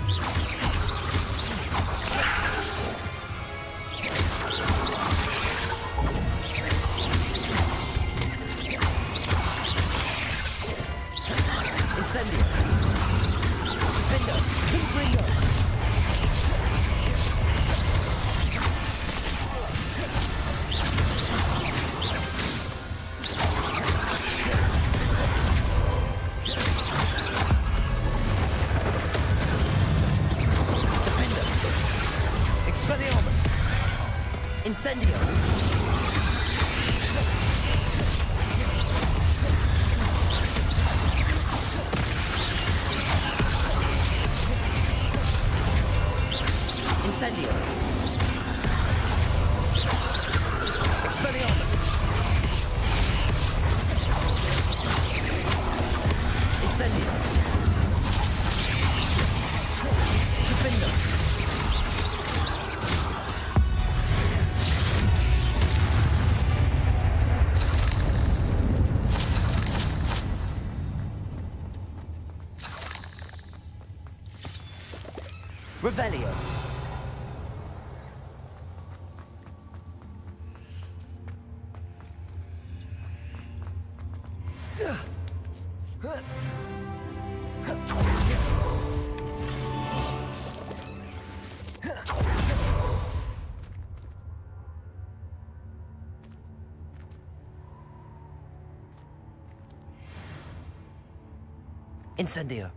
Incendio. Defendo. Confringo. Expelliarmus. Incendio. Incendio. Expelliarmus. Incendio. Defendo. Revelio. Incendio.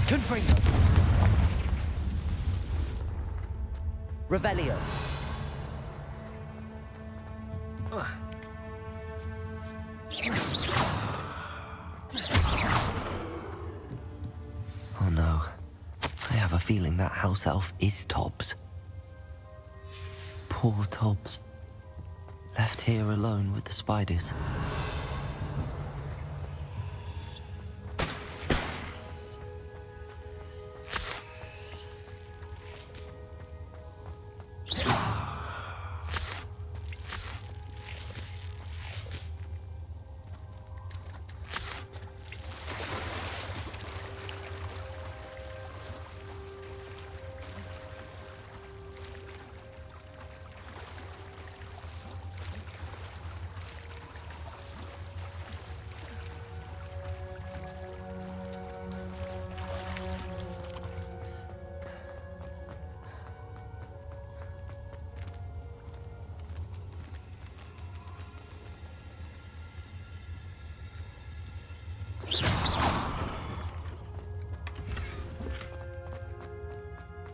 Confringo. Revelio. Oh no. I have a feeling that house elf is Tobbs. Poor Tobbs. Left here alone with the spiders.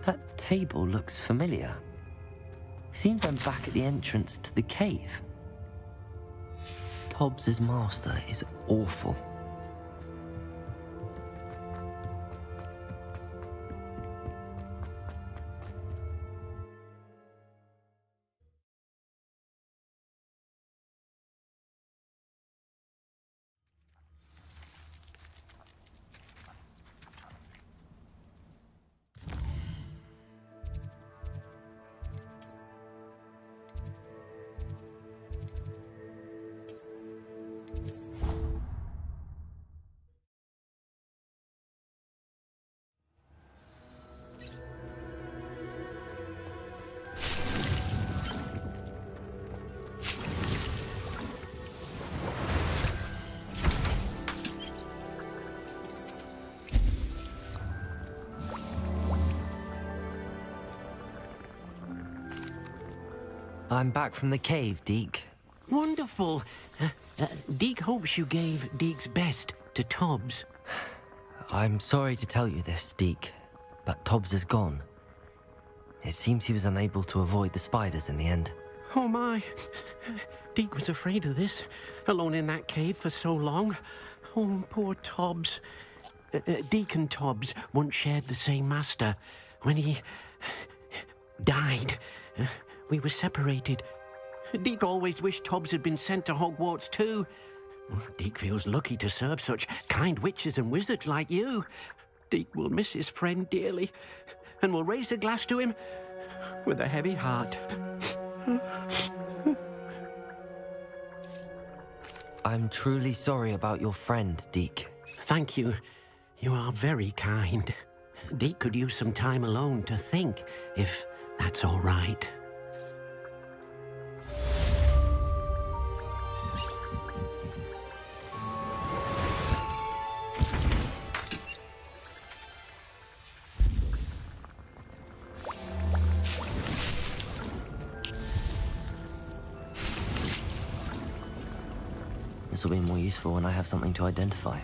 That table looks familiar. Seems I'm back at the entrance to the cave. Tobbs's master is awful. I'm back from the cave, Deke. Wonderful. Deke hopes you gave Deke's best to Tobbs. I'm sorry to tell you this, Deke, but Tobbs is gone. It seems he was unable to avoid the spiders in the end. Oh my. Deke was afraid of this, alone in that cave for so long. Oh, poor Tobbs. Deke and Tobbs once shared the same master. When he died, we were separated. Deke always wished Tobbs had been sent to Hogwarts too. Deke feels lucky to serve such kind witches and wizards like you. Deke will miss his friend dearly, and will raise a glass to him with a heavy heart. I'm truly sorry about your friend, Deke. Thank you. You are very kind. Deke could use some time alone to think, if that's all right. This will be more useful when I have something to identify.